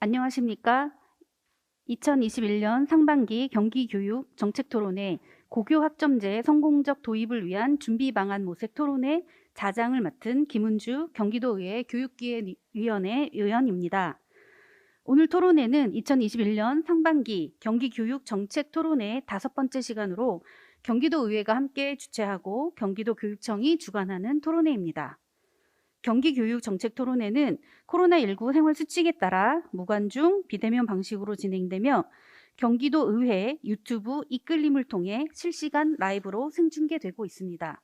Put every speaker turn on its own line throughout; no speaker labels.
안녕하십니까? 2021년 상반기 경기교육 정책토론회 고교학점제 성공적 도입을 위한 준비 방안 모색 토론회 자장을 맡은 김은주 경기도의회 교육기획위원회 의원입니다. 오늘 토론회는 2021년 상반기 경기교육 정책토론회 5번째 시간으로 경기도의회가 함께 주최하고 경기도교육청이 주관하는 토론회입니다. 경기교육정책토론회는 코로나19 생활수칙에 따라 무관중 비대면 방식으로 진행되며 경기도의회 유튜브 이끌림을 통해 실시간 라이브로 생중계되고 있습니다.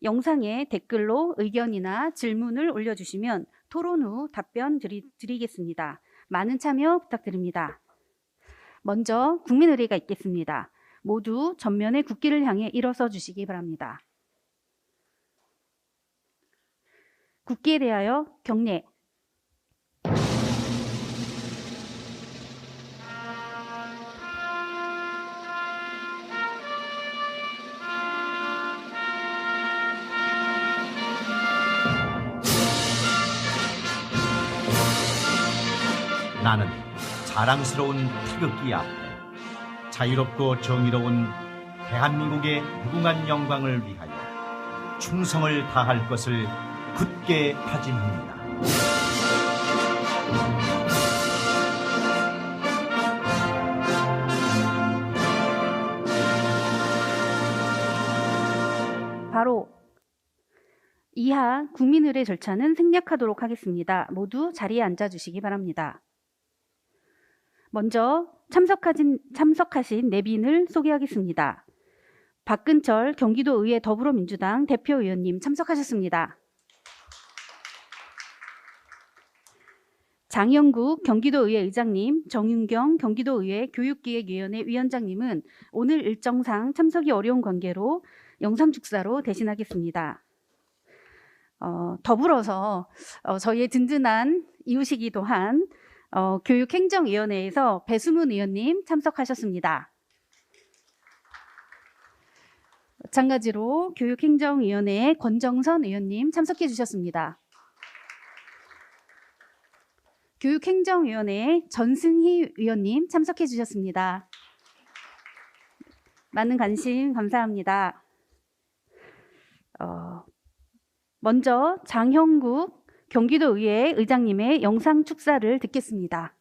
영상에 댓글로 의견이나 질문을 올려주시면 토론 후 답변 드리겠습니다. 많은 참여 부탁드립니다. 먼저 국민의례가 있겠습니다. 모두 전면의 국기를 향해 일어서 주시기 바랍니다. 국기에 대하여 경례.
나는 자랑스러운 태극기 앞에 자유롭고 정의로운 대한민국의 무궁한 영광을 위하여 충성을 다할 것을 굳게 다짐합니다.
바로 이하 국민의례 절차는 생략하도록 하겠습니다. 모두 자리에 앉아주시기 바랍니다. 먼저 참석하신 내빈을 소개하겠습니다. 박근철 경기도의회 더불어민주당 대표의원님 참석하셨습니다. 장영국 경기도의회 의장님, 정윤경 경기도의회 교육기획위원회 위원장님은 오늘 일정상 참석이 어려운 관계로 영상 축사로 대신하겠습니다. 더불어서 저희의 든든한 이웃이기도 한 교육행정위원회에서 배수문 의원님 참석하셨습니다. 마찬가지로 교육행정위원회의 권정선 의원님 참석해 주셨습니다. 교육행정위원회의 전승희 의원님 참석해 주셨습니다. 많은 관심 감사합니다. 먼저 장형국 경기도의회 의장님의 영상 축사를 듣겠습니다.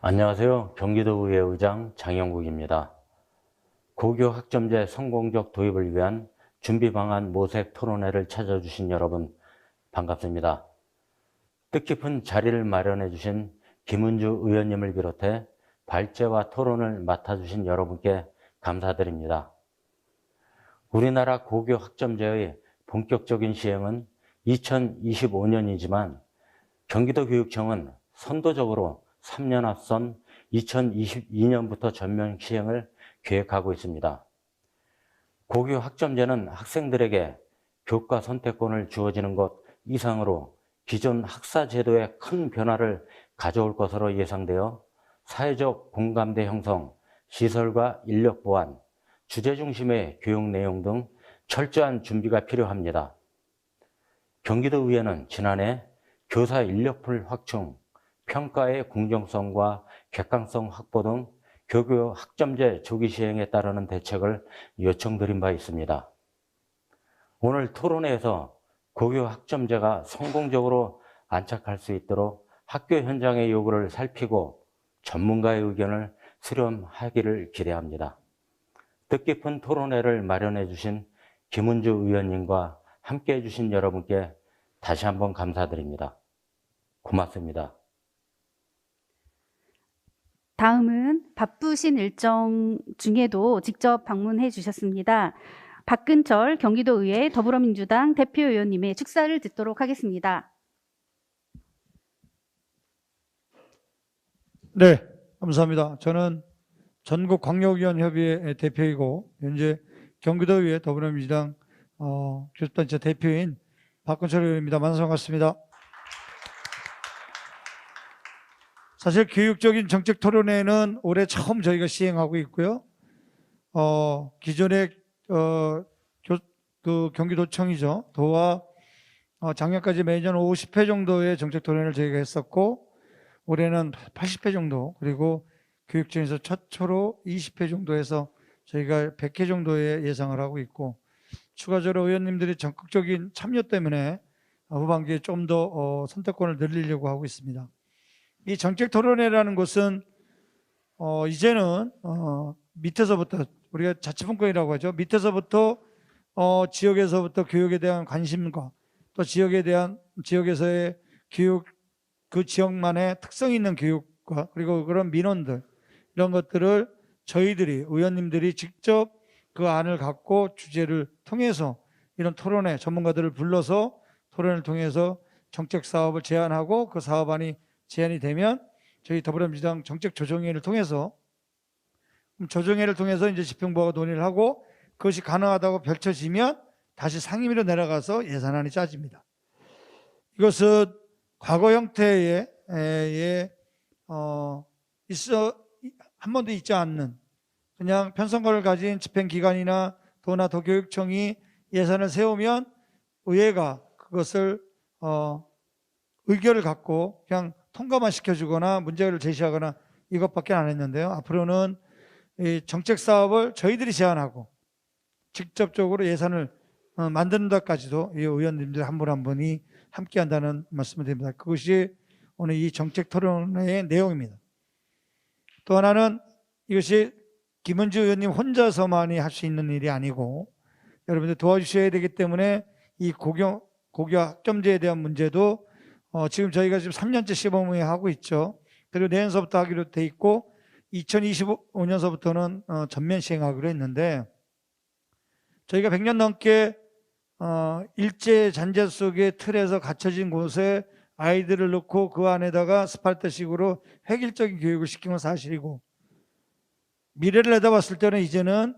안녕하세요. 경기도의회 의장 장영국입니다. 고교 학점제 성공적 도입을 위한 준비 방안 모색 토론회를 찾아주신 여러분 반갑습니다. 뜻깊은 자리를 마련해 주신 김은주 의원님을 비롯해 발제와 토론을 맡아주신 여러분께 감사드립니다. 우리나라 고교 학점제의 본격적인 시행은 2025년이지만 경기도교육청은 선도적으로 3년 앞선 2022년부터 전면 시행을 계획하고 있습니다. 고교 학점제는 학생들에게 교과 선택권을 주어지는 것 이상으로 기존 학사 제도에 큰 변화를 가져올 것으로 예상되어 사회적 공감대 형성, 시설과 인력 보완, 주제 중심의 교육 내용 등 철저한 준비가 필요합니다. 경기도의회는 지난해 교사 인력풀 확충, 평가의 공정성과 객관성 확보 등 고교 학점제 조기 시행에 따르는 대책을 요청드린 바 있습니다. 오늘 토론회에서 고교 학점제가 성공적으로 안착할 수 있도록 학교 현장의 요구를 살피고 전문가의 의견을 수렴하기를 기대합니다. 뜻깊은 토론회를 마련해 주신 김은주 의원님과 함께해 주신 여러분께 다시 한번 감사드립니다. 고맙습니다.
다음은 바쁘신 일정 중에도 직접 방문해 주셨습니다. 박근철 경기도의회 더불어민주당 대표의원님의 축사를 듣도록 하겠습니다.
네, 감사합니다. 저는 전국광역위원협의회 대표이고 현재 경기도의회 더불어민주당 교섭단체 대표인 박근철 의원입니다. 만나서 반갑습니다. 사실 교육적인 정책 토론회는 올해 처음 저희가 시행하고 있고요. 기존의 그 경기도청이죠. 도와 작년까지 매년 50회 정도의 정책 토론을 저희가 했었고 올해는 80회 정도, 그리고 교육청에서 최초로 20회 정도에서 저희가 100회 정도의 예상을 하고 있고, 추가적으로 의원님들이 적극적인 참여 때문에 후반기에 좀 더 선택권을 늘리려고 하고 있습니다. 이 정책 토론회라는 것은 이제는 밑에서부터, 우리가 자치분권이라고 하죠. 밑에서부터 지역에서부터 교육에 대한 관심과 또 지역에서의 교육, 그 지역만의 특성 있는 교육과 그리고 그런 민원들, 이런 것들을 저희들이, 의원님들이 직접 그 안을 갖고 주제를 통해서 이런 토론회, 전문가들을 불러서 토론을 통해서 정책 사업을 제안하고, 그 사업안이 제안이 되면 저희 더불어민주당 정책조정회를 통해서 이제 집행부가 논의를 하고, 그것이 가능하다고 펼쳐지면 다시 상임위로 내려가서 예산안이 짜집니다. 이것은 과거 형태의 한 번도 있지 않는, 그냥 편성권을 가진 집행기관이나 도나 도교육청이 예산을 세우면 의회가 그것을 의결을 갖고 그냥 통과만 시켜주거나 문제를 제시하거나 이것밖에 안 했는데요. 앞으로는 이 정책 사업을 저희들이 제안하고 직접적으로 예산을 만드는 데까지도 이 의원님들 한 분 한 분이 함께 한다는 말씀을 드립니다. 그것이 오늘 이 정책 토론회의 내용입니다. 또 하나는 이것이 김은지 의원님 혼자서만이 할 수 있는 일이 아니고 여러분들 도와주셔야 되기 때문에 이 고교 학점제에 대한 문제도 지금 저희가 지금 3년째 시범을 하고 있죠. 그리고 내년서부터 하기로 돼 있고 2025년서부터는 전면 시행하기로 했는데, 저희가 100년 넘게 일제 잔재 속의 틀에서 갇혀진 곳에 아이들을 넣고 그 안에다가 스파르타식으로 획일적인 교육을 시킨 건 사실이고, 미래를 내다봤을 때는 이제는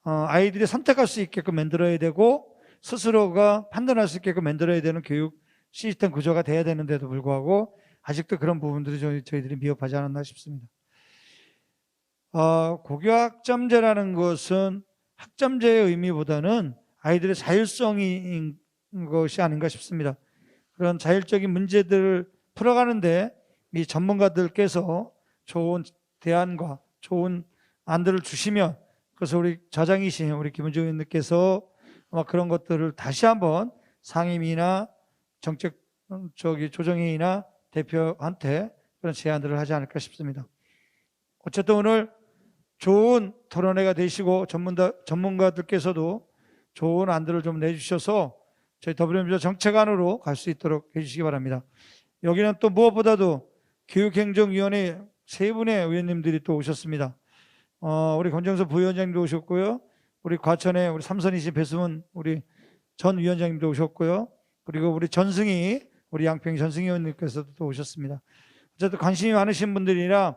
아이들이 선택할 수 있게끔 만들어야 되고 스스로가 판단할 수 있게끔 만들어야 되는 교육 시스템 구조가 돼야 되는데도 불구하고 아직도 그런 부분들이 저희들이 미흡하지 않았나 싶습니다. 고교학점제라는 것은 학점제의 의미보다는 아이들의 자율성인 것이 아닌가 싶습니다. 그런 자율적인 문제들을 풀어가는데 이 전문가들께서 좋은 대안과 좋은 안들을 주시면, 그래서 우리 저장이신 우리 김은지 의원님께서 아마 그런 것들을 다시 한번 상임위나 조정회의나 대표한테 그런 제안들을 하지 않을까 싶습니다. 어쨌든 오늘 좋은 토론회가 되시고 전문가들께서도 좋은 안들을 좀 내주셔서 저희 더불어민주당 정책안으로 갈 수 있도록 해주시기 바랍니다. 여기는 또 무엇보다도 교육행정위원회 3분의 의원님들이 또 오셨습니다. 우리 권정서 부위원장님도 오셨고요. 우리 과천에 우리 삼선이신 배수문 우리 전 위원장님도 오셨고요. 그리고 우리 전승희, 우리 양평 전승희 의원님께서도 또 오셨습니다. 어쨌든 관심이 많으신 분들이라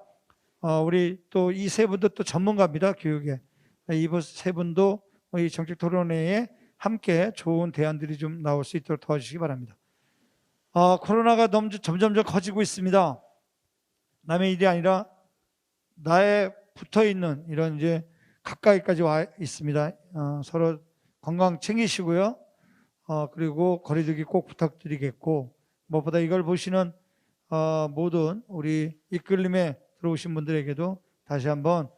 우리 또 이 3분도 또 전문가입니다. 교육에. 이 3분도 이 정책 토론회에 함께 좋은 대안들이 좀 나올 수 있도록 도와주시기 바랍니다. 코로나가 점점 커지고 있습니다. 남의 일이 아니라 나에 붙어 있는 이런 이제 가까이까지 와 있습니다. 서로 건강 챙기시고요. 그리고 거리두기 꼭 부탁드리겠고, 무엇보다 이걸 보시는 모든 우리 이끌림에 들어오신 분들에게도 다시 한번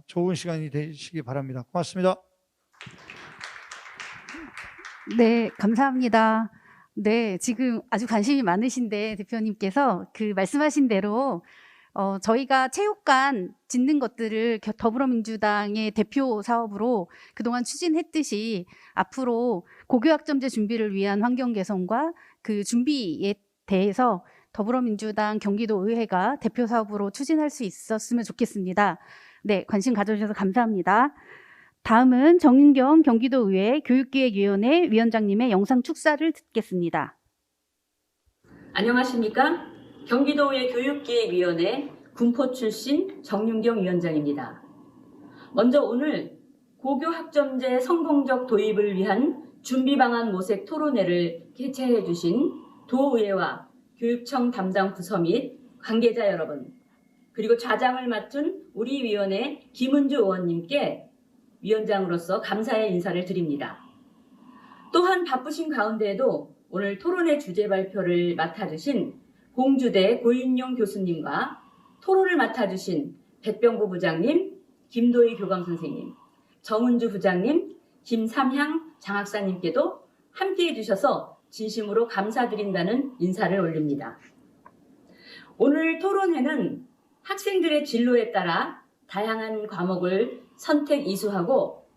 좋은 시간이 되시기 바랍니다. 고맙습니다.
네, 감사합니다. 네, 지금 아주 관심이 많으신데 대표님께서 그 말씀하신 대로 저희가 체육관 짓는 것들을 더불어민주당의 대표 사업으로 그동안 추진했듯이 앞으로 고교학점제 준비를 위한 환경 개선과 그 준비에 대해서 더불어민주당 경기도의회가 대표 사업으로 추진할 수 있었으면 좋겠습니다. 네, 관심 가져주셔서 감사합니다. 다음은 정윤경 경기도의회 교육기획위원회 위원장님의 영상 축사를 듣겠습니다.
안녕하십니까? 경기도의회 교육기획위원회 군포 출신 정윤경 위원장입니다. 먼저 오늘 고교학점제 성공적 도입을 위한 준비방안 모색 토론회를 개최해 주신 도의회와 교육청 담당 부서 및 관계자 여러분, 그리고 좌장을 맡은 우리 위원회 김은주 의원님께 위원장으로서 감사의 인사를 드립니다. 또한 바쁘신 가운데에도 오늘 토론회 주제 발표를 맡아주신 공주대 고인용 교수님과 토론을 맡아주신 백병구 부장님, 김도희 교감 선생님, 정은주 부장님, 김삼향 장학사님께도 함께해 주셔서 진심으로 감사드린다는 인사를 올립니다. 오늘 토론회는 학생들의 진로에 따라 다양한 과목을 선택 이수하고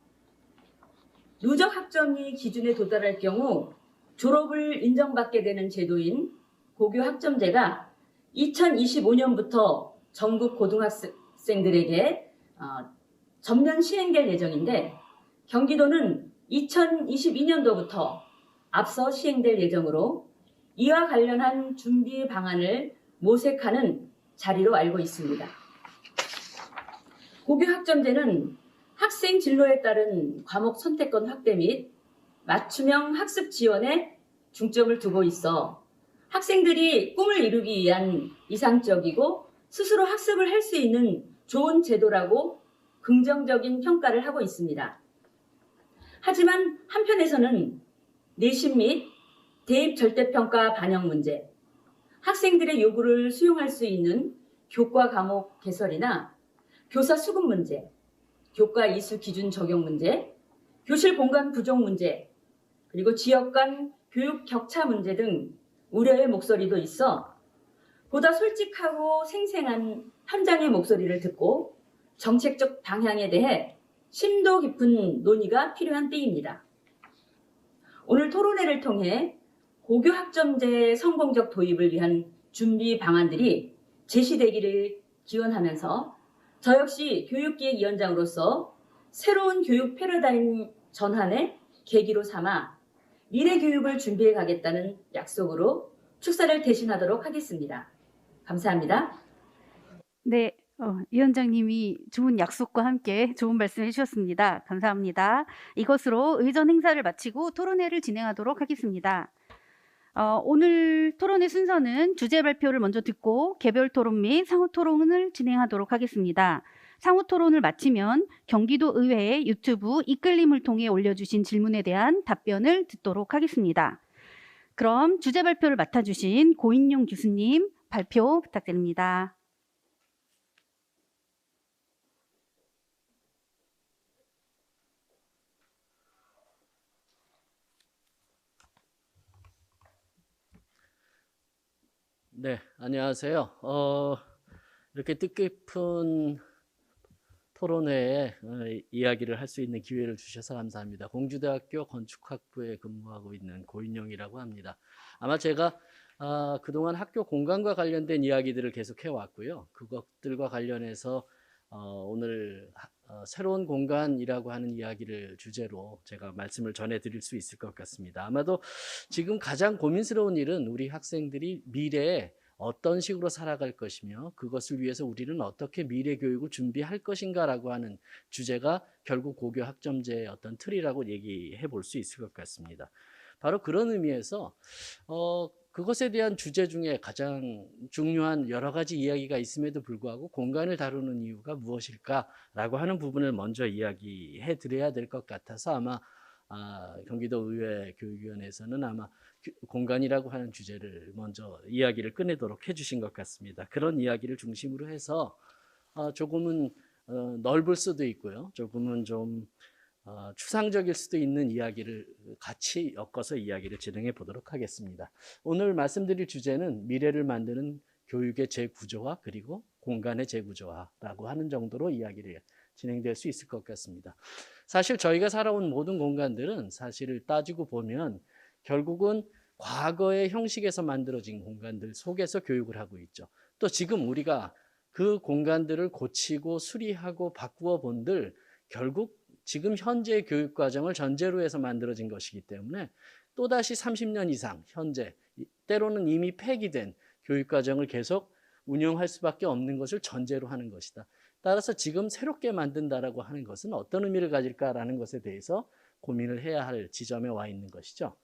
누적 학점이 기준에 도달할 경우 졸업을 인정받게 되는 제도인 고교 학점제가 2025년부터 전국 고등학생들에게 전면 시행될 예정인데 경기도는 2022년도부터 앞서 시행될 예정으로 이와 관련한 준비 방안을 모색하는 자리로 알고 있습니다. 고교 학점제는 학생 진로에 따른 과목 선택권 확대 및 맞춤형 학습 지원에 중점을 두고 있어 학생들이 꿈을 이루기 위한 이상적이고 스스로 학습을 할 수 있는 좋은 제도라고 긍정적인 평가를 하고 있습니다. 하지만 한편에서는 내신 및 대입 절대평가 반영 문제, 학생들의 요구를 수용할 수 있는 교과 과목 개설이나 교사 수급 문제, 교과 이수 기준 적용 문제, 교실 공간 부족 문제, 그리고 지역 간 교육 격차 문제 등 우려의 목소리도 있어 보다 솔직하고 생생한 현장의 목소리를 듣고 정책적 방향에 대해 심도 깊은 논의가 필요한 때입니다. 오늘 토론회를 통해 고교 학점제 성공적 도입을 위한 준비 방안들이 제시되기를 기원하면서 저 역시 교육기획위원장으로서 새로운 교육 패러다임 전환의 계기로 삼아 미래 교육을 준비해 가겠다는 약속으로 축사를 대신하도록 하겠습니다. 감사합니다.
네, 위원장님이 좋은 약속과 함께 좋은 말씀 해주셨습니다. 감사합니다. 이것으로 의전 행사를 마치고 토론회를 진행하도록 하겠습니다. 오늘 토론회 순서는 주제 발표를 먼저 듣고 개별 토론 및 상호 토론을 진행하도록 하겠습니다. 상호 토론을 마치면 경기도 의회 유튜브 이끌림을 통해 올려주신 질문에 대한 답변을 듣도록 하겠습니다. 그럼 주제 발표를 맡아주신 고인용 교수님 발표 부탁드립니다.
네, 안녕하세요. 이렇게 뜻깊은 토론회에 이야기를 할 수 있는 기회를 주셔서 감사합니다. 공주대학교 건축학부에 근무하고 있는 고인용이라고 합니다. 아마 제가 그동안 학교 공간과 관련된 이야기들을 계속 해왔고요. 그것들과 관련해서 오늘 새로운 공간이라고 하는 이야기를 주제로 제가 말씀을 전해드릴 수 있을 것 같습니다. 아마도 지금 가장 고민스러운 일은 우리 학생들이 미래에 어떤 식으로 살아갈 것이며 그것을 위해서 우리는 어떻게 미래 교육을 준비할 것인가라고 하는 주제가 결국 고교 학점제의 어떤 틀이라고 얘기해 볼 수 있을 것 같습니다. 바로 그런 의미에서 그것에 대한 주제 중에 가장 중요한 여러 가지 이야기가 있음에도 불구하고 공간을 다루는 이유가 무엇일까라고 하는 부분을 먼저 이야기해 드려야 될 것 같아서 아마 경기도 의회 교육위원회에서는 아마 공간이라고 하는 주제를 먼저 이야기를 꺼내도록 해주신 것 같습니다. 그런 이야기를 중심으로 해서 조금은 넓을 수도 있고요. 조금은 좀 추상적일 수도 있는 이야기를 같이 엮어서 이야기를 진행해 보도록 하겠습니다. 오늘 말씀드릴 주제는 미래를 만드는 교육의 재구조화 그리고 공간의 재구조화라고 하는 정도로 이야기를 진행될 수 있을 것 같습니다. 사실 저희가 살아온 모든 공간들은 사실 따지고 보면 결국은 과거의 형식에서 만들어진 공간들 속에서 교육을 하고 있죠. 또 지금 우리가 그 공간들을 고치고 수리하고 바꾸어 본들 결국 지금 현재의 교육 과정을 전제로 해서 만들어진 것이기 때문에 또다시 30년 이상 현재 때로는 이미 폐기된 교육 과정을 계속 운영할 수밖에 없는 것을 전제로 하는 것이다. 따라서 지금 새롭게 만든다라고 하는 것은 어떤 의미를 가질까라는 것에 대해서 고민을 해야 할 지점에 와 있는 것이죠.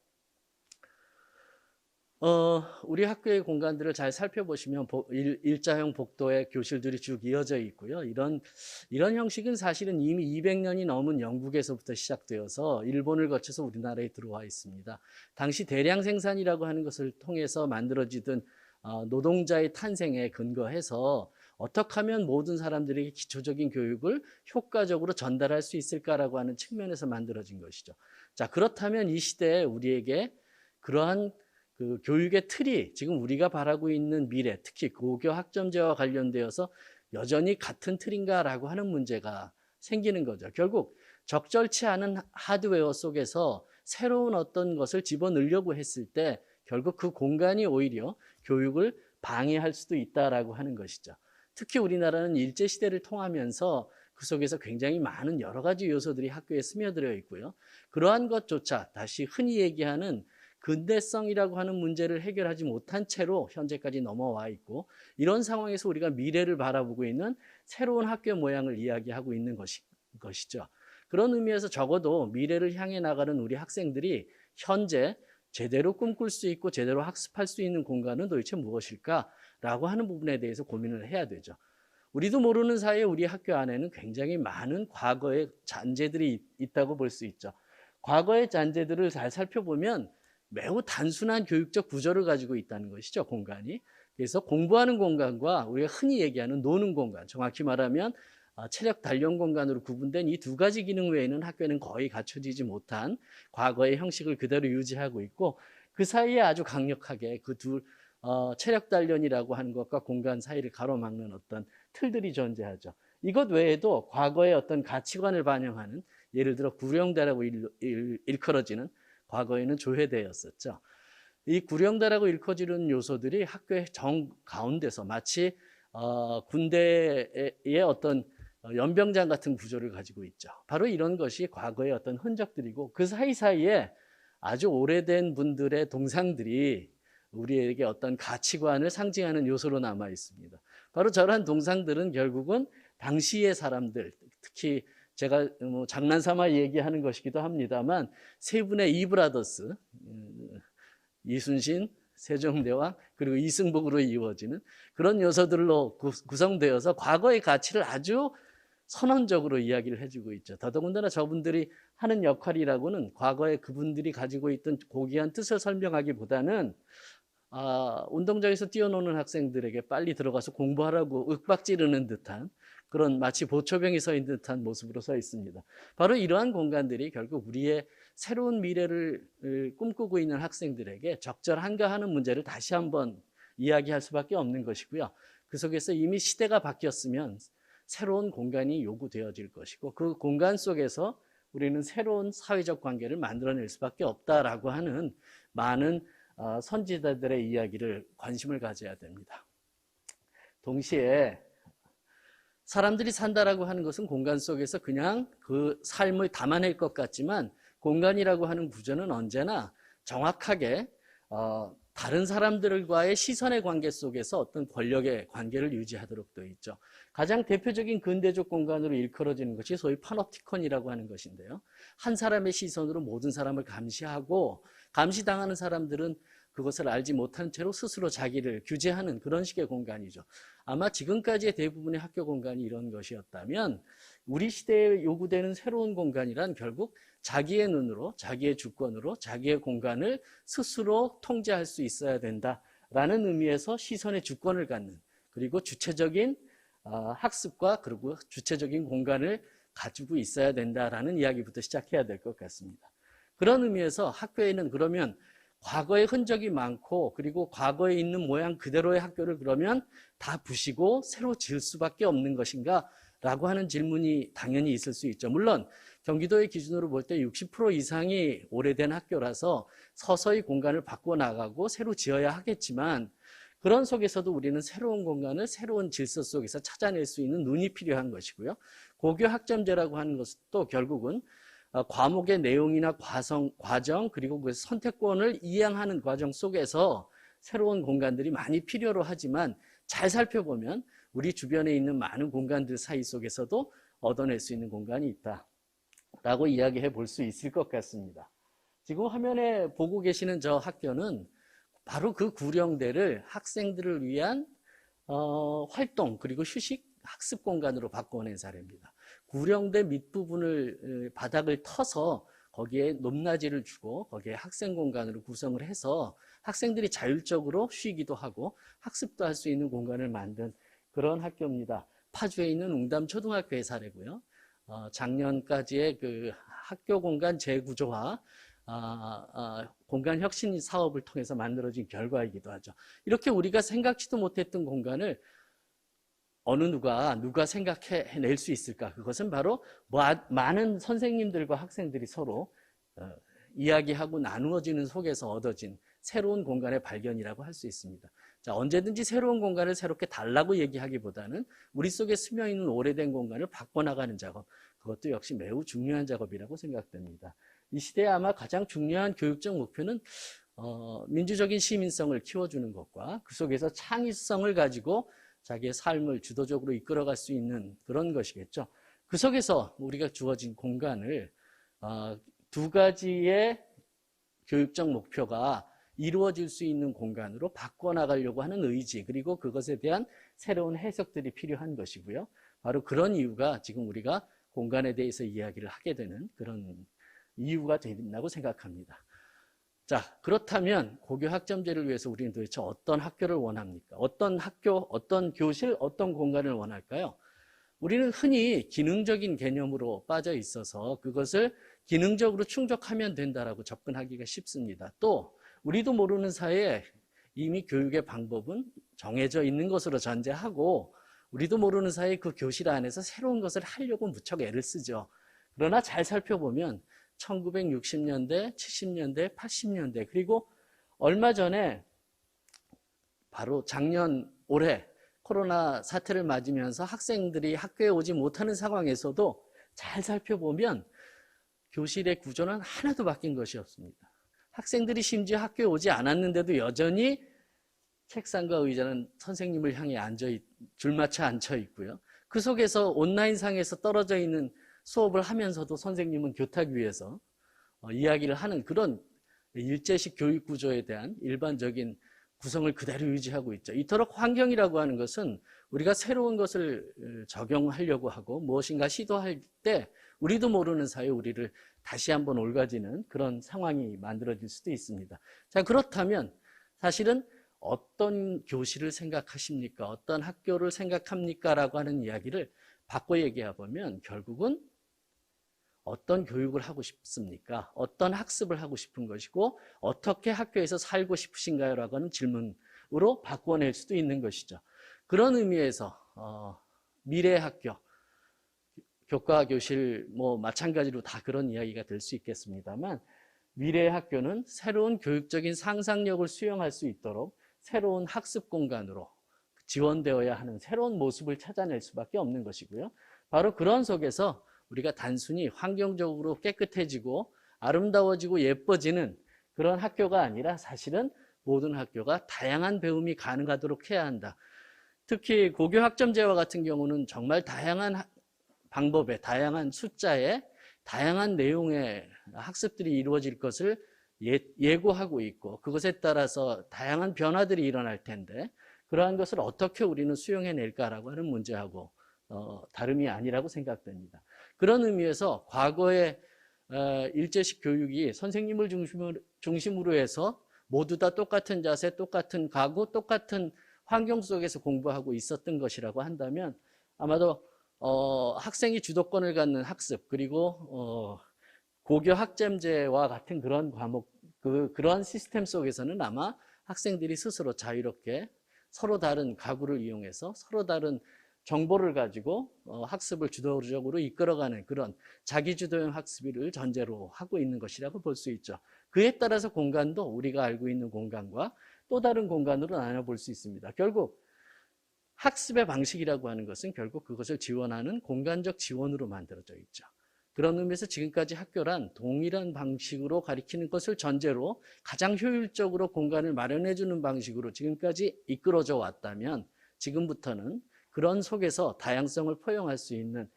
우리 학교의 공간들을 잘 살펴보시면 일자형 복도의 교실들이 쭉 이어져 있고요. 이런 형식은 사실은 이미 200년이 넘은 영국에서부터 시작되어서 일본을 거쳐서 우리나라에 들어와 있습니다. 당시 대량 생산이라고 하는 것을 통해서 만들어지던 노동자의 탄생에 근거해서 어떻게 하면 모든 사람들에게 기초적인 교육을 효과적으로 전달할 수 있을까라고 하는 측면에서 만들어진 것이죠. 자, 그렇다면 이 시대에 우리에게 그러한 그 교육의 틀이 지금 우리가 바라고 있는 미래, 특히 고교 학점제와 관련되어서 여전히 같은 틀인가라고 하는 문제가 생기는 거죠. 결국 적절치 않은 하드웨어 속에서 새로운 어떤 것을 집어넣으려고 했을 때 결국 그 공간이 오히려 교육을 방해할 수도 있다라고 하는 것이죠. 특히 우리나라는 일제시대를 통하면서 그 속에서 굉장히 많은 여러 가지 요소들이 학교에 스며들어 있고요. 그러한 것조차 다시 흔히 얘기하는 근대성이라고 하는 문제를 해결하지 못한 채로 현재까지 넘어와 있고, 이런 상황에서 우리가 미래를 바라보고 있는 새로운 학교 모양을 이야기하고 있는 것이죠. 그런 의미에서 적어도 미래를 향해 나가는 우리 학생들이 현재 제대로 꿈꿀 수 있고 제대로 학습할 수 있는 공간은 도대체 무엇일까라고 하는 부분에 대해서 고민을 해야 되죠. 우리도 모르는 사이에 우리 학교 안에는 굉장히 많은 과거의 잔재들이 있다고 볼 수 있죠. 과거의 잔재들을 잘 살펴보면 매우 단순한 교육적 구조를 가지고 있다는 것이죠, 공간이. 그래서 공부하는 공간과 우리가 흔히 얘기하는 노는 공간, 정확히 말하면 체력 단련 공간으로 구분된 이 두 가지 기능 외에는 학교는 거의 갖춰지지 못한 과거의 형식을 그대로 유지하고 있고, 그 사이에 아주 강력하게 그 체력 단련이라고 하는 것과 공간 사이를 가로막는 어떤 틀들이 존재하죠. 이것 외에도 과거의 어떤 가치관을 반영하는, 예를 들어 구령대라고 일컬어지는, 과거에는 조회대였었죠. 이 구령대라고 일컬어지는 요소들이 학교의 정 가운데서 마치 군대의 어떤 연병장 같은 구조를 가지고 있죠. 바로 이런 것이 과거의 어떤 흔적들이고, 그 사이사이에 아주 오래된 분들의 동상들이 우리에게 어떤 가치관을 상징하는 요소로 남아 있습니다. 바로 저러한 동상들은 결국은 당시의 사람들, 특히 제가 장난삼아 얘기하는 것이기도 합니다만, 세 분의 이브라더스, 이순신, 세종대왕, 그리고 이승복으로 이루어지는 그런 요소들로 구성되어서 과거의 가치를 아주 선언적으로 이야기를 해주고 있죠. 더더군다나 저분들이 하는 역할이라고는 과거에 그분들이 가지고 있던 고귀한 뜻을 설명하기보다는 운동장에서 뛰어노는 학생들에게 빨리 들어가서 공부하라고 윽박지르는 듯한, 그런 마치 보초병이 서 있는 듯한 모습으로 서 있습니다. 바로 이러한 공간들이 결국 우리의 새로운 미래를 꿈꾸고 있는 학생들에게 적절한가 하는 문제를 다시 한번 이야기할 수밖에 없는 것이고요. 그 속에서 이미 시대가 바뀌었으면 새로운 공간이 요구되어질 것이고, 그 공간 속에서 우리는 새로운 사회적 관계를 만들어낼 수밖에 없다라고 하는 많은 선지자들의 이야기를 관심을 가져야 됩니다. 동시에 사람들이 산다라고 하는 것은 공간 속에서 그냥 그 삶을 담아낼 것 같지만, 공간이라고 하는 구조는 언제나 정확하게 다른 사람들과의 시선의 관계 속에서 어떤 권력의 관계를 유지하도록 되어 있죠. 가장 대표적인 근대적 공간으로 일컬어지는 것이 소위 파놉티콘이라고 하는 것인데요. 한 사람의 시선으로 모든 사람을 감시하고, 감시당하는 사람들은 그것을 알지 못한 채로 스스로 자기를 규제하는 그런 식의 공간이죠. 아마 지금까지의 대부분의 학교 공간이 이런 것이었다면, 우리 시대에 요구되는 새로운 공간이란 결국 자기의 눈으로, 자기의 주권으로 자기의 공간을 스스로 통제할 수 있어야 된다라는 의미에서 시선의 주권을 갖는, 그리고 주체적인 학습과 그리고 주체적인 공간을 가지고 있어야 된다라는 이야기부터 시작해야 될 것 같습니다. 그런 의미에서 학교에는 그러면 과거의 흔적이 많고, 그리고 과거에 있는 모양 그대로의 학교를 그러면 다 부시고 새로 지을 수밖에 없는 것인가? 라고 하는 질문이 당연히 있을 수 있죠. 물론 경기도의 기준으로 볼 때 60% 이상이 오래된 학교라서 서서히 공간을 바꿔나가고 새로 지어야 하겠지만, 그런 속에서도 우리는 새로운 공간을 새로운 질서 속에서 찾아낼 수 있는 눈이 필요한 것이고요. 고교 학점제라고 하는 것도 결국은 과목의 내용이나 과정, 그리고 그 선택권을 이양하는 과정 속에서 새로운 공간들이 많이 필요로 하지만, 잘 살펴보면 우리 주변에 있는 많은 공간들 사이 속에서도 얻어낼 수 있는 공간이 있다라고 이야기해 볼 수 있을 것 같습니다. 지금 화면에 보고 계시는 저 학교는 바로 그 구령대를 학생들을 위한 활동 그리고 휴식 학습 공간으로 바꿔낸 사례입니다. 구령대 밑부분을 바닥을 터서 거기에 높낮이를 주고 거기에 학생 공간으로 구성을 해서 학생들이 자율적으로 쉬기도 하고 학습도 할 수 있는 공간을 만든 그런 학교입니다. 파주에 있는 웅담초등학교의 사례고요. 작년까지의 그 학교 공간 재구조화, 공간 혁신 사업을 통해서 만들어진 결과이기도 하죠. 이렇게 우리가 생각지도 못했던 공간을 어느 누가 생각해낼 수 있을까? 그것은 바로 많은 선생님들과 학생들이 서로 이야기하고 나누어지는 속에서 얻어진 새로운 공간의 발견이라고 할 수 있습니다. 자, 언제든지 새로운 공간을 새롭게 달라고 얘기하기보다는 우리 속에 스며있는 오래된 공간을 바꿔나가는 작업, 그것도 역시 매우 중요한 작업이라고 생각됩니다. 이 시대에 아마 가장 중요한 교육적 목표는 민주적인 시민성을 키워주는 것과 그 속에서 창의성을 가지고 자기의 삶을 주도적으로 이끌어갈 수 있는 그런 것이겠죠. 그 속에서 우리가 주어진 공간을 두 가지의 교육적 목표가 이루어질 수 있는 공간으로 바꿔나가려고 하는 의지, 그리고 그것에 대한 새로운 해석들이 필요한 것이고요. 바로 그런 이유가 지금 우리가 공간에 대해서 이야기를 하게 되는 그런 이유가 된다고 생각합니다. 자, 그렇다면 고교 학점제를 위해서 우리는 도대체 어떤 학교를 원합니까? 어떤 학교, 어떤 교실, 어떤 공간을 원할까요? 우리는 흔히 기능적인 개념으로 빠져 있어서 그것을 기능적으로 충족하면 된다라고 접근하기가 쉽습니다. 또 우리도 모르는 사이에 이미 교육의 방법은 정해져 있는 것으로 전제하고 우리도 모르는 사이에 그 교실 안에서 새로운 것을 하려고 무척 애를 쓰죠. 그러나 잘 살펴보면 1960년대, 70년대, 80년대 그리고 얼마 전에 바로 작년 올해 코로나 사태를 맞으면서 학생들이 학교에 오지 못하는 상황에서도 잘 살펴보면 교실의 구조는 하나도 바뀐 것이 없습니다. 학생들이 심지어 학교에 오지 않았는데도 여전히 책상과 의자는 선생님을 향해 줄맞춰 앉혀 있고요. 그 속에서 온라인상에서 떨어져 있는 수업을 하면서도 선생님은 교탁 위에서 이야기를 하는 그런 일제식 교육 구조에 대한 일반적인 구성을 그대로 유지하고 있죠. 이토록 환경이라고 하는 것은 우리가 새로운 것을 적용하려고 하고 무엇인가 시도할 때 우리도 모르는 사이에 우리를 다시 한번 옮겨지는 그런 상황이 만들어질 수도 있습니다. 자, 그렇다면 사실은 어떤 교실을 생각하십니까? 어떤 학교를 생각합니까? 라고 하는 이야기를 바꿔 얘기해보면 결국은 어떤 교육을 하고 싶습니까? 어떤 학습을 하고 싶은 것이고 어떻게 학교에서 살고 싶으신가요? 라고 하는 질문으로 바꿔낼 수도 있는 것이죠. 그런 의미에서 미래의 학교, 교과, 교실 마찬가지로 다 그런 이야기가 될 수 있겠습니다만 미래의 학교는 새로운 교육적인 상상력을 수용할 수 있도록 새로운 학습 공간으로 지원되어야 하는 새로운 모습을 찾아낼 수밖에 없는 것이고요. 바로 그런 속에서 우리가 단순히 환경적으로 깨끗해지고 아름다워지고 예뻐지는 그런 학교가 아니라 사실은 모든 학교가 다양한 배움이 가능하도록 해야 한다. 특히 고교 학점제와 같은 경우는 정말 다양한 방법에, 다양한 숫자에, 다양한 내용의 학습들이 이루어질 것을 예고하고 있고 그것에 따라서 다양한 변화들이 일어날 텐데 그러한 것을 어떻게 우리는 수용해낼까라고 하는 문제하고 다름이 아니라고 생각됩니다. 그런 의미에서 과거의 일제식 교육이 선생님을 중심으로 해서 모두 다 똑같은 자세, 똑같은 각오, 똑같은 환경 속에서 공부하고 있었던 것이라고 한다면 아마도 학생이 주도권을 갖는 학습 그리고 고교 학점제와 같은 그런 과목, 그런 시스템 속에서는 아마 학생들이 스스로 자유롭게 서로 다른 가구를 이용해서 서로 다른 정보를 가지고 학습을 주도적으로 이끌어가는 그런 자기주도형 학습을 전제로 하고 있는 것이라고 볼 수 있죠. 그에 따라서 공간도 우리가 알고 있는 공간과 또 다른 공간으로 나눠볼 수 있습니다. 결국 학습의 방식이라고 하는 것은 결국 그것을 지원하는 공간적 지원으로 만들어져 있죠. 그런 의미에서 지금까지 학교란 동일한 방식으로 가리키는 것을 전제로 가장 효율적으로 공간을 마련해 주는 방식으로 지금까지 이끌어져 왔다면 지금부터는 그런 속에서 다양성을 포용할 수 있는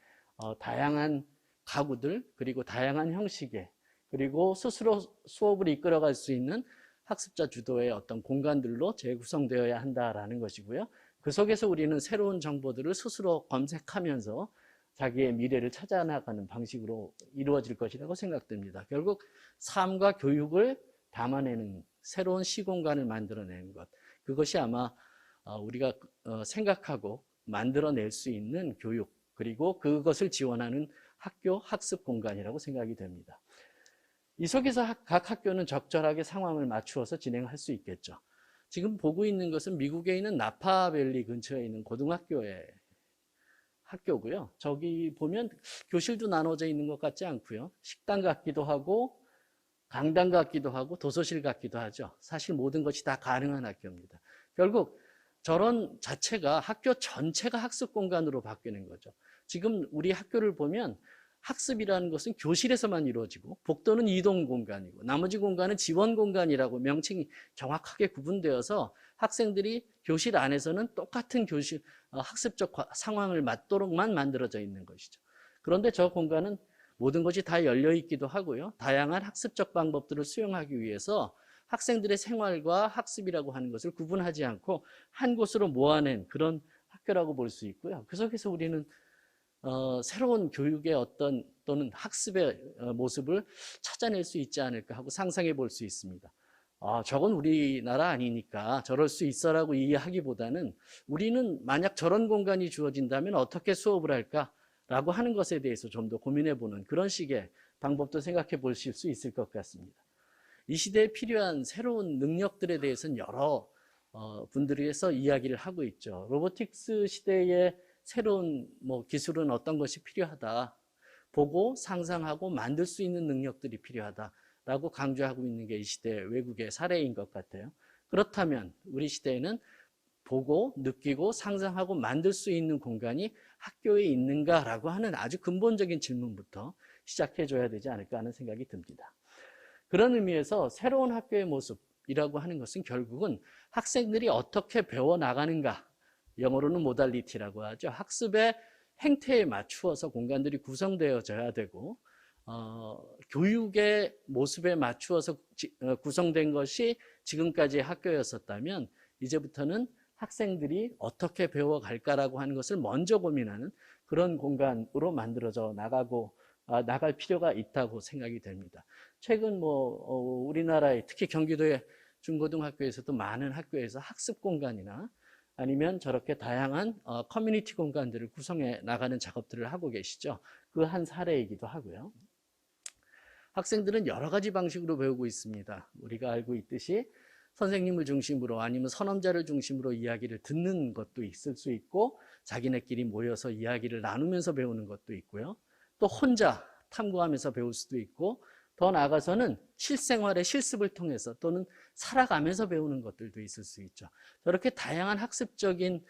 다양한 가구들 그리고 다양한 형식의 그리고 스스로 수업을 이끌어갈 수 있는 학습자 주도의 어떤 공간들로 재구성되어야 한다라는 것이고요. 그 속에서 우리는 새로운 정보들을 스스로 검색하면서 자기의 미래를 찾아나가는 방식으로 이루어질 것이라고 생각됩니다. 결국 삶과 교육을 담아내는 새로운 시공간을 만들어내는 것, 그것이 아마 우리가 생각하고 만들어낼 수 있는 교육, 그리고 그것을 지원하는 학교 학습 공간이라고 생각이 됩니다. 이 속에서 각 학교는 적절하게 상황을 맞추어서 진행할 수 있겠죠. 지금 보고 있는 것은 미국에 있는 나파밸리 근처에 있는 고등학교의 학교고요. 저기 보면 교실도 나눠져 있는 것 같지 않고요. 식당 같기도 하고 강당 같기도 하고 도서실 같기도 하죠. 사실 모든 것이 다 가능한 학교입니다. 결국 저런 자체가 학교 전체가 학습 공간으로 바뀌는 거죠. 지금 우리 학교를 보면 학습이라는 것은 교실에서만 이루어지고 복도는 이동 공간이고 나머지 공간은 지원 공간이라고 명칭이 정확하게 구분되어서 학생들이 교실 안에서는 똑같은 교실 학습적 상황을 맞도록만 만들어져 있는 것이죠. 그런데 저 공간은 모든 것이 다 열려 있기도 하고요. 다양한 학습적 방법들을 수용하기 위해서 학생들의 생활과 학습이라고 하는 것을 구분하지 않고 한 곳으로 모아낸 그런 학교라고 볼 수 있고요. 그 속에서 우리는 새로운 교육의 어떤 또는 학습의 모습을 찾아낼 수 있지 않을까 하고 상상해 볼 수 있습니다. 저건 우리나라 아니니까 저럴 수 있어라고 이해하기보다는 우리는 만약 저런 공간이 주어진다면 어떻게 수업을 할까라고 하는 것에 대해서 좀 더 고민해 보는 그런 식의 방법도 생각해 보실 수 있을 것 같습니다. 이 시대에 필요한 새로운 능력들에 대해서는 여러 분들에서 이야기를 하고 있죠. 로보틱스 시대에 새로운 기술은 어떤 것이 필요하다. 보고 상상하고 만들 수 있는 능력들이 필요하다라고 강조하고 있는 게 이 시대 외국의 사례인 것 같아요. 그렇다면 우리 시대에는 보고 느끼고 상상하고 만들 수 있는 공간이 학교에 있는가라고 하는 아주 근본적인 질문부터 시작해줘야 되지 않을까 하는 생각이 듭니다. 그런 의미에서 새로운 학교의 모습이라고 하는 것은 결국은 학생들이 어떻게 배워나가는가, 영어로는 모달리티라고 하죠. 학습의 행태에 맞추어서 공간들이 구성되어져야 되고 교육의 모습에 맞추어서 구성된 것이 지금까지의 학교였었다면 이제부터는 학생들이 어떻게 배워갈까라고 하는 것을 먼저 고민하는 그런 공간으로 만들어져 나갈 필요가 있다고 생각이 됩니다. 최근 우리나라의 특히 경기도의 중고등학교에서도 많은 학교에서 학습 공간이나 아니면 저렇게 다양한 커뮤니티 공간들을 구성해 나가는 작업들을 하고 계시죠. 그 한 사례이기도 하고요. 학생들은 여러 가지 방식으로 배우고 있습니다. 우리가 알고 있듯이 선생님을 중심으로 아니면 선험자를 중심으로 이야기를 듣는 것도 있을 수 있고 자기네끼리 모여서 이야기를 나누면서 배우는 것도 있고요. 또 혼자 탐구하면서 배울 수도 있고 더 나아가서는 실생활의 실습을 통해서 또는 살아가면서 배우는 것들도 있을 수 있죠. 저렇게 다양한 학습적인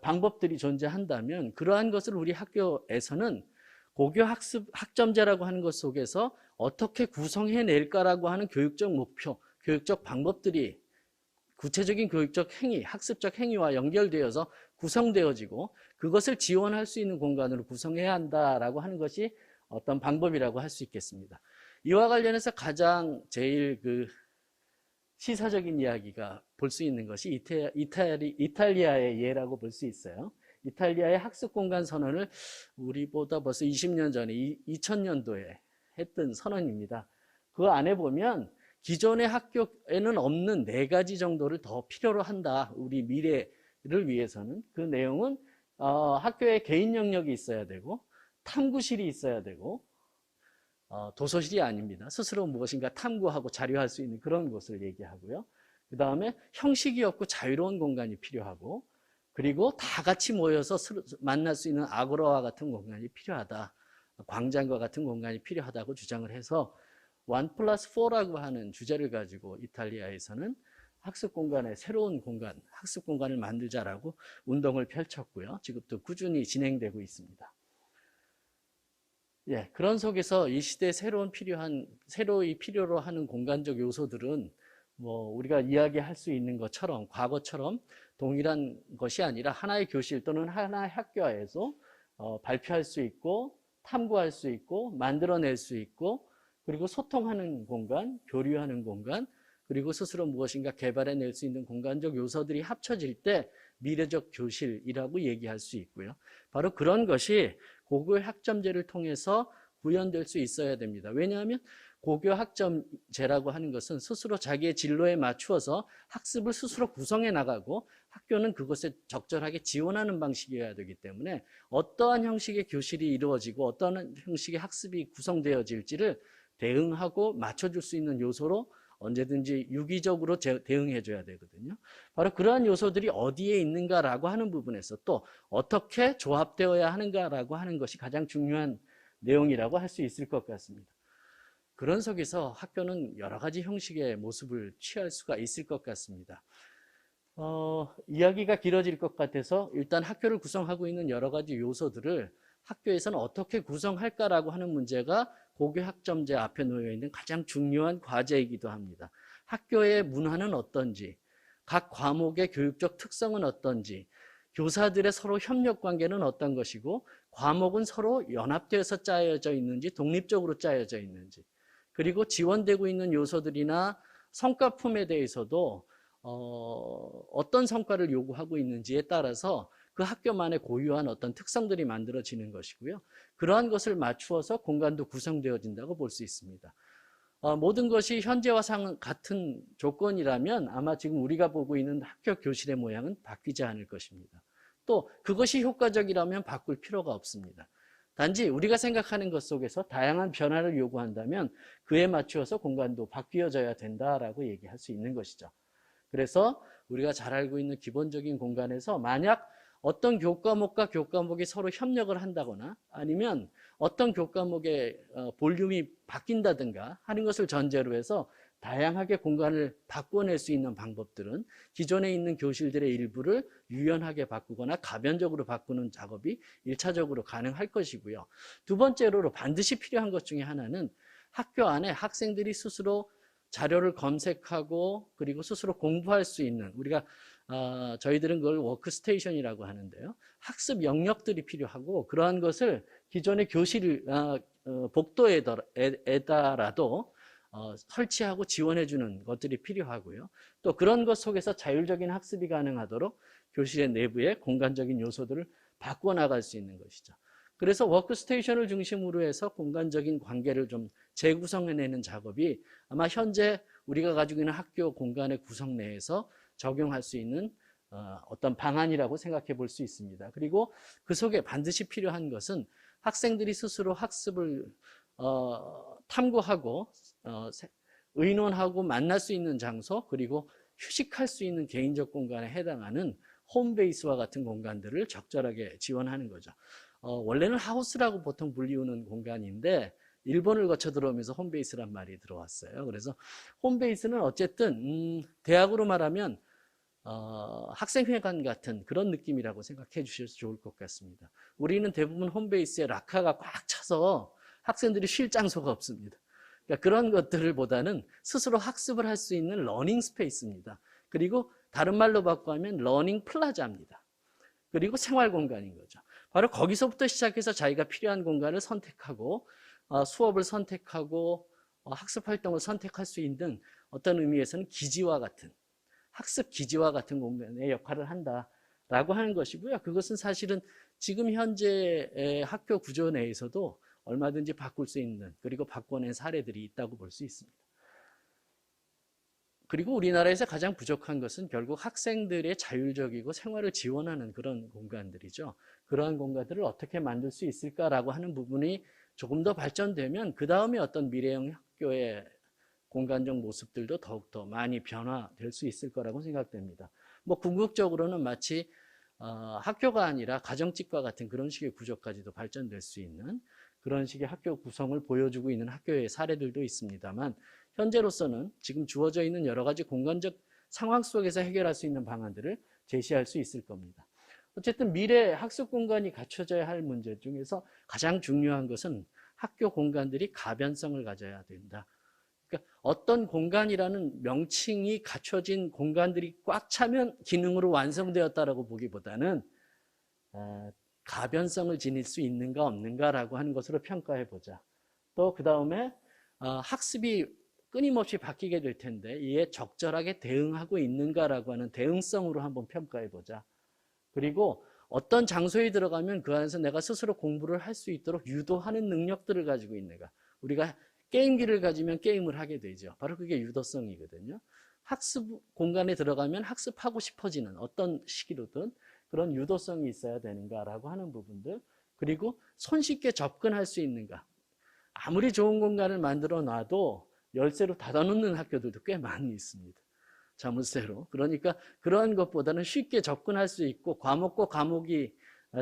방법들이 존재한다면 그러한 것을 우리 학교에서는 고교 학점제라고 하는 것 속에서 어떻게 구성해낼까라고 하는 교육적 목표, 교육적 방법들이 구체적인 교육적 행위, 학습적 행위와 연결되어서 구성되어지고 그것을 지원할 수 있는 공간으로 구성해야 한다라고 하는 것이 어떤 방법이라고 할 수 있겠습니다. 이와 관련해서 가장 제일 시사적인 이야기가 볼 수 있는 것이 이탈리아의 예라고 볼 수 있어요. 이탈리아의 학습 공간 선언을 우리보다 벌써 20년 전에 2000년도에 했던 선언입니다. 그 안에 보면 기존의 학교에는 없는 4가지 정도를 더 필요로 한다. 우리 미래를 위해서는. 그 내용은 학교에 개인 영역이 있어야 되고 탐구실이 있어야 되고 도서실이 아닙니다. 스스로 무엇인가 탐구하고 자료할 수 있는 그런 곳을 얘기하고요. 그 다음에 형식이 없고 자유로운 공간이 필요하고 그리고 다 같이 모여서 만날 수 있는 아고라와 같은 공간이 필요하다. 광장과 같은 공간이 필요하다고 주장을 해서 1+4라고 하는 주제를 가지고 이탈리아에서는 학습 공간의 새로운 공간, 학습 공간을 만들자라고 운동을 펼쳤고요. 지금도 꾸준히 진행되고 있습니다. 예, 그런 속에서 이 시대에 새로이 필요로 하는 공간적 요소들은 우리가 이야기할 수 있는 것처럼 과거처럼 동일한 것이 아니라 하나의 교실 또는 하나의 학교에서 발표할 수 있고 탐구할 수 있고 만들어낼 수 있고 그리고 소통하는 공간, 교류하는 공간, 그리고 스스로 무엇인가 개발해낼 수 있는 공간적 요소들이 합쳐질 때 미래적 교실이라고 얘기할 수 있고요. 바로 그런 것이 고교 학점제를 통해서 구현될 수 있어야 됩니다. 왜냐하면 고교 학점제라고 하는 것은 스스로 자기의 진로에 맞추어서 학습을 스스로 구성해 나가고 학교는 그것에 적절하게 지원하는 방식이어야 되기 때문에 어떠한 형식의 교실이 이루어지고 어떠한 형식의 학습이 구성되어질지를 대응하고 맞춰줄 수 있는 요소로 언제든지 유기적으로 대응해 줘야 되거든요. 바로 그러한 요소들이 어디에 있는가라고 하는 부분에서 또 어떻게 조합되어야 하는가라고 하는 것이 가장 중요한 내용이라고 할 수 있을 것 같습니다. 그런 속에서 학교는 여러 가지 형식의 모습을 취할 수가 있을 것 같습니다. 이야기가 길어질 것 같아서 일단 학교를 구성하고 있는 여러 가지 요소들을 학교에서는 어떻게 구성할까라고 하는 문제가 고교 학점제 앞에 놓여 있는 가장 중요한 과제이기도 합니다. 학교의 문화는 어떤지, 각 과목의 교육적 특성은 어떤지, 교사들의 서로 협력 관계는 어떤 것이고, 과목은 서로 연합되어서 짜여져 있는지, 독립적으로 짜여져 있는지, 그리고 지원되고 있는 요소들이나 성과품에 대해서도 어떤 성과를 요구하고 있는지에 따라서 그 학교만의 고유한 어떤 특성들이 만들어지는 것이고요. 그러한 것을 맞추어서 공간도 구성되어진다고 볼 수 있습니다. 모든 것이 현재와 같은 조건이라면 아마 지금 우리가 보고 있는 학교 교실의 모양은 바뀌지 않을 것입니다. 또 그것이 효과적이라면 바꿀 필요가 없습니다. 단지 우리가 생각하는 것 속에서 다양한 변화를 요구한다면 그에 맞추어서 공간도 바뀌어져야 된다라고 얘기할 수 있는 것이죠. 그래서 우리가 잘 알고 있는 기본적인 공간에서 만약 어떤 교과목과 교과목이 서로 협력을 한다거나 아니면 어떤 교과목의 볼륨이 바뀐다든가 하는 것을 전제로 해서 다양하게 공간을 바꿔낼 수 있는 방법들은 기존에 있는 교실들의 일부를 유연하게 바꾸거나 가변적으로 바꾸는 작업이 1차적으로 가능할 것이고요. 두 번째로 반드시 필요한 것 중에 하나는 학교 안에 학생들이 스스로 자료를 검색하고 그리고 스스로 공부할 수 있는 우리가 저희들은 그걸 워크스테이션이라고 하는데요. 학습 영역들이 필요하고 그러한 것을 기존의 교실 복도에다라도 설치하고 지원해주는 것들이 필요하고요. 또 그런 것 속에서 자율적인 학습이 가능하도록 교실의 내부에 공간적인 요소들을 바꿔나갈 수 있는 것이죠. 그래서 워크스테이션을 중심으로 해서 공간적인 관계를 좀 재구성해내는 작업이 아마 현재 우리가 가지고 있는 학교 공간의 구성 내에서 적용할 수 있는 어떤 방안이라고 생각해 볼 수 있습니다. 그리고 그 속에 반드시 필요한 것은 학생들이 스스로 학습을 탐구하고 의논하고 만날 수 있는 장소 그리고 휴식할 수 있는 개인적 공간에 해당하는 홈베이스와 같은 공간들을 적절하게 지원하는 거죠. 원래는 하우스라고 보통 불리우는 공간인데 일본을 거쳐 들어오면서 홈베이스란 말이 들어왔어요. 그래서 홈베이스는 어쨌든 대학으로 말하면 학생회관 같은 그런 느낌이라고 생각해 주셔서 좋을 것 같습니다. 우리는 대부분 홈베이스에 락카가 꽉 차서 학생들이 쉴 장소가 없습니다. 그러니까 그런 것들을 보다는 스스로 학습을 할 수 있는 러닝 스페이스입니다. 그리고 다른 말로 바꾸면 러닝 플라자입니다. 그리고 생활 공간인 거죠. 바로 거기서부터 시작해서 자기가 필요한 공간을 선택하고 수업을 선택하고 학습 활동을 선택할 수 있는 어떤 의미에서는 기지와 같은 학습 기지와 같은 공간의 역할을 한다라고 하는 것이고요. 그것은 사실은 지금 현재의 학교 구조 내에서도 얼마든지 바꿀 수 있는 그리고 바꿔낸 사례들이 있다고 볼 수 있습니다. 그리고 우리나라에서 가장 부족한 것은 결국 학생들의 자율적이고 생활을 지원하는 그런 공간들이죠. 그러한 공간들을 어떻게 만들 수 있을까라고 하는 부분이 조금 더 발전되면 그 다음에 어떤 미래형 학교의 공간적 모습들도 더욱더 많이 변화될 수 있을 거라고 생각됩니다. 뭐 궁극적으로는 마치 학교가 아니라 가정집과 같은 그런 식의 구조까지도 발전될 수 있는 그런 식의 학교 구성을 보여주고 있는 학교의 사례들도 있습니다만 현재로서는 지금 주어져 있는 여러 가지 공간적 상황 속에서 해결할 수 있는 방안들을 제시할 수 있을 겁니다. 어쨌든 미래 학습 공간이 갖춰져야 할 문제 중에서 가장 중요한 것은 학교 공간들이 가변성을 가져야 된다. 그러니까 어떤 공간이라는 명칭이 갖춰진 공간들이 꽉 차면 기능으로 완성되었다라고 보기보다는 가변성을 지닐 수 있는가 없는가라고 하는 것으로 평가해 보자. 또 그 다음에 학습이 끊임없이 바뀌게 될 텐데 이에 적절하게 대응하고 있는가라고 하는 대응성으로 한번 평가해 보자. 그리고 어떤 장소에 들어가면 그 안에서 내가 스스로 공부를 할 수 있도록 유도하는 능력들을 가지고 있는가. 우리가 게임기를 가지면 게임을 하게 되죠. 바로 그게 유도성이거든요. 학습 공간에 들어가면 학습하고 싶어지는 어떤 시기로든 그런 유도성이 있어야 되는가라고 하는 부분들. 그리고 손쉽게 접근할 수 있는가. 아무리 좋은 공간을 만들어 놔도 열쇠로 닫아놓는 학교들도 꽤 많이 있습니다. 자물쇠로. 그러니까 그러한 것보다는 쉽게 접근할 수 있고 과목과 과목이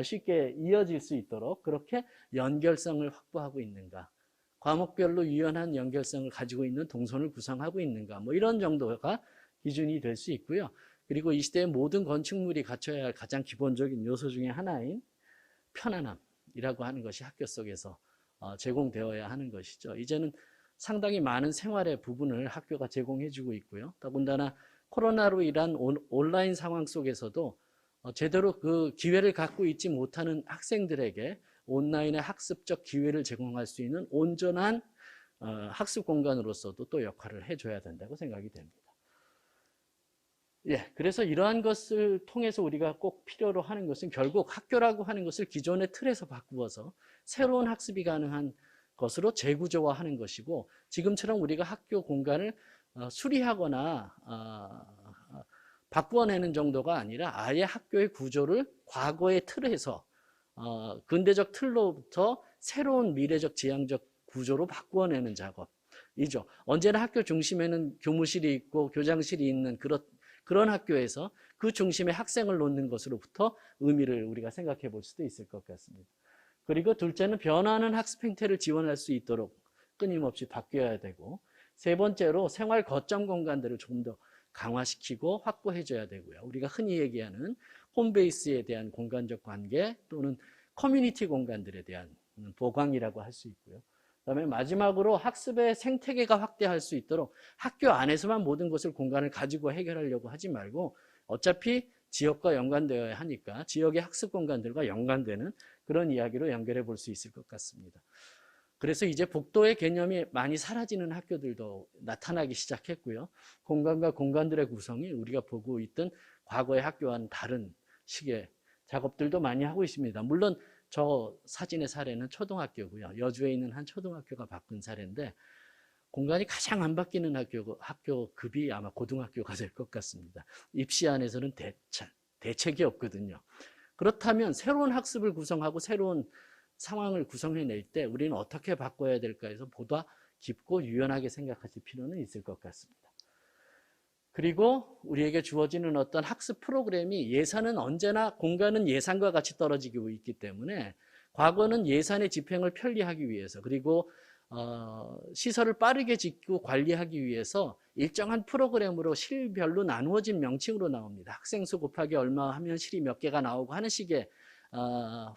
쉽게 이어질 수 있도록 그렇게 연결성을 확보하고 있는가. 과목별로 유연한 연결성을 가지고 있는 동선을 구성하고 있는가. 뭐 이런 정도가 기준이 될 수 있고요. 그리고 이 시대의 모든 건축물이 갖춰야 할 가장 기본적인 요소 중에 하나인 편안함이라고 하는 것이 학교 속에서 제공되어야 하는 것이죠. 이제는 상당히 많은 생활의 부분을 학교가 제공해주고 있고요. 더군다나 코로나로 인한 온라인 상황 속에서도 제대로 그 기회를 갖고 있지 못하는 학생들에게 온라인의 학습적 기회를 제공할 수 있는 온전한 학습 공간으로서도 또 역할을 해줘야 된다고 생각이 됩니다. 예, 그래서 이러한 것을 통해서 우리가 꼭 필요로 하는 것은 결국 학교라고 하는 것을 기존의 틀에서 바꾸어서 새로운 학습이 가능한 것으로 재구조화하는 것이고 지금처럼 우리가 학교 공간을 수리하거나 바꾸어내는 정도가 아니라 아예 학교의 구조를 과거의 틀에서 근대적 틀로부터 새로운 미래적 지향적 구조로 바꾸어내는 작업이죠. 언제나 학교 중심에는 교무실이 있고 교장실이 있는 그런 학교에서 그 중심에 학생을 놓는 것으로부터 의미를 우리가 생각해 볼 수도 있을 것 같습니다. 그리고 둘째는 변화하는 학습 행태를 지원할 수 있도록 끊임없이 바뀌어야 되고 세 번째로 생활 거점 공간들을 조금 더 강화시키고 확보해 줘야 되고요. 우리가 흔히 얘기하는 홈베이스에 대한 공간적 관계 또는 커뮤니티 공간들에 대한 보강이라고 할 수 있고요. 그다음에 마지막으로 학습의 생태계가 확대할 수 있도록 학교 안에서만 모든 것을 공간을 가지고 해결하려고 하지 말고 어차피 지역과 연관되어야 하니까 지역의 학습 공간들과 연관되는 그런 이야기로 연결해 볼 수 있을 것 같습니다. 그래서 이제 복도의 개념이 많이 사라지는 학교들도 나타나기 시작했고요. 공간과 공간들의 구성이 우리가 보고 있던 과거의 학교와는 다른 식의 작업들도 많이 하고 있습니다. 물론 저 사진의 사례는 초등학교고요. 여주에 있는 한 초등학교가 바꾼 사례인데 공간이 가장 안 바뀌는 학교급이 아마 고등학교가 될 것 같습니다. 입시 안에서는 대책이 없거든요. 그렇다면 새로운 학습을 구성하고 새로운 상황을 구성해낼 때 우리는 어떻게 바꿔야 될까 해서 보다 깊고 유연하게 생각하실 필요는 있을 것 같습니다. 그리고 우리에게 주어지는 어떤 학습 프로그램이 예산은 언제나 공간은 예산과 같이 떨어지고 있기 때문에 과거는 예산의 집행을 편리하기 위해서 그리고 시설을 빠르게 짓고 관리하기 위해서 일정한 프로그램으로 실별로 나누어진 명칭으로 나옵니다. 학생 수 곱하기 얼마 하면 실이 몇 개가 나오고 하는 식의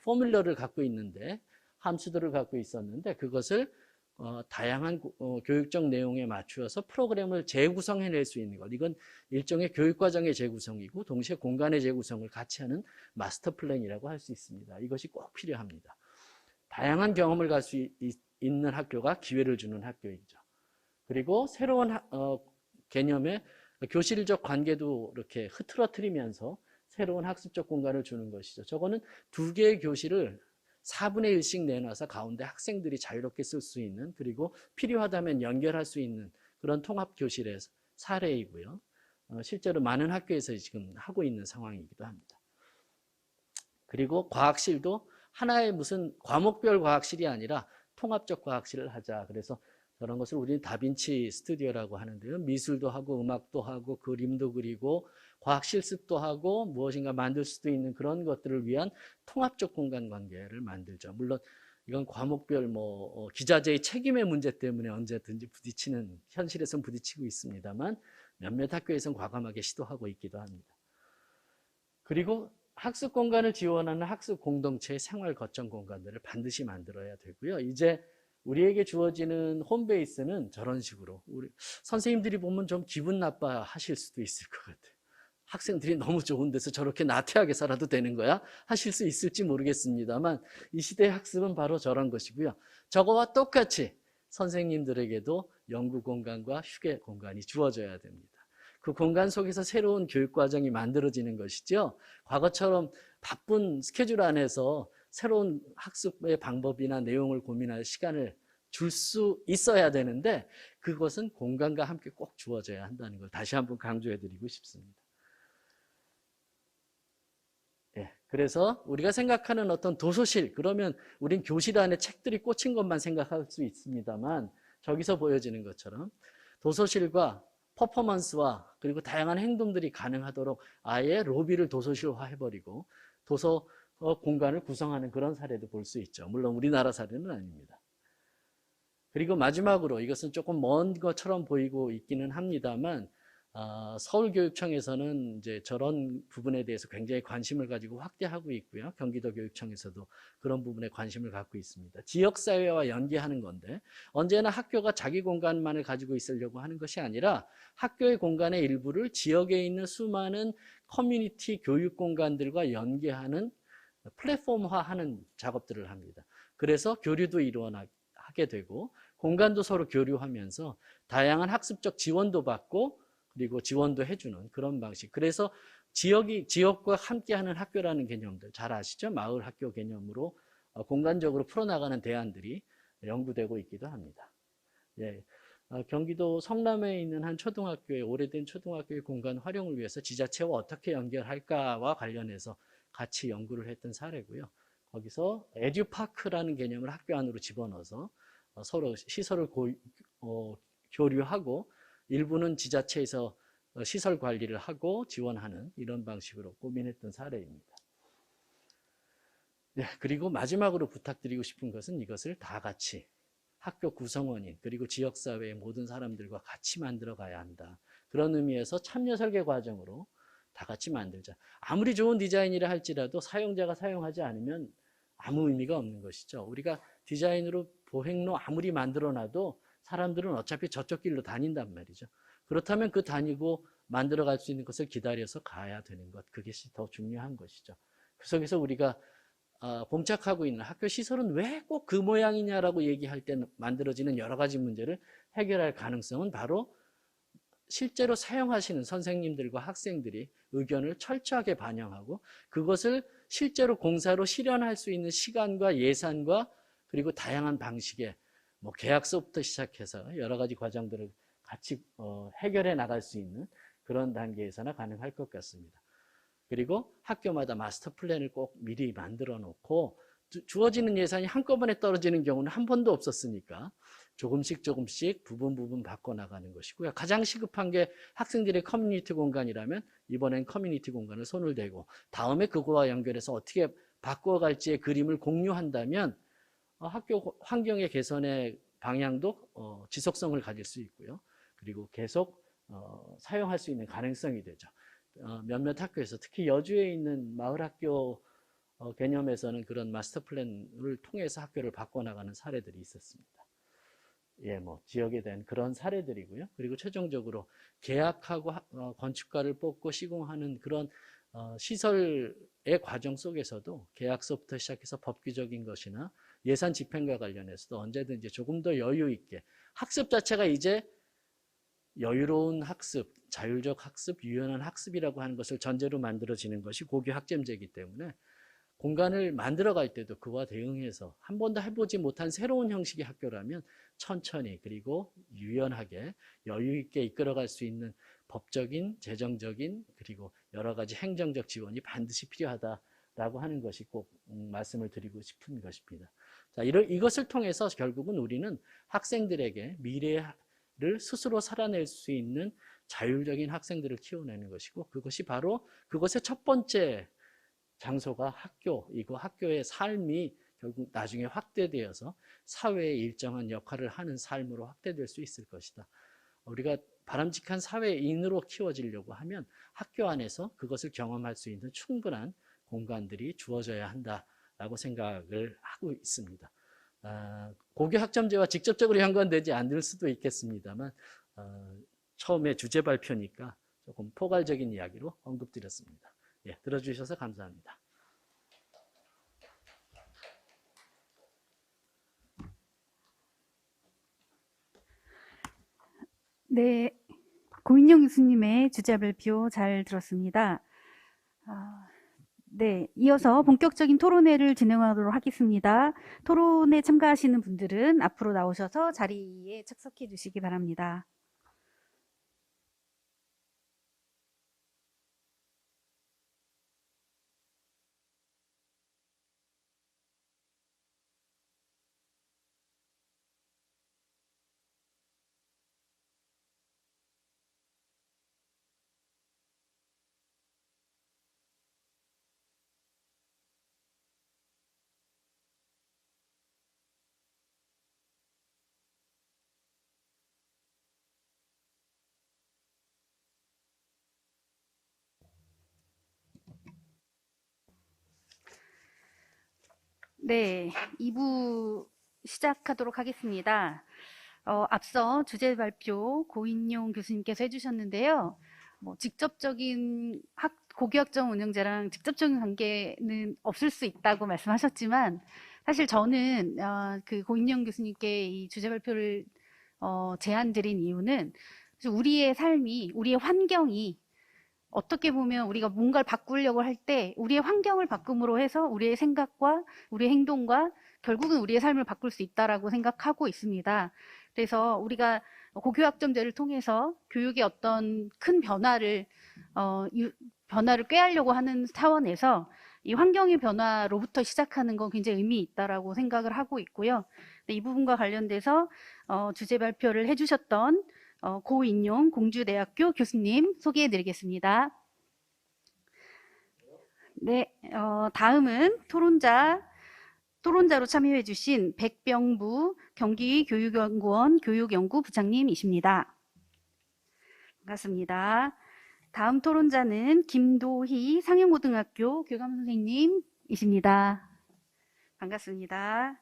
포뮬러를 갖고 있는데 함수들을 갖고 있었는데 그것을 다양한 교육적 내용에 맞추어서 프로그램을 재구성해낼 수 있는 것. 이건 일종의 교육과정의 재구성이고 동시에 공간의 재구성을 같이 하는 마스터 플랜이라고 할 수 있습니다. 이것이 꼭 필요합니다. 다양한 경험을 갈 수 있는 학교가 기회를 주는 학교이죠. 그리고 새로운 개념의 교실적 관계도 이렇게 흐트러뜨리면서 새로운 학습적 공간을 주는 것이죠. 저거는 두 개의 교실을 4분의 1씩 내놔서 가운데 학생들이 자유롭게 쓸 수 있는 그리고 필요하다면 연결할 수 있는 그런 통합교실의 사례이고요. 실제로 많은 학교에서 지금 하고 있는 상황이기도 합니다. 그리고 과학실도 하나의 무슨 과목별 과학실이 아니라 통합적 과학실을 하자. 그래서 저런 것을 우리는 다빈치 스튜디오라고 하는데요. 미술도 하고 음악도 하고 그림도 그리고 과학 실습도 하고 무엇인가 만들 수도 있는 그런 것들을 위한 통합적 공간 관계를 만들죠. 물론 이건 과목별 기자재의 책임의 문제 때문에 언제든지 부딪히는 현실에서는 부딪히고 있습니다만 몇몇 학교에서는 과감하게 시도하고 있기도 합니다. 그리고 학습 공간을 지원하는 학습 공동체의 생활 거점 공간들을 반드시 만들어야 되고요. 이제 우리에게 주어지는 홈베이스는 저런 식으로 우리 선생님들이 보면 좀 기분 나빠 하실 수도 있을 것 같아요. 학생들이 너무 좋은 데서 저렇게 나태하게 살아도 되는 거야? 하실 수 있을지 모르겠습니다만 이 시대의 학습은 바로 저런 것이고요. 저거와 똑같이 선생님들에게도 연구 공간과 휴게 공간이 주어져야 됩니다. 그 공간 속에서 새로운 교육 과정이 만들어지는 것이죠. 과거처럼 바쁜 스케줄 안에서 새로운 학습의 방법이나 내용을 고민할 시간을 줄 수 있어야 되는데 그것은 공간과 함께 꼭 주어져야 한다는 걸 다시 한번 강조해 드리고 싶습니다. 예, 그래서 우리가 생각하는 어떤 도서실, 그러면 우린 교실 안에 책들이 꽂힌 것만 생각할 수 있습니다만 저기서 보여지는 것처럼 도서실과 퍼포먼스와 그리고 다양한 행동들이 가능하도록 아예 로비를 도서실화 해버리고 도서 공간을 구성하는 그런 사례도 볼 수 있죠. 물론 우리나라 사례는 아닙니다. 그리고 마지막으로 이것은 조금 먼 것처럼 보이고 있기는 합니다만 서울교육청에서는 이제 저런 부분에 대해서 굉장히 관심을 가지고 확대하고 있고요. 경기도교육청에서도 그런 부분에 관심을 갖고 있습니다. 지역사회와 연계하는 건데 언제나 학교가 자기 공간만을 가지고 있으려고 하는 것이 아니라 학교의 공간의 일부를 지역에 있는 수많은 커뮤니티 교육 공간들과 연계하는 플랫폼화하는 작업들을 합니다. 그래서 교류도 일어나게 되고 공간도 서로 교류하면서 다양한 학습적 지원도 받고 그리고 지원도 해주는 그런 방식. 그래서 지역과 함께하는 학교라는 개념들 잘 아시죠? 마을 학교 개념으로 공간적으로 풀어나가는 대안들이 연구되고 있기도 합니다. 예, 경기도 성남에 있는 한 초등학교의 오래된 초등학교의 공간 활용을 위해서 지자체와 어떻게 연결할까와 관련해서 같이 연구를 했던 사례고요. 거기서 에듀파크라는 개념을 학교 안으로 집어넣어서 서로 시설을 교류하고 일부는 지자체에서 시설 관리를 하고 지원하는 이런 방식으로 고민했던 사례입니다. 네, 그리고 마지막으로 부탁드리고 싶은 것은 이것을 다 같이 학교 구성원인 그리고 지역사회의 모든 사람들과 같이 만들어 가야 한다. 그런 의미에서 참여 설계 과정으로 다 같이 만들자. 아무리 좋은 디자인이라 할지라도 사용자가 사용하지 않으면 아무 의미가 없는 것이죠. 우리가 디자인으로 보행로 아무리 만들어놔도 사람들은 어차피 저쪽 길로 다닌단 말이죠. 그렇다면 그 다니고 만들어갈 수 있는 것을 기다려서 가야 되는 것, 그것이 더 중요한 것이죠. 그 속에서 우리가 봉착하고 있는 학교 시설은 왜 꼭 그 모양이냐라고 얘기할 때 만들어지는 여러 가지 문제를 해결할 가능성은 바로 실제로 사용하시는 선생님들과 학생들이 의견을 철저하게 반영하고 그것을 실제로 공사로 실현할 수 있는 시간과 예산과 그리고 다양한 방식의 계약서부터 시작해서 여러 가지 과정들을 같이 해결해 나갈 수 있는 그런 단계에서나 가능할 것 같습니다. 그리고 학교마다 마스터 플랜을 꼭 미리 만들어 놓고 주어지는 예산이 한꺼번에 떨어지는 경우는 한 번도 없었으니까 조금씩 부분 바꿔나가는 것이고요. 가장 시급한 게 학생들의 커뮤니티 공간이라면 이번엔 커뮤니티 공간을 손을 대고 다음에 그거와 연결해서 어떻게 바꿔갈지의 그림을 공유한다면 학교 환경의 개선의 방향도 지속성을 가질 수 있고요. 그리고 계속 사용할 수 있는 가능성이 되죠. 몇몇 학교에서 특히 여주에 있는 마을학교 개념에서는 그런 마스터 플랜을 통해서 학교를 바꿔나가는 사례들이 있었습니다. 예, 지역에 대한 그런 사례들이고요. 그리고 최종적으로 계약하고 건축가를 뽑고 시공하는 그런 시설의 과정 속에서도 계약서부터 시작해서 법규적인 것이나 예산 집행과 관련해서도 언제든지 조금 더 여유 있게 학습 자체가 이제 여유로운 학습, 자율적 학습, 유연한 학습이라고 하는 것을 전제로 만들어지는 것이 고교 학점제이기 때문에 공간을 만들어갈 때도 그와 대응해서 한 번도 해보지 못한 새로운 형식의 학교라면 천천히 그리고 유연하게 여유 있게 이끌어갈 수 있는 법적인, 재정적인 그리고 여러 가지 행정적 지원이 반드시 필요하다라고 하는 것이 꼭 말씀을 드리고 싶은 것입니다. 자, 이것을 통해서 결국은 우리는 학생들에게 미래를 스스로 살아낼 수 있는 자율적인 학생들을 키워내는 것이고 그것이 바로 그것의 첫 번째 장소가 학교이고 학교의 삶이 결국 나중에 확대되어서 사회에 일정한 역할을 하는 삶으로 확대될 수 있을 것이다. 우리가 바람직한 사회인으로 키워지려고 하면 학교 안에서 그것을 경험할 수 있는 충분한 공간들이 주어져야 한다라고 생각을 하고 있습니다. 고교 학점제와 직접적으로 연관되지 않을 수도 있겠습니다만 처음에 주제 발표니까 조금 포괄적인 이야기로 언급드렸습니다. 예, 들어주셔서 감사합니다.
네, 고인영 교수님의 주제 발표 잘 들었습니다. 네, 이어서 본격적인 토론회를 진행하도록 하겠습니다. 토론에 참가하시는 분들은 앞으로 나오셔서 자리에 착석해 주시기 바랍니다. 네, 2부 시작하도록 하겠습니다. 앞서 주제 발표 고인용 교수님께서 해주셨는데요. 직접적인 고교학점 운영제랑 직접적인 관계는 없을 수 있다고 말씀하셨지만, 사실 저는 그 고인용 교수님께 이 주제 발표를 제안 드린 이유는 우리의 삶이, 우리의 환경이 어떻게 보면 우리가 뭔가를 바꾸려고 할 때 우리의 환경을 바꿈으로 해서 우리의 생각과 우리의 행동과 결국은 우리의 삶을 바꿀 수 있다라고 생각하고 있습니다. 그래서 우리가 고교학점제를 통해서 교육의 어떤 큰 변화를 꾀하려고 하는 차원에서 이 환경의 변화로부터 시작하는 건 굉장히 의미 있다라고 생각을 하고 있고요. 이 부분과 관련돼서 주제 발표를 해주셨던 고인용 공주대학교 교수님 소개해드리겠습니다. 네, 다음은 토론자로 참여해주신 백병부 경기교육연구원 교육연구부장님이십니다. 반갑습니다. 다음 토론자는 김도희 상영고등학교 교감선생님이십니다. 반갑습니다.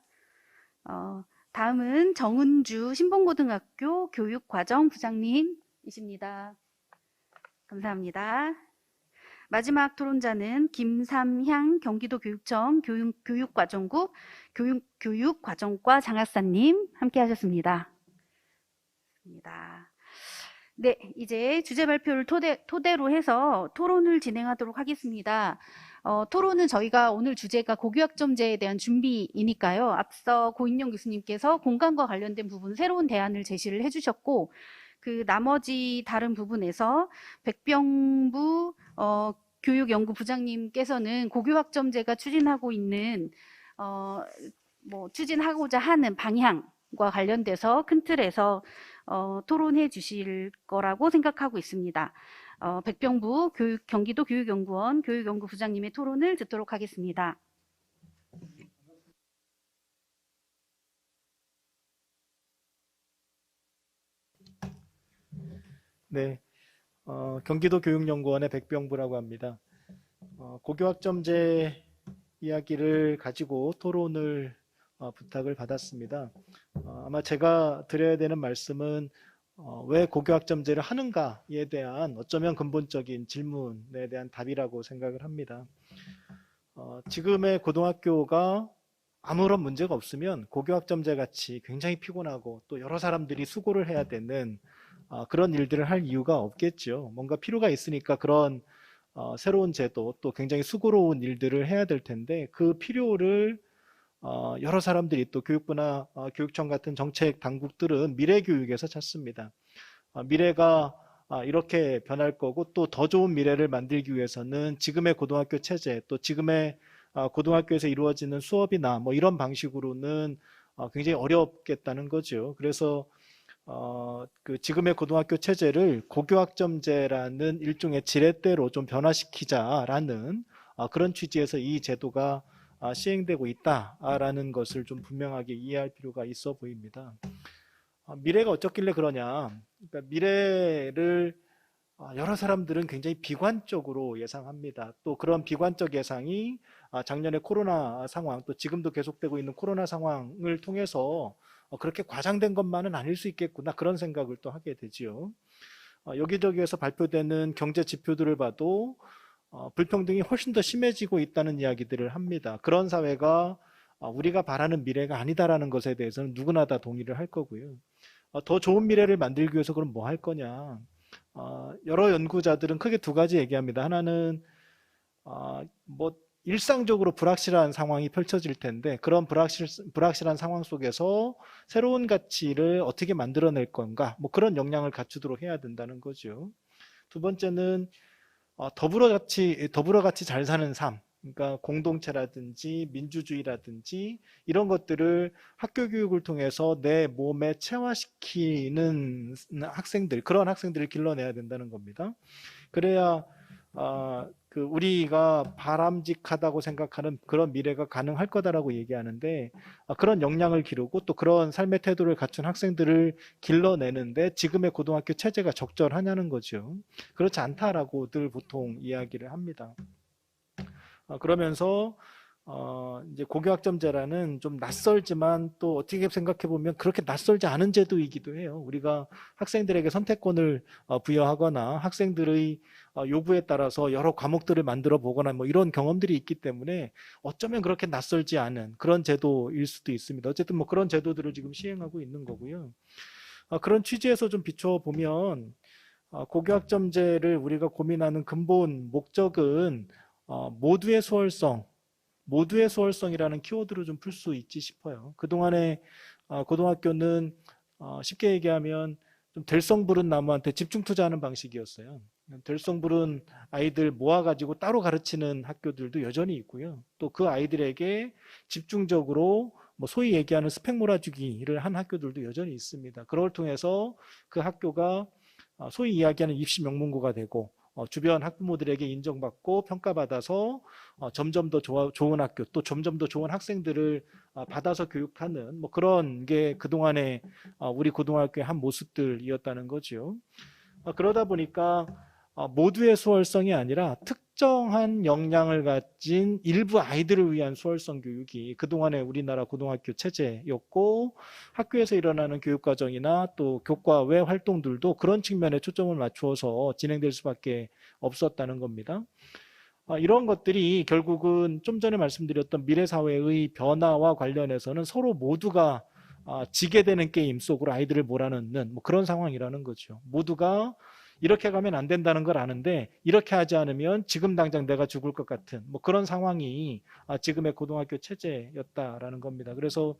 다음은 정은주 신봉고등학교 교육과정부장님이십니다. 감사합니다. 마지막 토론자는 김삼향 경기도교육청 교육과정국 교육과정과 장학사님 함께 하셨습니다. 네, 이제 주제 발표를 토대로 해서 토론을 진행하도록 하겠습니다. 토론은 저희가 오늘 주제가 고교학점제에 대한 준비이니까요. 앞서 고인영 교수님께서 공간과 관련된 부분 새로운 대안을 제시를 해주셨고, 그 나머지 다른 부분에서 백병부 교육연구부장님께서는 고교학점제가 추진하고 있는 추진하고자 하는 방향과 관련돼서 큰 틀에서 토론해 주실 거라고 생각하고 있습니다. 백병부 경기도 교육연구원 교육연구부장님의 토론을 듣도록 하겠습니다.
네, 경기도 교육연구원의 백병부라고 합니다. 고교학점제 이야기를 가지고 토론을 부탁을 받았습니다. 아마 제가 드려야 되는 말씀은 왜 고교학점제를 하는가에 대한 어쩌면 근본적인 질문에 대한 답이라고 생각을 합니다. 지금의 고등학교가 아무런 문제가 없으면 고교학점제 같이 굉장히 피곤하고 또 여러 사람들이 수고를 해야 되는 그런 일들을 할 이유가 없겠죠. 뭔가 필요가 있으니까 그런 새로운 제도 또 굉장히 수고로운 일들을 해야 될 텐데 그 필요를 여러 사람들이 또 교육부나 교육청 같은 정책 당국들은 미래 교육에서 찾습니다. 미래가 이렇게 변할 거고 또 더 좋은 미래를 만들기 위해서는 지금의 고등학교 체제 또 지금의 고등학교에서 이루어지는 수업이나 뭐 이런 방식으로는 굉장히 어렵겠다는 거죠. 그래서 그 지금의 고등학교 체제를 고교학점제라는 일종의 지렛대로 좀 변화시키자라는 그런 취지에서 이 제도가 시행되고 있다라는 것을 좀 분명하게 이해할 필요가 있어 보입니다. 미래가 어쩌길래 그러냐? 그러니까 미래를 여러 사람들은 굉장히 비관적으로 예상합니다. 또 그런 비관적 예상이 작년에 코로나 상황, 또 지금도 계속되고 있는 코로나 상황을 통해서 그렇게 과장된 것만은 아닐 수 있겠구나 그런 생각을 또 하게 되지요. 여기저기에서 발표되는 경제 지표들을 봐도 불평등이 훨씬 더 심해지고 있다는 이야기들을 합니다. 그런 사회가 우리가 바라는 미래가 아니다라는 것에 대해서는 누구나 다 동의를 할 거고요. 더 좋은 미래를 만들기 위해서 그럼 뭐 할 거냐? 여러 연구자들은 크게 두 가지 얘기합니다. 하나는 뭐 일상적으로 불확실한 상황이 펼쳐질 텐데 그런 불확실한 상황 속에서 새로운 가치를 어떻게 만들어낼 건가? 뭐 그런 역량을 갖추도록 해야 된다는 거죠. 두 번째는 더불어 같이 잘 사는 삶, 그러니까 공동체라든지 민주주의라든지 이런 것들을 학교 교육을 통해서 내 몸에 체화시키는 학생들, 그런 학생들을 길러내야 된다는 겁니다. 그래야 우리가 바람직하다고 생각하는 그런 미래가 가능할 거다라고 얘기하는데 그런 역량을 기르고 또 그런 삶의 태도를 갖춘 학생들을 길러내는데 지금의 고등학교 체제가 적절하냐는 거죠. 그렇지 않다라고 늘 보통 이야기를 합니다. 그러면서 이제 고교학점제라는 좀 낯설지만 또 어떻게 생각해 보면 그렇게 낯설지 않은 제도이기도 해요. 우리가 학생들에게 선택권을 부여하거나 학생들의 요구에 따라서 여러 과목들을 만들어 보거나 뭐 이런 경험들이 있기 때문에 어쩌면 그렇게 낯설지 않은 그런 제도일 수도 있습니다. 어쨌든 뭐 그런 제도들을 지금 시행하고 있는 거고요. 그런 취지에서 좀 비춰보면 고교학점제를 우리가 고민하는 근본 목적은 모두의 수월성이라는 키워드로 좀 풀 수 있지 싶어요. 그동안에 고등학교는 쉽게 얘기하면 좀 될성 부른 나무한테 집중 투자하는 방식이었어요. 될성 부른 아이들 모아가지고 따로 가르치는 학교들도 여전히 있고요. 또 그 아이들에게 집중적으로 뭐 소위 얘기하는 스펙 몰아주기를 한 학교들도 여전히 있습니다. 그걸 통해서 그 학교가 소위 이야기하는 입시 명문고가 되고 주변 학부모들에게 인정받고 평가받아서 점점 더 좋은 학교 또 점점 더 좋은 학생들을 받아서 교육하는 뭐 그런 게 그동안에 우리 고등학교의 한 모습들이었다는 거죠. 그러다 보니까 모두의 수월성이 아니라 특정한 역량을 가진 일부 아이들을 위한 수월성 교육이 그동안의 우리나라 고등학교 체제였고 학교에서 일어나는 교육과정이나 또 교과 외 활동들도 그런 측면에 초점을 맞추어서 진행될 수밖에 없었다는 겁니다. 이런 것들이 결국은 좀 전에 말씀드렸던 미래사회의 변화와 관련해서는 서로 모두가 지게 되는 게임 속으로 아이들을 몰아넣는 뭐 그런 상황이라는 거죠. 모두가 이렇게 가면 안 된다는 걸 아는데 이렇게 하지 않으면 지금 당장 내가 죽을 것 같은 뭐 그런 상황이 지금의 고등학교 체제였다라는 겁니다. 그래서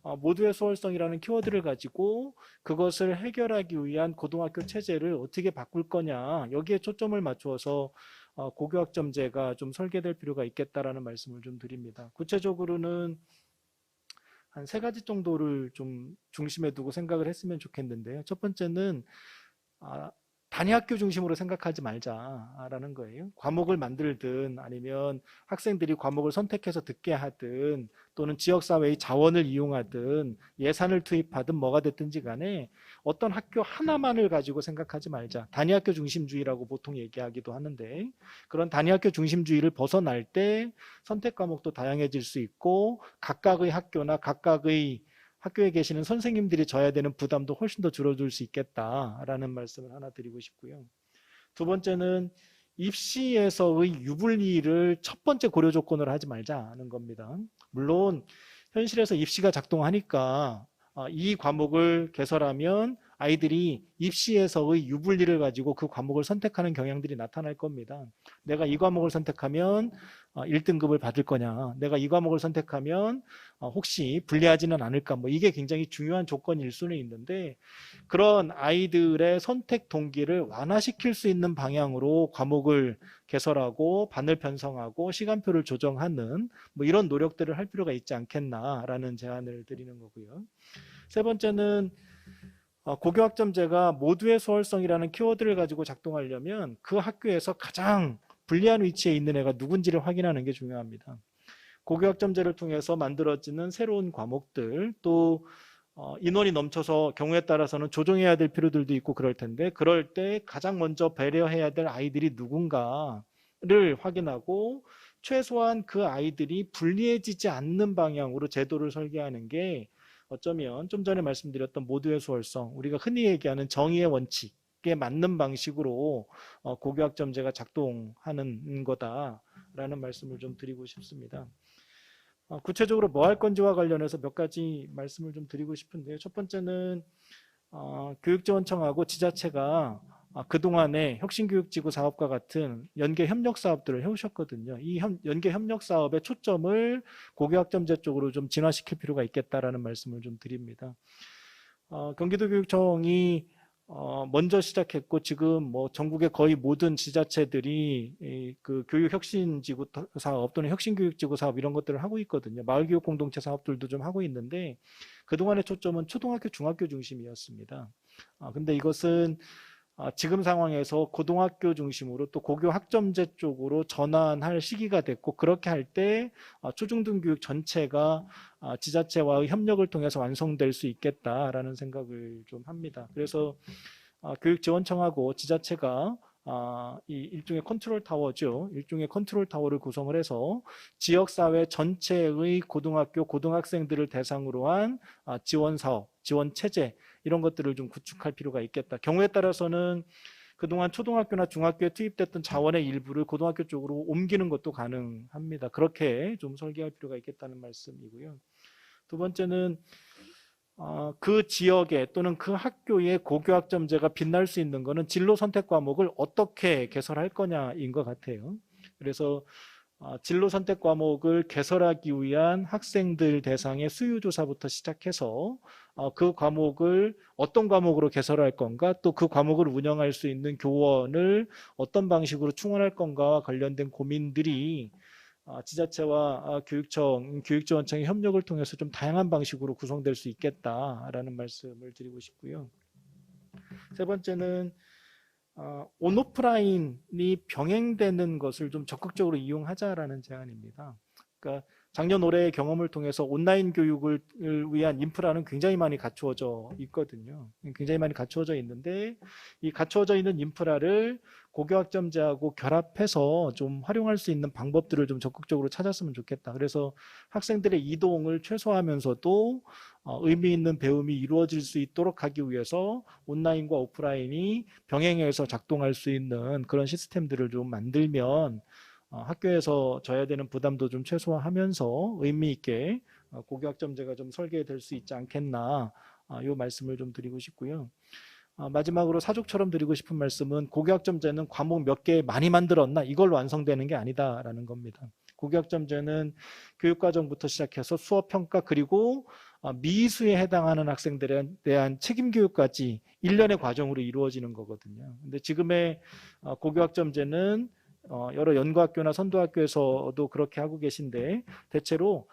모두의 수월성이라는 키워드를 가지고 그것을 해결하기 위한 고등학교 체제를 어떻게 바꿀 거냐 여기에 초점을 맞추어서 고교학점제가 좀 설계될 필요가 있겠다라는 말씀을 좀 드립니다. 구체적으로는 한 3가지 정도를 좀 중심에 두고 생각을 했으면 좋겠는데요. 첫 번째는 단위학교 중심으로 생각하지 말자라는 거예요. 과목을 만들든 아니면 학생들이 과목을 선택해서 듣게 하든 또는 지역사회의 자원을 이용하든 예산을 투입하든 뭐가 됐든지 간에 어떤 학교 하나만을 가지고 생각하지 말자. 단위학교 중심주의라고 보통 얘기하기도 하는데 그런 단위학교 중심주의를 벗어날 때 선택 과목도 다양해질 수 있고 각각의 학교나 각각의 학교에 계시는 선생님들이 져야 되는 부담도 훨씬 더 줄어들 수 있겠다라는 말씀을 하나 드리고 싶고요. 두 번째는 입시에서의 유불리를 첫 번째 고려 조건으로 하지 말자는 겁니다. 물론 현실에서 입시가 작동하니까 이 과목을 개설하면 아이들이 입시에서의 유불리를 가지고 그 과목을 선택하는 경향들이 나타날 겁니다. 내가 이 과목을 선택하면 1등급을 받을 거냐, 내가 이 과목을 선택하면 혹시 불리하지는 않을까, 뭐 이게 굉장히 중요한 조건일 수는 있는데 그런 아이들의 선택 동기를 완화시킬 수 있는 방향으로 과목을 개설하고 반을 편성하고 시간표를 조정하는 뭐 이런 노력들을 할 필요가 있지 않겠나라는 제안을 드리는 거고요. 세 번째는 고교학점제가 모두의 수월성이라는 키워드를 가지고 작동하려면 그 학교에서 가장 불리한 위치에 있는 애가 누군지를 확인하는 게 중요합니다. 고교학점제를 통해서 만들어지는 새로운 과목들 또 인원이 넘쳐서 경우에 따라서는 조정해야 될 필요들도 있고 그럴 텐데 그럴 때 가장 먼저 배려해야 될 아이들이 누군가를 확인하고 최소한 그 아이들이 불리해지지 않는 방향으로 제도를 설계하는 게 어쩌면 좀 전에 말씀드렸던 모두의 수월성, 우리가 흔히 얘기하는 정의의 원칙에 맞는 방식으로 고교학점제가 작동하는 거다라는 말씀을 좀 드리고 싶습니다. 구체적으로 뭐 할 건지와 관련해서 몇 가지 말씀을 좀 드리고 싶은데요. 첫 번째는 교육지원청하고 지자체가 그동안에 혁신교육지구 사업과 같은 연계 협력 사업들을 해오셨거든요. 이 연계 협력 사업의 초점을 고교학점제 쪽으로 좀 진화시킬 필요가 있겠다라는 말씀을 좀 드립니다. 경기도교육청이 먼저 시작했고 지금 뭐 전국의 거의 모든 지자체들이 그 교육혁신지구 사업 또는 혁신교육지구 사업 이런 것들을 하고 있거든요. 마을교육 공동체 사업들도 좀 하고 있는데 그동안의 초점은 초등학교, 중학교 중심이었습니다. 근데 이것은 지금 상황에서 고등학교 중심으로 또 고교 학점제 쪽으로 전환할 시기가 됐고 그렇게 할 때 초중등교육 전체가 지자체와의 협력을 통해서 완성될 수 있겠다라는 생각을 좀 합니다. 그래서 교육지원청하고 지자체가 이 일종의 컨트롤 타워죠. 일종의 컨트롤 타워를 구성을 해서 지역사회 전체의 고등학교, 고등학생들을 대상으로 한 지원 사업, 지원 체제 이런 것들을 좀 구축할 필요가 있겠다. 경우에 따라서는 그동안 초등학교나 중학교에 투입됐던 자원의 일부를 고등학교 쪽으로 옮기는 것도 가능합니다. 그렇게 좀 설계할 필요가 있겠다는 말씀이고요. 두 번째는 그 지역에 또는 그 학교의 고교학점제가 빛날 수 있는 것은 진로 선택 과목을 어떻게 개설할 거냐인 것 같아요. 그래서 진로 선택 과목을 개설하기 위한 학생들 대상의 수요 조사부터 시작해서 그 과목을 어떤 과목으로 개설할 건가 또 그 과목을 운영할 수 있는 교원을 어떤 방식으로 충원할 건가와 관련된 고민들이 지자체와 교육청, 교육지원청의 협력을 통해서 좀 다양한 방식으로 구성될 수 있겠다라는 말씀을 드리고 싶고요. 세 번째는 온오프라인이 병행되는 것을 좀 적극적으로 이용하자라는 제안입니다. 그러니까 작년 올해의 경험을 통해서 온라인 교육을 위한 인프라는 굉장히 많이 갖추어져 있거든요. 굉장히 많이 갖추어져 있는데 이 갖추어져 있는 인프라를 고교학점제하고 결합해서 좀 활용할 수 있는 방법들을 좀 적극적으로 찾았으면 좋겠다. 그래서 학생들의 이동을 최소화하면서도 의미 있는 배움이 이루어질 수 있도록 하기 위해서 온라인과 오프라인이 병행해서 작동할 수 있는 그런 시스템들을 좀 만들면 학교에서 져야 되는 부담도 좀 최소화하면서 의미 있게 고교학점제가 좀 설계될 수 있지 않겠나 이 말씀을 좀 드리고 싶고요. 마지막으로 사족처럼 드리고 싶은 말씀은 고교학점제는 과목 몇 개 많이 만들었나 이걸로 완성되는 게 아니다라는 겁니다. 고교학점제는 교육과정부터 시작해서 수업평가 그리고 미수에 해당하는 학생들에 대한 책임교육까지 일련의 과정으로 이루어지는 거거든요. 근데 지금의 고교학점제는 여러 연구학교나 선도학교에서도 그렇게 하고 계신데 대체로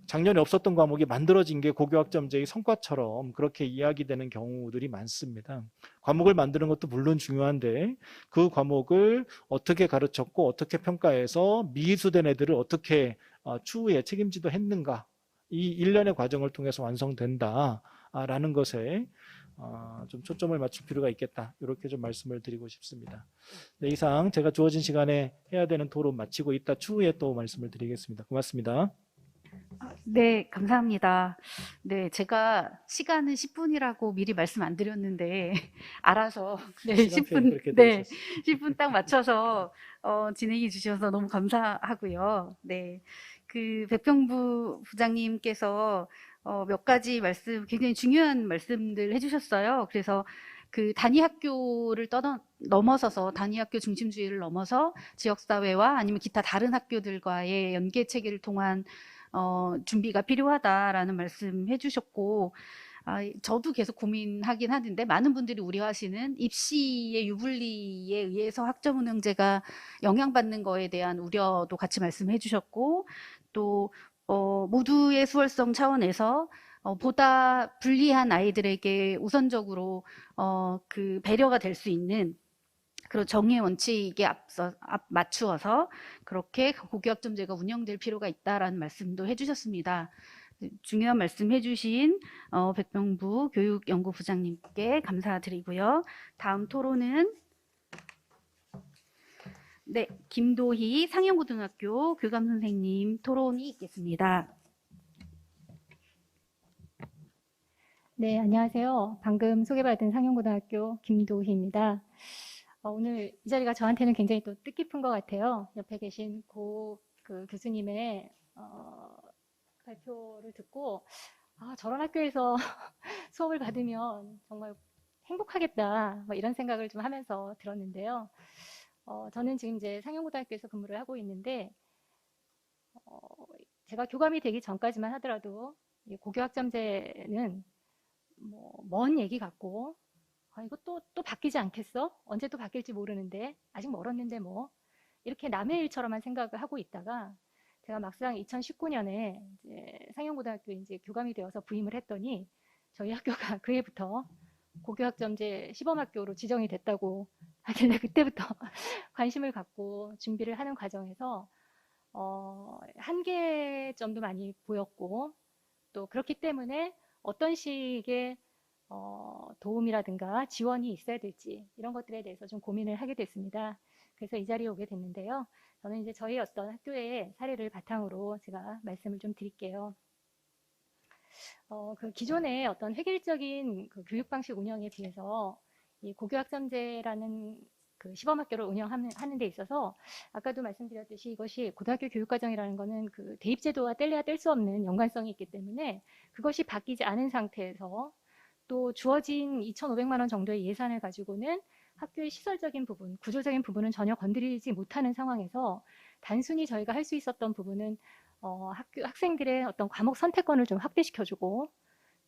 작년에 없었던 과목이 만들어진 게 고교학점제의 성과처럼 그렇게 이야기되는 경우들이 많습니다. 과목을 만드는 것도 물론 중요한데 그 과목을 어떻게 가르쳤고 어떻게 평가해서 미수된 애들을 어떻게 추후에 책임지도 했는가 이 일련의 과정을 통해서 완성된다라는 것에 좀 초점을 맞출 필요가 있겠다. 이렇게 좀 말씀을 드리고 싶습니다. 네, 이상 제가 주어진 시간에 해야 되는 토론 마치고 이따 추후에 또 말씀을 드리겠습니다. 고맙습니다.
네, 감사합니다. 네, 제가 시간은 10분이라고 미리 말씀 안 드렸는데 알아서 네,
시간표에
10분
그렇게 돼
네,
있었어요.
10분 딱 맞춰서 진행해 주셔서 너무 감사하고요. 네. 그 백병부 부장님께서 몇 가지 말씀 굉장히 중요한 말씀들 해주셨어요. 그래서 그 단위 학교를 넘어서서 단위 학교 중심주의를 넘어서 지역사회와 아니면 기타 다른 학교들과의 연계 체계를 통한 준비가 필요하다라는 말씀 해주셨고, 저도 계속 고민하긴 하는데 많은 분들이 우려하시는 입시의 유불리에 의해서 학점 운영제가 영향받는 거에 대한 우려도 같이 말씀해 주셨고, 또 모두의 수월성 차원에서 보다 불리한 아이들에게 우선적으로 그 배려가 될 수 있는 그런 정의 원칙에 맞추어서 그렇게 고교학점제가 운영될 필요가 있다라는 말씀도 해주셨습니다. 중요한 말씀 해주신 백병부 교육연구부장님께 감사드리고요. 다음 토론은 네, 김도희 상영고등학교 교감선생님 토론이 있겠습니다.
네, 안녕하세요. 방금 소개받은 상영고등학교 김도희입니다. 오늘 이 자리가 저한테는 굉장히 또 뜻깊은 것 같아요. 옆에 계신 그 교수님의 발표를 듣고 저런 학교에서 수업을 받으면 정말 행복하겠다, 뭐 이런 생각을 좀 하면서 들었는데요. 저는 지금 이제 상영고등학교에서 근무를 하고 있는데, 제가 교감이 되기 전까지만 하더라도 이 고교학점제는 뭐 먼 얘기 같고, 이거 또 바뀌지 않겠어? 언제 또 바뀔지 모르는데, 아직 멀었는데 뭐, 이렇게 남의 일처럼만 생각을 하고 있다가, 제가 막상 2019년에 이제 상영고등학교 이제 교감이 되어서 부임을 했더니, 저희 학교가 그 해부터 고교학점제 시범학교로 지정이 됐다고 하길래 그때부터 관심을 갖고 준비를 하는 과정에서 한계점도 많이 보였고, 또 그렇기 때문에 어떤 식의 도움이라든가 지원이 있어야 될지 이런 것들에 대해서 좀 고민을 하게 됐습니다. 그래서 이 자리에 오게 됐는데요. 저는 이제 저희 어떤 학교의 사례를 바탕으로 제가 말씀을 좀 드릴게요. 그 기존의 어떤 획일적인 그 교육 방식 운영에 비해서 이 고교학점제라는 그 시범학교를 운영하는 데 있어서 아까도 말씀드렸듯이 이것이 고등학교 교육과정이라는 거는 그 대입제도와 뗄래야 뗄 수 없는 연관성이 있기 때문에 그것이 바뀌지 않은 상태에서 또 주어진 2,500만 원 정도의 예산을 가지고는 학교의 시설적인 부분, 구조적인 부분은 전혀 건드리지 못하는 상황에서 단순히 저희가 할 수 있었던 부분은 학생들의 어떤 과목 선택권을 좀 확대시켜주고,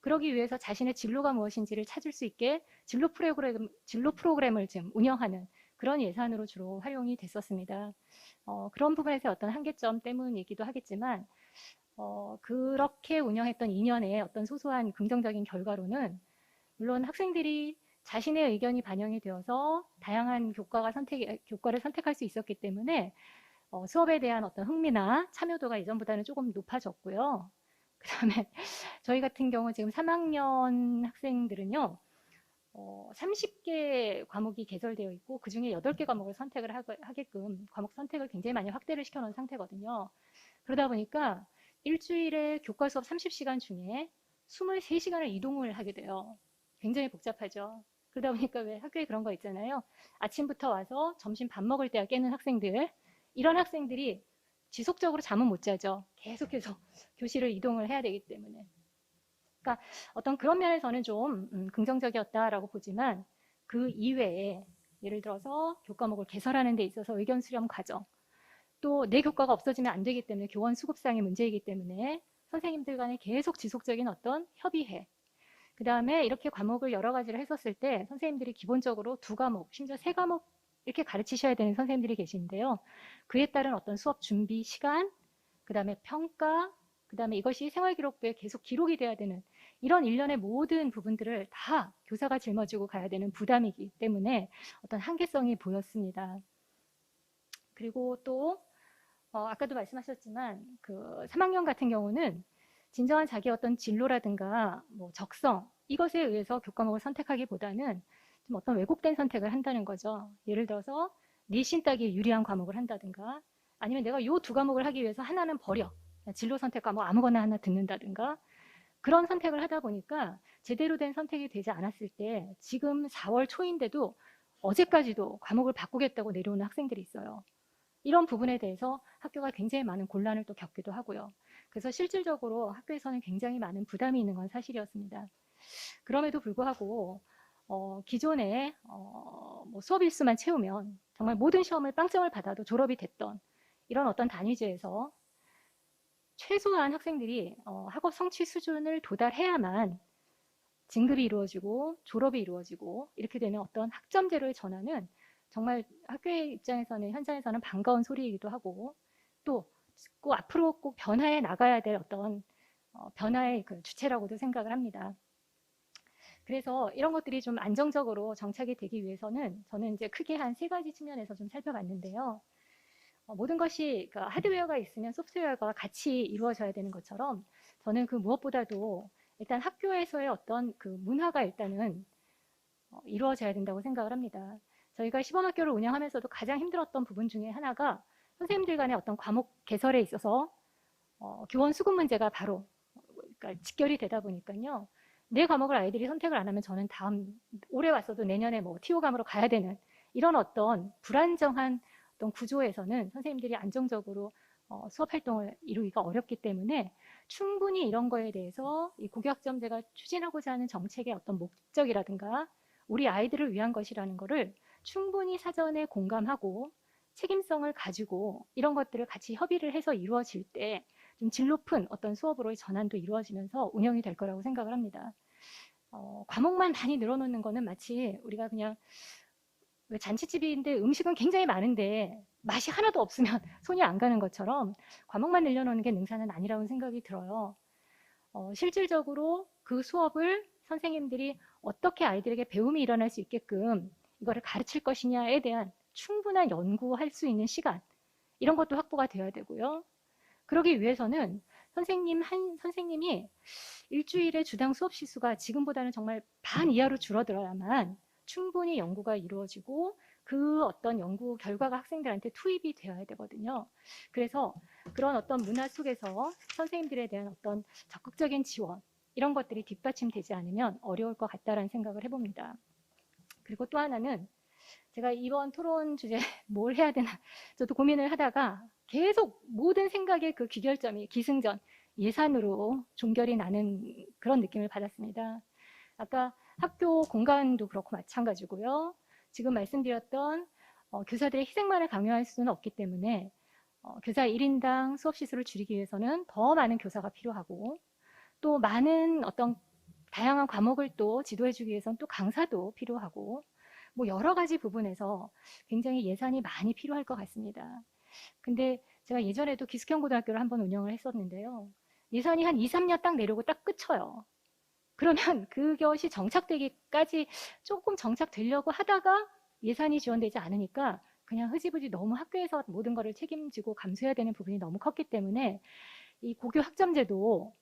그러기 위해서 자신의 진로가 무엇인지를 찾을 수 있게 진로 프로그램을 좀 운영하는 그런 예산으로 주로 활용이 됐었습니다. 그런 부분에서 어떤 한계점 때문이기도 하겠지만, 그렇게 운영했던 2년의 어떤 소소한 긍정적인 결과로는 물론 학생들이 자신의 의견이 반영이 되어서 다양한 교과를 선택할 수 있었기 때문에 수업에 대한 어떤 흥미나 참여도가 예전보다는 조금 높아졌고요. 그 다음에 저희 같은 경우 지금 3학년 학생들은요, 30개 과목이 개설되어 있고 그 중에 8개 과목을 선택을 하게끔 과목 선택을 굉장히 많이 확대를 시켜놓은 상태거든요. 그러다 보니까 일주일에 교과 수업 30시간 중에 23시간을 이동을 하게 돼요. 굉장히 복잡하죠. 그러다 보니까 왜 학교에 그런 거 있잖아요. 아침부터 와서 점심 밥 먹을 때가 깨는 학생들, 이런 학생들이 지속적으로 잠은 못 자죠. 계속해서 교실을 이동을 해야 되기 때문에. 그러니까 어떤 그런 면에서는 좀 긍정적이었다라고 보지만 그 이외에 예를 들어서 교과목을 개설하는 데 있어서 의견 수렴 과정, 또 내 교과가 없어지면 안 되기 때문에 교원 수급상의 문제이기 때문에 선생님들 간에 계속 지속적인 어떤 협의회, 그 다음에 이렇게 과목을 여러 가지를 했었을 때 선생님들이 기본적으로 2과목, 심지어 3과목 이렇게 가르치셔야 되는 선생님들이 계시는데요. 그에 따른 어떤 수업 준비 시간, 그 다음에 평가, 그 다음에 이것이 생활기록부에 계속 기록이 돼야 되는 이런 일련의 모든 부분들을 다 교사가 짊어지고 가야 되는 부담이기 때문에 어떤 한계성이 보였습니다. 그리고 또 아까도 말씀하셨지만 그 3학년 같은 경우는 진정한 자기 어떤 진로라든가 뭐 적성 이것에 의해서 교과목을 선택하기보다는 좀 어떤 왜곡된 선택을 한다는 거죠. 예를 들어서 내신 따기에 유리한 과목을 한다든가 아니면 내가 요 2과목을 하기 위해서 하나는 버려. 진로 선택 과목 아무거나 하나 듣는다든가 그런 선택을 하다 보니까 제대로 된 선택이 되지 않았을 때 지금 4월 초인데도 어제까지도 과목을 바꾸겠다고 내려오는 학생들이 있어요. 이런 부분에 대해서 학교가 굉장히 많은 곤란을 또 겪기도 하고요. 그래서 실질적으로 학교에서는 굉장히 많은 부담이 있는 건 사실이었습니다. 그럼에도 불구하고 기존에 뭐 수업 일수만 채우면 정말 모든 시험을 빵점을 받아도 졸업이 됐던 이런 어떤 단위제에서 최소한 학생들이 학업 성취 수준을 도달해야만 진급이 이루어지고 졸업이 이루어지고 이렇게 되는 어떤 학점제로의 전환은 정말 학교의 입장에서는 현장에서는 반가운 소리이기도 하고 또 꼭 앞으로 꼭 변화해 나가야 될 어떤 변화의 그 주체라고도 생각을 합니다. 그래서 이런 것들이 좀 안정적으로 정착이 되기 위해서는 저는 이제 크게 한 3가지 측면에서 좀 살펴봤는데요. 모든 것이 그러니까 하드웨어가 있으면 소프트웨어가 같이 이루어져야 되는 것처럼 저는 그 무엇보다도 일단 학교에서의 어떤 그 문화가 일단은 이루어져야 된다고 생각을 합니다. 저희가 시범학교를 운영하면서도 가장 힘들었던 부분 중에 하나가 선생님들 간의 어떤 과목 개설에 있어서 교원 수급 문제가 바로 그러니까 직결이 되다 보니까요. 내 과목을 아이들이 선택을 안 하면 저는 올해 왔어도 내년에 뭐 TO감으로 가야 되는 이런 어떤 불안정한 어떤 구조에서는 선생님들이 안정적으로 수업 활동을 이루기가 어렵기 때문에 충분히 이런 거에 대해서 이 고교학점제가 추진하고자 하는 정책의 어떤 목적이라든가 우리 아이들을 위한 것이라는 거를 충분히 사전에 공감하고 책임성을 가지고 이런 것들을 같이 협의를 해서 이루어질 때 좀 질 높은 어떤 수업으로의 전환도 이루어지면서 운영이 될 거라고 생각을 합니다. 과목만 많이 늘어놓는 거는 마치 우리가 그냥 왜 잔치집인데 음식은 굉장히 많은데 맛이 하나도 없으면 손이 안 가는 것처럼 과목만 늘려놓는 게 능사는 아니라고 생각이 들어요. 실질적으로 그 수업을 선생님들이 어떻게 아이들에게 배움이 일어날 수 있게끔 이거를 가르칠 것이냐에 대한 충분한 연구할 수 있는 시간, 이런 것도 확보가 되어야 되고요. 그러기 위해서는 선생님이 일주일에 주당 수업 시수가 지금보다는 정말 반 이하로 줄어들어야만 충분히 연구가 이루어지고 그 어떤 연구 결과가 학생들한테 투입이 되어야 되거든요. 그래서 그런 어떤 문화 속에서 선생님들에 대한 어떤 적극적인 지원, 이런 것들이 뒷받침되지 않으면 어려울 것 같다라는 생각을 해봅니다. 그리고 또 하나는 제가 이번 토론 주제 뭘 해야 되나 저도 고민을 하다가 계속 모든 생각의 그 귀결점이 기승전, 예산으로 종결이 나는 그런 느낌을 받았습니다. 아까 학교 공간도 그렇고 마찬가지고요. 지금 말씀드렸던 교사들의 희생만을 강요할 수는 없기 때문에 교사 1인당 수업 시수를 줄이기 위해서는 더 많은 교사가 필요하고 또 많은 어떤 다양한 과목을 또 지도해주기 위해서는 또 강사도 필요하고 뭐 여러 가지 부분에서 굉장히 예산이 많이 필요할 것 같습니다. 근데 제가 예전에도 기숙형 고등학교를 한번 운영을 했었는데요. 예산이 한 2, 3년 딱 내려고 딱 끝쳐요. 그러면 그것이 정착되기까지 조금 정착되려고 하다가 예산이 지원되지 않으니까 그냥 흐지부지 너무 학교에서 모든 것을 책임지고 감수해야 되는 부분이 너무 컸기 때문에 이 고교 학점제도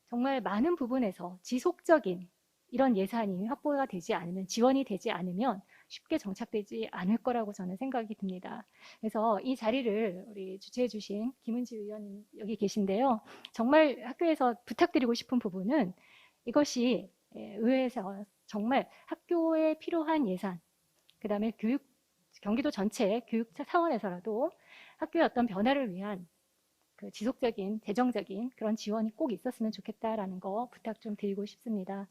정말 많은 부분에서 지속적인 이런 예산이 확보가 되지 않으면, 지원이 되지 않으면 쉽게 정착되지 않을 거라고 저는 생각이 듭니다. 그래서 이 자리를 우리 주최해 주신 김은지 의원님 여기 계신데요. 정말 학교에서 부탁드리고 싶은 부분은 이것이 의회에서 정말 학교에 필요한 예산, 그 다음에 경기도 전체 교육 차원에서라도 학교의 어떤 변화를 위한 그 지속적인, 재정적인 그런 지원이 꼭 있었으면 좋겠다라는 거 부탁 좀 드리고 싶습니다.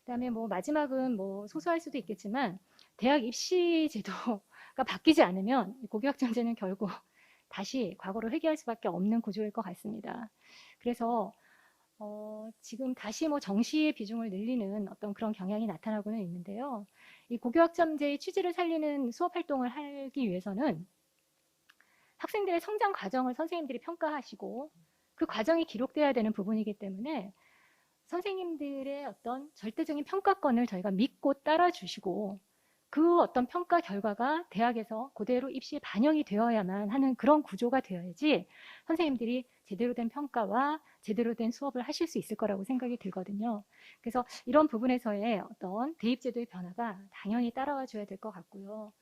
그 다음에 뭐 마지막은 뭐 소소할 수도 있겠지만 대학 입시 제도가 바뀌지 않으면 고교학점제는 결국 다시 과거로 회귀할 수밖에 없는 구조일 것 같습니다. 그래서 지금 다시 뭐 정시의 비중을 늘리는 어떤 그런 경향이 나타나고는 있는데요. 이 고교학점제의 취지를 살리는 수업 활동을 하기 위해서는 학생들의 성장 과정을 선생님들이 평가하시고 그 과정이 기록돼야 되는 부분이기 때문에 선생님들의 어떤 절대적인 평가권을 저희가 믿고 따라주시고 그 어떤 평가 결과가 대학에서 그대로 입시에 반영이 되어야만 하는 그런 구조가 되어야지 선생님들이 제대로 된 평가와 제대로 된 수업을 하실 수 있을 거라고 생각이 들거든요. 그래서 이런 부분에서의 어떤 대입제도의 변화가 당연히 따라와 줘야 될 것 같고요.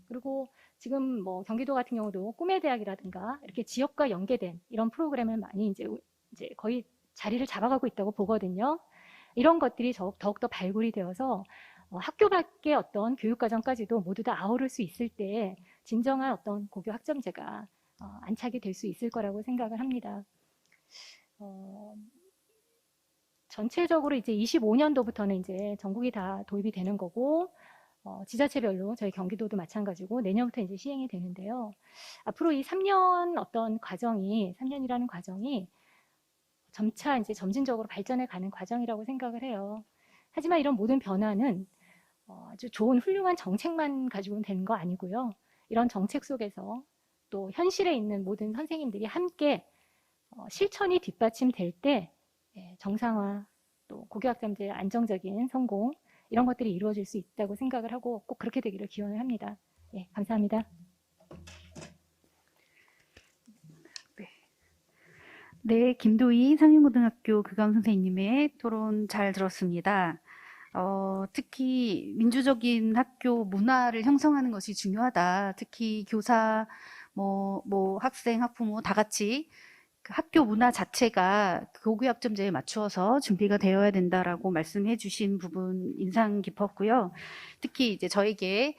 그리고 지금 뭐 경기도 같은 경우도 꿈의 대학이라든가 이렇게 지역과 연계된 이런 프로그램을 많이 이제 거의 자리를 잡아가고 있다고 보거든요. 이런 것들이 더욱더 발굴이 되어서 학교 밖의 어떤 교육과정까지도 모두 다 아우를 수 있을 때 진정한 어떤 고교 학점제가 안착이 될 수 있을 거라고 생각을 합니다. 전체적으로 이제 25년도부터는 이제 전국이 다 도입이 되는 거고 지자체별로 저희 경기도도 마찬가지고 내년부터 이제 시행이 되는데요. 앞으로 이 3년 어떤 과정이 3년이라는 과정이 점차 이제 점진적으로 발전해 가는 과정이라고 생각을 해요. 하지만 이런 모든 변화는 아주 좋은 훌륭한 정책만 가지고는 되는 거 아니고요. 이런 정책 속에서 또 현실에 있는 모든 선생님들이 함께 실천이 뒷받침될 때 정상화 또 고교학점제의 안정적인 성공 이런 것들이 이루어질 수 있다고 생각을 하고 꼭 그렇게 되기를 기원을 합니다. 예, 감사합니다.
네, 김도희 상윤고등학교 교감 선생님의 토론 잘 들었습니다. 특히 민주적인 학교 문화를 형성하는 것이 중요하다. 특히 교사, 학생, 학부모 다 같이 그 학교 문화 자체가 고교학점제에 맞추어서 준비가 되어야 된다라고 말씀해 주신 부분 인상 깊었고요. 특히 이제 저에게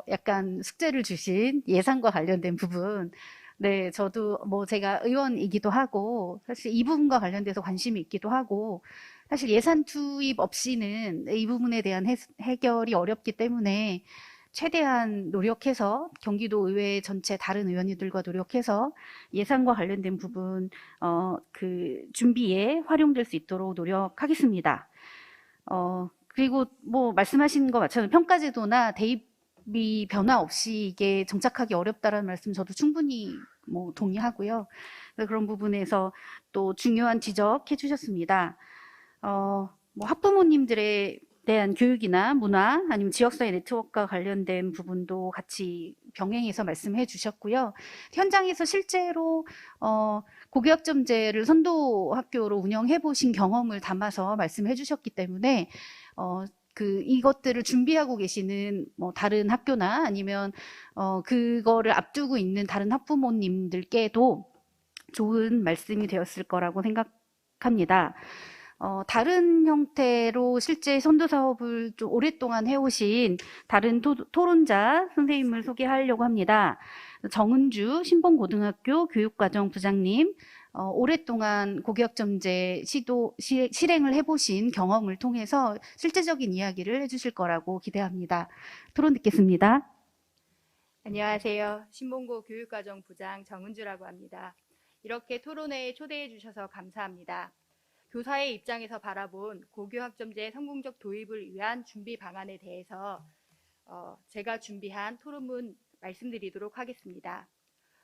약간 숙제를 주신 예산과 관련된 부분, 네, 저도 뭐 제가 의원이기도 하고 사실 이 부분과 관련돼서 관심이 있기도 하고 사실 예산 투입 없이는 이 부분에 대한 해결이 어렵기 때문에 최대한 노력해서 경기도 의회 전체 다른 의원님들과 노력해서 예산과 관련된 부분 그 준비에 활용될 수 있도록 노력하겠습니다. 그리고 뭐 말씀하신 것 마찬가지로 평가제도나 대입이 변화 없이 이게 정착하기 어렵다라는 말씀 저도 충분히 뭐 동의하고요. 그래서 그런 부분에서 또 중요한 지적해 주셨습니다. 뭐 학부모님들에 대한 교육이나 문화 아니면 지역사회 네트워크와 관련된 부분도 같이 병행해서 말씀해 주셨고요. 현장에서 실제로 고교학점제를 선도학교로 운영해 보신 경험을 담아서 말씀해 주셨기 때문에 이것들을 준비하고 계시는 뭐 다른 학교나 아니면 그거를 앞두고 있는 다른 학부모님들께도 좋은 말씀이 되었을 거라고 생각합니다. 다른 형태로 실제 선도 사업을 좀 오랫동안 해오신 다른 토론자 선생님을 소개하려고 합니다. 정은주 신봉고등학교 교육과정 부장님, 오랫동안 고교학점제 실행을 해보신 경험을 통해서 실제적인 이야기를 해주실 거라고 기대합니다. 토론 듣겠습니다.
안녕하세요. 신봉고 교육과정 부장 정은주라고 합니다. 이렇게 토론회에 초대해 주셔서 감사합니다. 교사의 입장에서 바라본 고교학점제 성공적 도입을 위한 준비 방안에 대해서 제가 준비한 토론문 말씀드리도록 하겠습니다.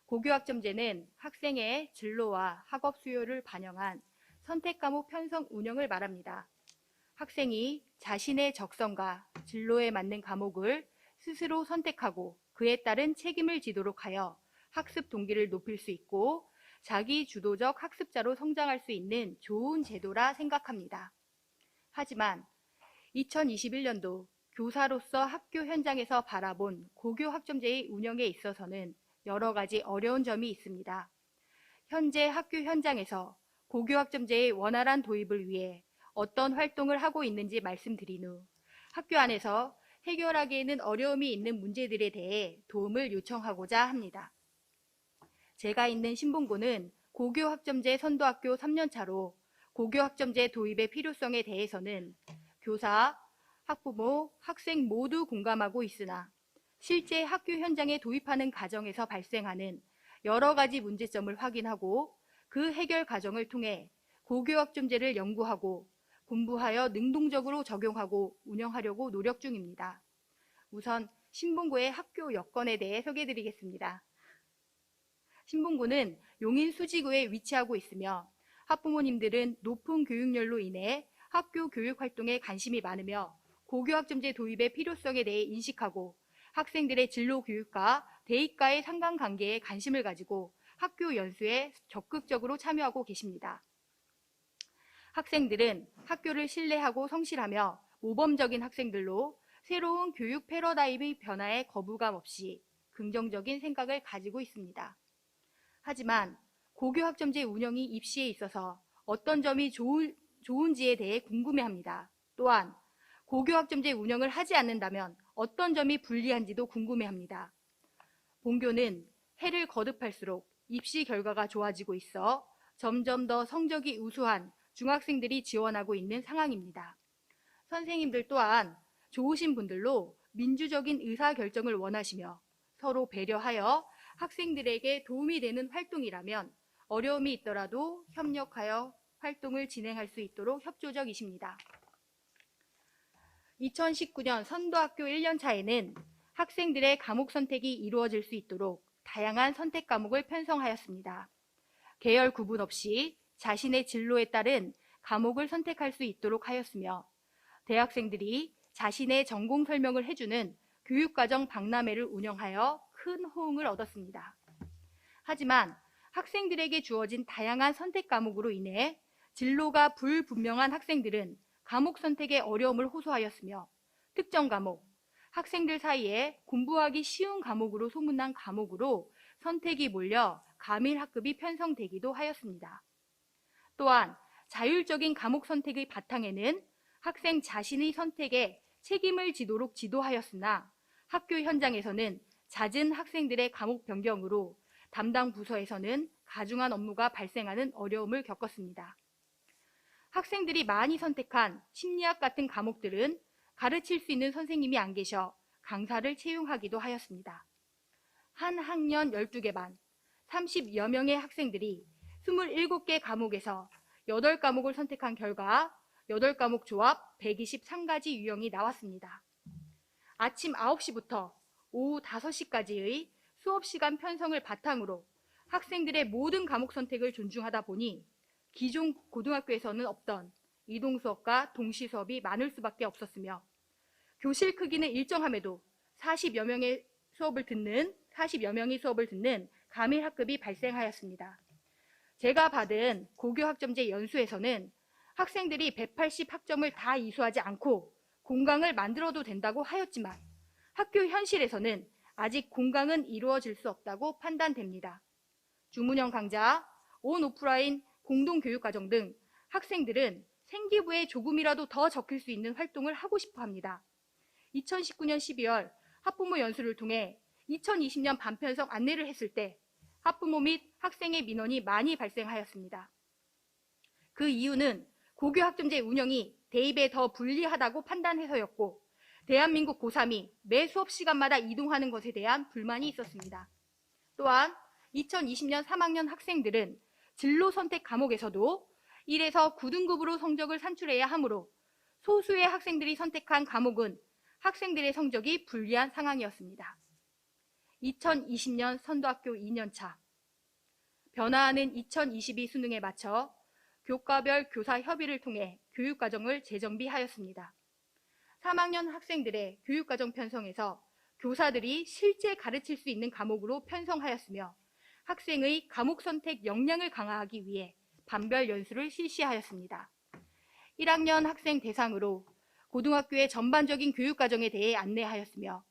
고교학점제는 학생의 진로와 학업 수요를 반영한 선택과목 편성 운영을 말합니다. 학생이 자신의 적성과 진로에 맞는 과목을 스스로 선택하고 그에 따른 책임을 지도록 하여 학습 동기를 높일 수 있고 자기 주도적 학습자로 성장할 수 있는 좋은 제도라 생각합니다. 하지만 2021년도 교사로서 학교 현장에서 바라본 고교학점제의 운영에 있어서는 여러 가지 어려운 점이 있습니다. 현재 학교 현장에서 고교학점제의 원활한 도입을 위해 어떤 활동을 하고 있는지 말씀드린 후 학교 안에서 해결하기에는 어려움이 있는 문제들에 대해 도움을 요청하고자 합니다. 제가 있는 신봉고는 고교학점제 선도학교 3년차로 고교학점제 도입의 필요성에 대해서는 교사, 학부모, 학생 모두 공감하고 있으나 실제 학교 현장에 도입하는 과정에서 발생하는 여러 가지 문제점을 확인하고 그 해결 과정을 통해 고교학점제를 연구하고 공부하여 능동적으로 적용하고 운영하려고 노력 중입니다. 우선 신봉고의 학교 여건에 대해 소개해드리겠습니다. 신봉고는 용인 수지구에 위치하고 있으며 학부모님들은 높은 교육열로 인해 학교 교육 활동에 관심이 많으며 고교학점제 도입의 필요성에 대해 인식하고 학생들의 진로 교육과 대입과의 상관관계에 관심을 가지고 학교 연수에 적극적으로 참여하고 계십니다. 학생들은 학교를 신뢰하고 성실하며 모범적인 학생들로 새로운 교육 패러다임의 변화에 거부감 없이 긍정적인 생각을 가지고 있습니다. 하지만 고교학점제 운영이 입시에 있어서 어떤 점이 좋은지에 대해 궁금해합니다. 또한 고교학점제 운영을 하지 않는다면 어떤 점이 불리한지도 궁금해합니다. 본교는 해를 거듭할수록 입시 결과가 좋아지고 있어 점점 더 성적이 우수한 중학생들이 지원하고 있는 상황입니다. 선생님들 또한 좋으신 분들로 민주적인 의사결정을 원하시며 서로 배려하여 학생들에게 도움이 되는 활동이라면 어려움이 있더라도 협력하여 활동을 진행할 수 있도록 협조적이십니다. 2019년 선도학교 1년차에는 학생들의 과목 선택이 이루어질 수 있도록 다양한 선택 과목을 편성하였습니다. 계열 구분 없이 자신의 진로에 따른 과목을 선택할 수 있도록 하였으며 대학생들이 자신의 전공 설명을 해주는 교육과정 박람회를 운영하여 큰 호응을 얻었습니다. 하지만 학생들에게 주어진 다양한 선택 과목으로 인해 진로가 불분명한 학생들은 과목 선택에 어려움을 호소하였으며 특정 과목, 학생들 사이에 공부하기 쉬운 과목으로 소문난 과목으로 선택이 몰려 과밀학급이 편성되기도 하였습니다. 또한 자율적인 과목 선택의 바탕에는 학생 자신의 선택에 책임을 지도록 지도하였으나 학교 현장에서는 잦은 학생들의 과목 변경으로 담당 부서에서는 가중한 업무가 발생하는 어려움을 겪었습니다. 학생들이 많이 선택한 심리학 같은 과목들은 가르칠 수 있는 선생님이 안 계셔 강사를 채용하기도 하였습니다. 한 학년 12개 반, 30여 명의 학생들이 27개 과목에서 8과목을 선택한 결과 8과목 조합 123가지 유형이 나왔습니다. 아침 9시부터 오후 5시까지의 수업시간 편성을 바탕으로 학생들의 모든 과목 선택을 존중하다 보니 기존 고등학교에서는 없던 이동 수업과 동시 수업이 많을 수밖에 없었으며 교실 크기는 일정함에도 40여 명이 수업을 듣는 감일 학급이 발생하였습니다. 제가 받은 고교 학점제 연수에서는 학생들이 180학점을 다 이수하지 않고 공강을 만들어도 된다고 하였지만 학교 현실에서는 아직 공강은 이루어질 수 없다고 판단됩니다. 주문형 강좌, 온 오프라인 공동교육과정 등 학생들은 생기부에 조금이라도 더 적힐 수 있는 활동을 하고 싶어 합니다. 2019년 12월 학부모 연수를 통해 2020년 반편성 안내를 했을 때 학부모 및 학생의 민원이 많이 발생하였습니다. 그 이유는 고교 학점제 운영이 대입에 더 불리하다고 판단해서였고 대한민국 고3이 매 수업 시간마다 이동하는 것에 대한 불만이 있었습니다. 또한 2020년 3학년 학생들은 진로 선택 과목에서도 1에서 9등급으로 성적을 산출해야 하므로 소수의 학생들이 선택한 과목은 학생들의 성적이 불리한 상황이었습니다. 2020년 선도학교 2년차 변화하는 2022 수능에 맞춰 교과별 교사 협의를 통해 교육과정을 재정비하였습니다. 3학년 학생들의 교육과정 편성에서 교사들이 실제 가르칠 수 있는 과목으로 편성하였으며 학생의 과목 선택 역량을 강화하기 위해 반별 연수를 실시하였습니다. 1학년 학생 대상으로 고등학교의 전반적인 교육과정에 대해 안내하였으며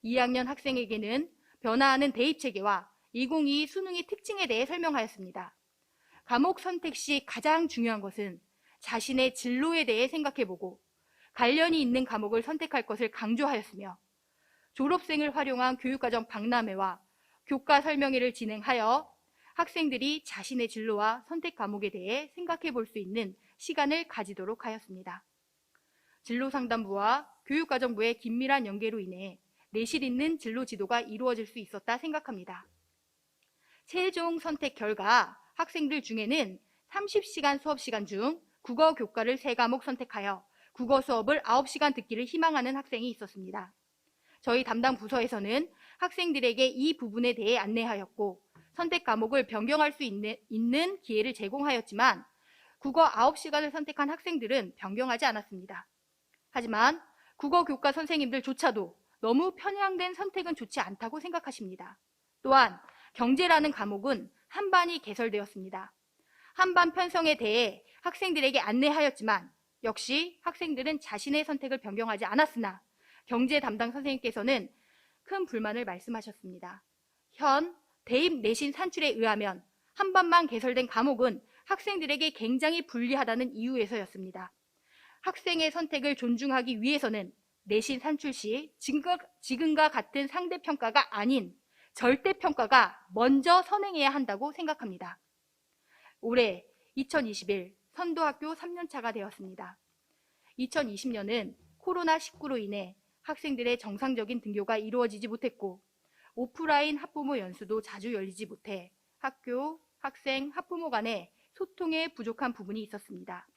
2학년 학생에게는 변화하는 대입체계와 2022 수능의 특징에 대해 설명하였습니다. 과목 선택 시 가장 중요한 것은 자신의 진로에 대해 생각해보고 관련이 있는 과목을 선택할 것을 강조하였으며 졸업생을 활용한 교육과정 박람회와 교과 설명회를 진행하여 학생들이 자신의 진로와 선택 과목에 대해 생각해 볼 수 있는 시간을 가지도록 하였습니다. 진로상담부와 교육과정부의 긴밀한 연계로 인해 내실 있는 진로 지도가 이루어질 수 있었다 생각합니다. 최종 선택 결과 학생들 중에는 30시간 수업시간 중 국어 교과를 3과목 선택하여 국어 수업을 9시간 듣기를 희망하는 학생이 있었습니다. 저희 담당 부서에서는 학생들에게 이 부분에 대해 안내하였고 선택 과목을 변경할 수 있는 기회를 제공하였지만 국어 9시간을 선택한 학생들은 변경하지 않았습니다. 하지만 국어 교과 선생님들조차도 너무 편향된 선택은 좋지 않다고 생각하십니다. 또한 경제라는 과목은 한반이 개설되었습니다. 한반 편성에 대해 학생들에게 안내하였지만 역시 학생들은 자신의 선택을 변경하지 않았으나 경제 담당 선생님께서는 큰 불만을 말씀하셨습니다. 현 대입 내신 산출에 의하면 한반만 개설된 과목은 학생들에게 굉장히 불리하다는 이유에서였습니다. 학생의 선택을 존중하기 위해서는 내신 산출 시 지금과 같은 상대평가가 아닌 절대평가가 먼저 선행해야 한다고 생각합니다. 올해 2021 선도학교 3년차가 되었습니다. 2020년은 코로나19로 인해 학생들의 정상적인 등교가 이루어지지 못했고 오프라인 학부모 연수도 자주 열리지 못해 학교, 학생, 학부모 간의 소통에 부족한 부분이 있었습니다.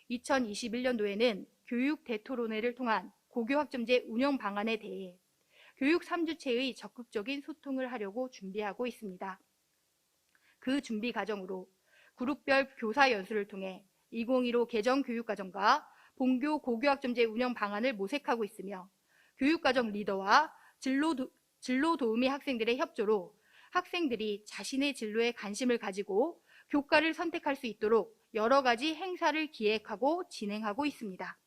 2021년도에는 교육 대토론회를 통한 고교학점제 운영 방안에 대해 교육 3주체의 적극적인 소통을 하려고 준비하고 있습니다. 그 준비 과정으로 그룹별 교사 연수를 통해 2015 개정 교육과정과 본교 고교학점제 운영 방안을 모색하고 있으며 교육과정 리더와 진로 도우미 학생들의 협조로 학생들이 자신의 진로에 관심을 가지고 교과를 선택할 수 있도록 여러 가지 행사를 기획하고 진행하고 있습니다.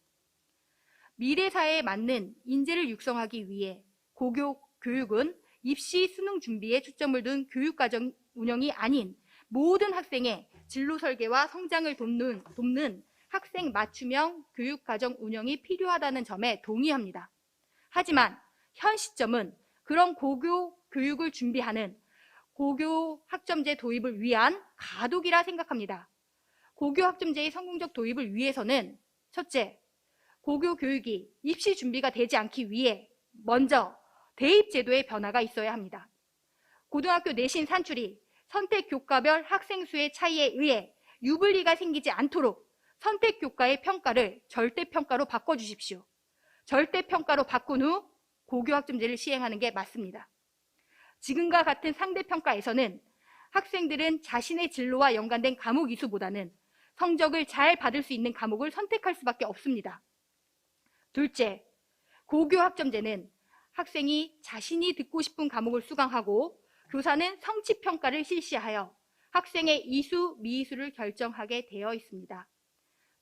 미래 사회에 맞는 인재를 육성하기 위해 고교 교육은 입시 수능 준비에 초점을 둔 교육과정 운영이 아닌 모든 학생의 진로 설계와 성장을 돕는 학생 맞춤형 교육과정 운영이 필요하다는 점에 동의합니다. 하지만 현 시점은 그런 고교 교육을 준비하는 고교 학점제 도입을 위한 가독이라 생각합니다. 고교 학점제의 성공적 도입을 위해서는 첫째, 고교 교육이 입시 준비가 되지 않기 위해 먼저 대입 제도의 변화가 있어야 합니다. 고등학교 내신 산출이 선택 교과별 학생 수의 차이에 의해 유불리가 생기지 않도록 선택 교과의 평가를 절대평가로 바꿔주십시오. 절대평가로 바꾼 후 고교 학점제를 시행하는 게 맞습니다. 지금과 같은 상대평가에서는 학생들은 자신의 진로와 연관된 과목 이수보다는 성적을 잘 받을 수 있는 과목을 선택할 수밖에 없습니다. 둘째, 고교 학점제는 학생이 자신이 듣고 싶은 과목을 수강하고 교사는 성취평가를 실시하여 학생의 이수, 미이수를 결정하게 되어 있습니다.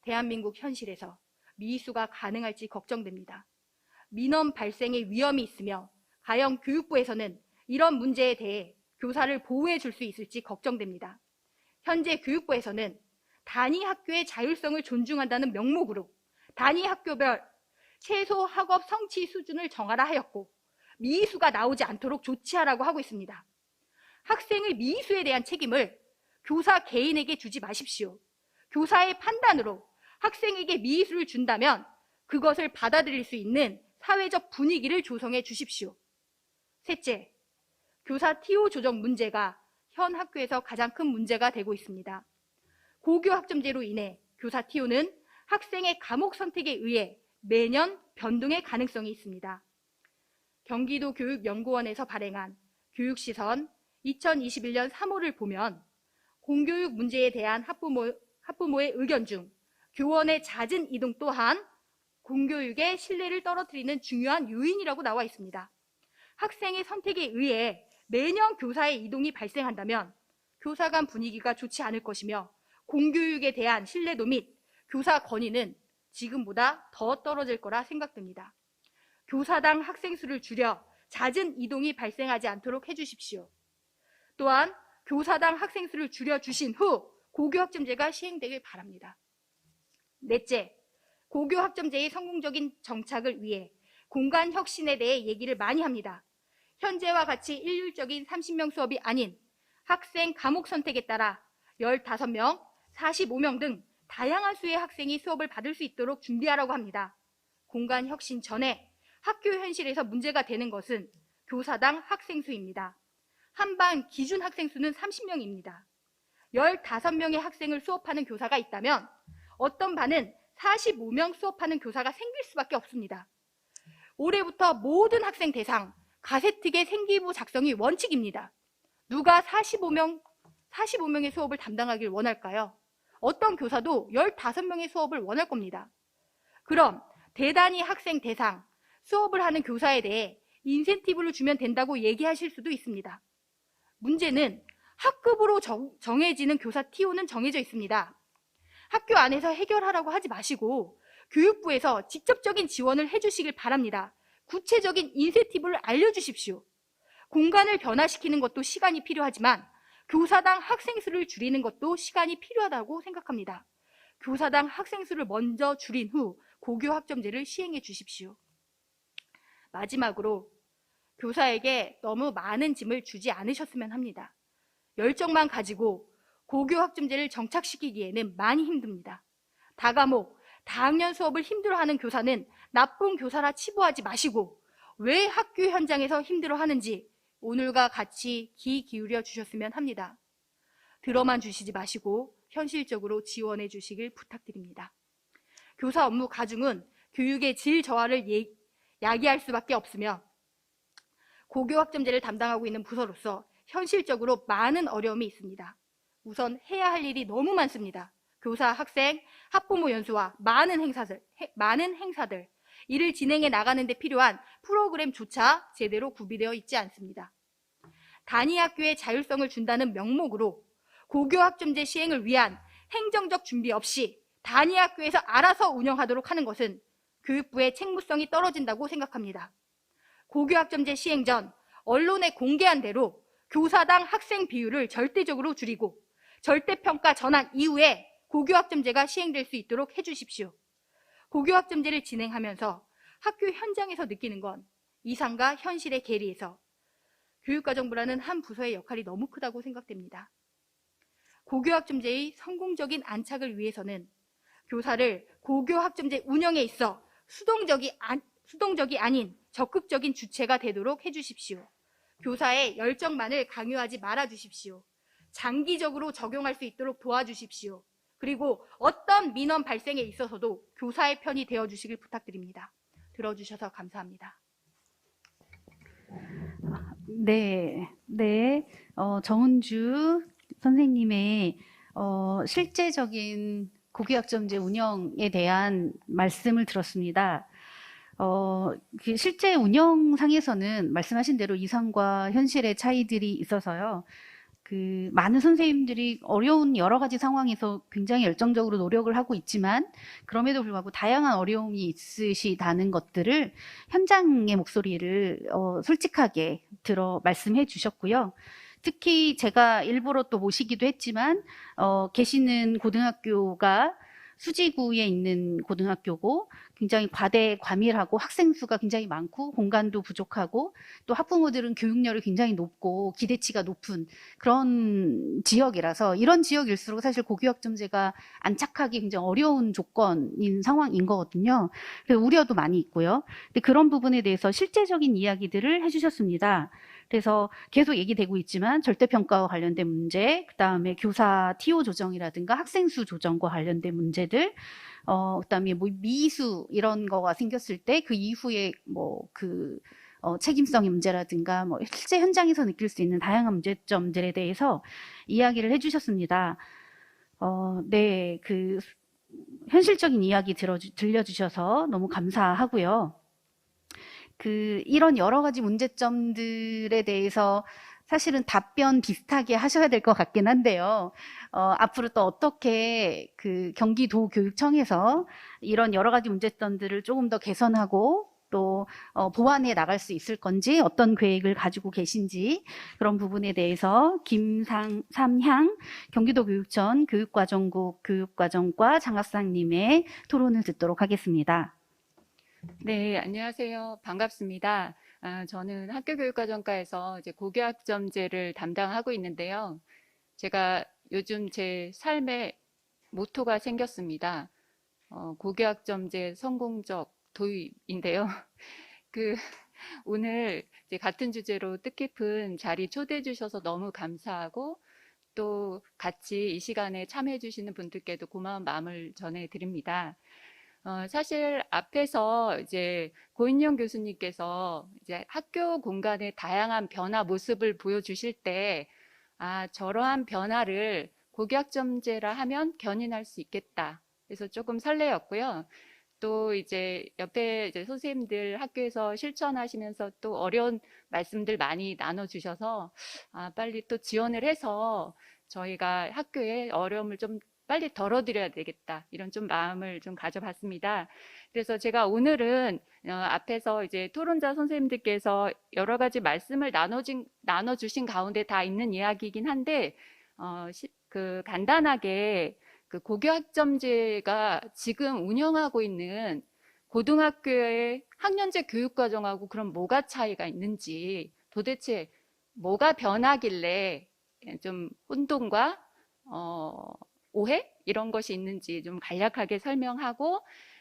대한민국 현실에서 미이수가 가능할지 걱정됩니다. 민원 발생의 위험이 있으며 과연 교육부에서는 이런 문제에 대해 교사를 보호해 줄 수 있을지 걱정됩니다. 현재 교육부에서는 단위 학교의 자율성을 존중한다는 명목으로 단위 학교별 최소 학업 성취 수준을 정하라 하였고 미이수가 나오지 않도록 조치하라고 하고 있습니다. 학생의 미이수에 대한 책임을 교사 개인에게 주지 마십시오. 교사의 판단으로 학생에게 미이수를 준다면 그것을 받아들일 수 있는 사회적 분위기를 조성해 주십시오. 셋째, 교사 TO 조정 문제가 현 학교에서 가장 큰 문제가 되고 있습니다. 고교 학점제로 인해 교사 TO는 학생의 과목 선택에 의해 매년 변동의 가능성이 있습니다. 경기도 교육연구원에서 발행한 교육시선 2021년 3호를 보면 공교육 문제에 대한 학부모의 의견 중 교원의 잦은 이동 또한 공교육의 신뢰를 떨어뜨리는 중요한 요인이라고 나와 있습니다. 학생의 선택에 의해 매년 교사의 이동이 발생한다면 교사 간 분위기가 좋지 않을 것이며 공교육에 대한 신뢰도 및 교사 권위는 지금보다 더 떨어질 거라 생각됩니다. 교사당 학생 수를 줄여 잦은 이동이 발생하지 않도록 해주십시오. 또한 교사당 학생 수를 줄여주신 후 고교 학점제가 시행되길 바랍니다. 넷째, 고교 학점제의 성공적인 정착을 위해 공간 혁신에 대해 얘기를 많이 합니다. 현재와 같이 일률적인 30명 수업이 아닌 학생 과목 선택에 따라 15명, 45명 등 다양한 수의 학생이 수업을 받을 수 있도록 준비하라고 합니다. 공간 혁신 전에 학교 현실에서 문제가 되는 것은 교사당 학생 수입니다. 한 반 기준 학생 수는 30명입니다. 15명의 학생을 수업하는 교사가 있다면 어떤 반은 45명 수업하는 교사가 생길 수밖에 없습니다. 올해부터 모든 학생 대상 가세특의 생기부 작성이 원칙입니다. 누가 45명의 수업을 담당하길 원할까요? 어떤 교사도 15명의 수업을 원할 겁니다. 그럼 대단위 학생 대상 수업을 하는 교사에 대해 인센티브를 주면 된다고 얘기하실 수도 있습니다. 문제는 학급으로 정해지는 교사 TO는 정해져 있습니다. 학교 안에서 해결하라고 하지 마시고 교육부에서 직접적인 지원을 해주시길 바랍니다. 구체적인 인센티브를 알려주십시오. 공간을 변화시키는 것도 시간이 필요하지만 교사당 학생 수를 줄이는 것도 시간이 필요하다고 생각합니다. 교사당 학생 수를 먼저 줄인 후 고교 학점제를 시행해 주십시오. 마지막으로 교사에게 너무 많은 짐을 주지 않으셨으면 합니다. 열정만 가지고 고교 학점제를 정착시키기에는 많이 힘듭니다. 다과목, 다학년 수업을 힘들어하는 교사는 나쁜 교사라 치부하지 마시고 왜 학교 현장에서 힘들어하는지 오늘과 같이 귀 기울여 주셨으면 합니다. 들어만 주시지 마시고 현실적으로 지원해 주시길 부탁드립니다. 교사 업무 가중은 교육의 질 저하를 야기할 수밖에 없으며 고교 학점제를 담당하고 있는 부서로서 현실적으로 많은 어려움이 있습니다. 우선 해야 할 일이 너무 많습니다. 교사, 학생, 학부모 연수와 많은 행사들, 이를 진행해 나가는 데 필요한 프로그램조차 제대로 구비되어 있지 않습니다. 단위 학교의 자율성을 준다는 명목으로 고교 학점제 시행을 위한 행정적 준비 없이 단위 학교에서 알아서 운영하도록 하는 것은 교육부의 책무성이 떨어진다고 생각합니다. 고교 학점제 시행 전 언론에 공개한 대로 교사당 학생 비율을 절대적으로 줄이고 절대평가 전환 이후에 고교 학점제가 시행될 수 있도록 해주십시오. 고교 학점제를 진행하면서 학교 현장에서 느끼는 건 이상과 현실의 괴리에서 교육과정부라는 한 부서의 역할이 너무 크다고 생각됩니다. 고교학점제의 성공적인 안착을 위해서는 교사를 고교학점제 운영에 있어 수동적이 아닌 적극적인 주체가 되도록 해주십시오. 교사의 열정만을 강요하지 말아주십시오. 장기적으로 적용할 수 있도록 도와주십시오. 그리고 어떤 민원 발생에 있어서도 교사의 편이 되어주시길 부탁드립니다. 들어주셔서 감사합니다.
네, 네. 정은주 선생님의 실제적인 고교학점제 운영에 대한 말씀을 들었습니다. 그 실제 운영상에서는 말씀하신 대로 이상과 현실의 차이들이 있어서요. 그 많은 선생님들이 어려운 여러 가지 상황에서 굉장히 열정적으로 노력을 하고 있지만 그럼에도 불구하고 다양한 어려움이 있으시다는 것들을 현장의 목소리를 솔직하게 말씀해 주셨고요. 특히 제가 일부러 또 모시기도 했지만 계시는 고등학교가 수지구에 있는 고등학교고 굉장히 과밀하고 학생 수가 굉장히 많고 공간도 부족하고 또 학부모들은 교육열이 굉장히 높고 기대치가 높은 그런 지역이라서 이런 지역일수록 사실 고교학점제가 안착하기 굉장히 어려운 조건인 상황인 거거든요. 그래서 우려도 많이 있고요. 근데 그런 부분에 대해서 실제적인 이야기들을 해주셨습니다. 그래서 계속 얘기되고 있지만 절대평가와 관련된 문제, 그다음에 교사 TO 조정이라든가 학생 수 조정과 관련된 문제들, 그다음에 뭐 미수 이런 거가 생겼을 때 그 이후에 책임성의 문제라든가 실제 현장에서 느낄 수 있는 다양한 문제점들에 대해서 이야기를 해주셨습니다. 네, 그 현실적인 이야기 들려주셔서 너무 감사하고요. 이런 여러 가지 문제점들에 대해서 사실은 답변 비슷하게 하셔야 될 것 같긴 한데요. 앞으로 또 어떻게 경기도 교육청에서 이런 여러 가지 문제점들을 조금 더 개선하고 또 보완해 나갈 수 있을 건지 어떤 계획을 가지고 계신지 그런 부분에 대해서 김삼향 경기도 교육청 교육과정국 교육과정과 장학사님의 토론을 듣도록 하겠습니다.
네, 안녕하세요. 반갑습니다. 저는 학교교육과정과에서 이제 고교학점제를 담당하고 있는데요. 제가 요즘 제 삶의 모토가 생겼습니다. 고교학점제 성공적 도입인데요. 오늘 이제 같은 주제로 뜻깊은 자리 초대해 주셔서 너무 감사하고 또 같이 이 시간에 참여해 주시는 분들께도 고마운 마음을 전해드립니다. 사실 앞에서 이제 고인영 교수님께서 이제 학교 공간의 다양한 변화 모습을 보여주실 때, 저러한 변화를 고교학점제라 하면 견인할 수 있겠다. 그래서 조금 설레었고요. 또 이제 옆에 이제 선생님들 학교에서 실천하시면서 또 어려운 말씀들 많이 나눠주셔서, 빨리 또 지원을 해서 저희가 학교의 어려움을 좀 빨리 덜어드려야 되겠다. 이런 좀 마음을 좀 가져봤습니다. 그래서 제가 오늘은 앞에서 이제 토론자 선생님들께서 여러 가지 말씀을 나눠주신 가운데 다 있는 이야기이긴 한데, 간단하게 고교학점제가 지금 운영하고 있는 고등학교의 학년제 교육과정하고 그럼 뭐가 차이가 있는지, 도대체 뭐가 변하길래 좀 혼동과 오해? 이런 것이 있는지 좀 간략하게 설명하고,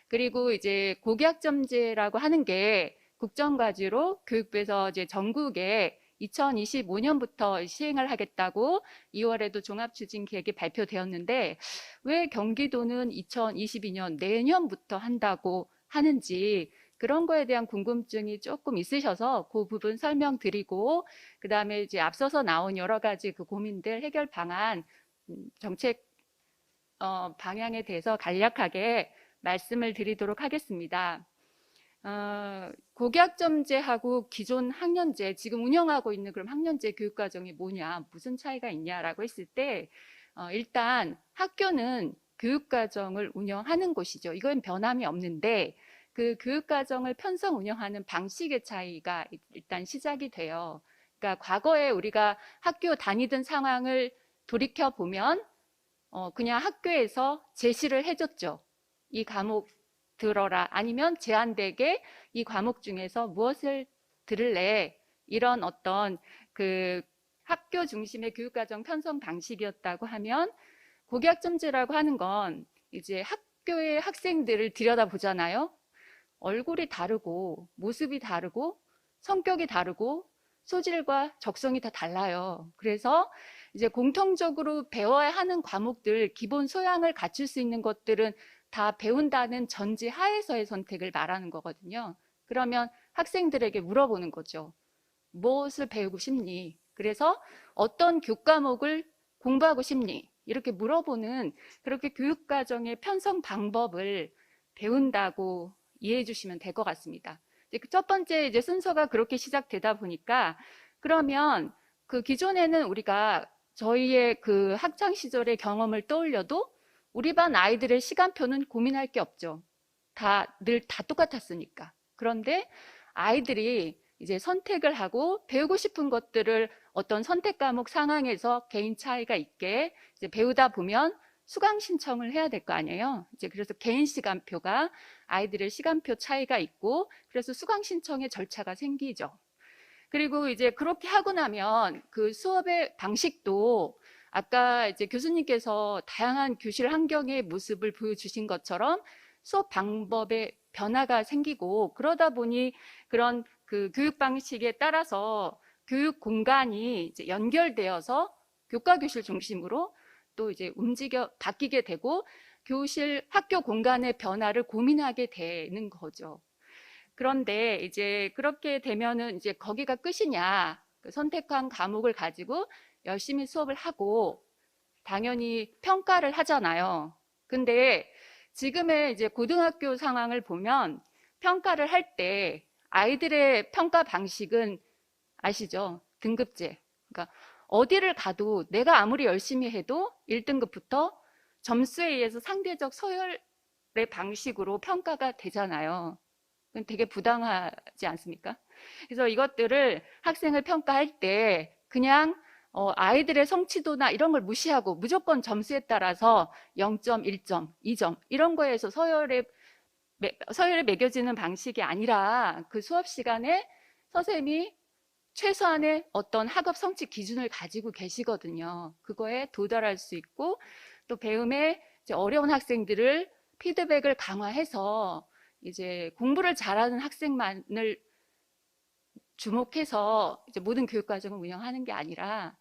그리고 이제 고교학점제라고 하는 게 국정과제로 교육부에서 이제 전국에 2025년부터 시행을 하겠다고 2월에도 종합추진계획이 발표되었는데 왜 경기도는 2022년 내년부터 한다고 하는지 그런 거에 대한 궁금증이 조금 있으셔서 그 부분 설명드리고 그다음에 이제 앞서서 나온 여러 가지 그 고민들 해결 방안 정책 방향에 대해서 간략하게 말씀을 드리도록 하겠습니다. 고교학점제하고 기존 학년제, 지금 운영하고 있는 그럼 학년제 교육과정이 뭐냐, 무슨 차이가 있냐라고 했을 때 일단 학교는 교육과정을 운영하는 곳이죠. 이건 변함이 없는데 그 교육과정을 편성 운영하는 방식의 차이가 일단 시작이 돼요. 그러니까 과거에 우리가 학교 다니던 상황을 돌이켜보면 그냥 학교에서 제시를 해줬죠. 이 과목 들어라. 아니면 제한되게 이 과목 중에서 무엇을 들을래. 이런 어떤 그 학교 중심의 교육과정 편성 방식이었다고 하면 고교학점제라고 하는 건 이제 학교의 학생들을 들여다보잖아요. 얼굴이 다르고 모습이 다르고 성격이 다르고 소질과 적성이 다 달라요. 그래서 이제 공통적으로 배워야 하는 과목들, 기본 소양을 갖출 수 있는 것들은 다 배운다는 전제 하에서의 선택을 말하는 거거든요. 그러면 학생들에게 물어보는 거죠. 무엇을 배우고 싶니? 그래서 어떤 교과목을 공부하고 싶니? 이렇게 물어보는 그렇게 교육과정의 편성 방법을 배운다고 이해해 주시면 될 것 같습니다. 첫 번째 이제 순서가 그렇게 시작되다 보니까 그러면 그 기존에는 우리가 저희의 그 학창 시절의 경험을 떠올려도 우리 반 아이들의 시간표는 고민할 게 없죠. 늘 다 똑같았으니까. 그런데 아이들이 이제 선택을 하고 배우고 싶은 것들을 어떤 선택 과목 상황에서 개인 차이가 있게 이제 배우다 보면 수강 신청을 해야 될 거 아니에요. 이제 그래서 개인 시간표가 아이들의 시간표 차이가 있고 그래서 수강 신청의 절차가 생기죠. 그리고 이제 그렇게 하고 나면 그 수업의 방식도 아까 이제 교수님께서 다양한 교실 환경의 모습을 보여주신 것처럼 수업 방법의 변화가 생기고 그러다 보니 그런 그 교육 방식에 따라서 교육 공간이 이제 연결되어서 교과 교실 중심으로 또 이제 바뀌게 되고 교실 학교 공간의 변화를 고민하게 되는 거죠. 그런데 이제 그렇게 되면은 이제 거기가 끝이냐? 선택한 과목을 가지고 열심히 수업을 하고 당연히 평가를 하잖아요. 근데 지금의 이제 고등학교 상황을 보면 평가를 할 때 아이들의 평가 방식은 아시죠? 등급제. 그러니까 어디를 가도 내가 아무리 열심히 해도 1등급부터 점수에 의해서 상대적 서열의 방식으로 평가가 되잖아요. 그건 되게 부당하지 않습니까? 그래서 이것들을 학생을 평가할 때 그냥 아이들의 성취도나 이런 걸 무시하고 무조건 점수에 따라서 0점, 1점, 2점 이런 거에서 서열에 매겨지는 방식이 아니라 그 수업 시간에 선생님이 최소한의 어떤 학업 성취 기준을 가지고 계시거든요. 그거에 도달할 수 있고 또 배움에 이제 어려운 학생들을 피드백을 강화해서 이제 공부를 잘하는 학생만을 주목해서 이제 모든 교육 과정을 운영하는 게 아니라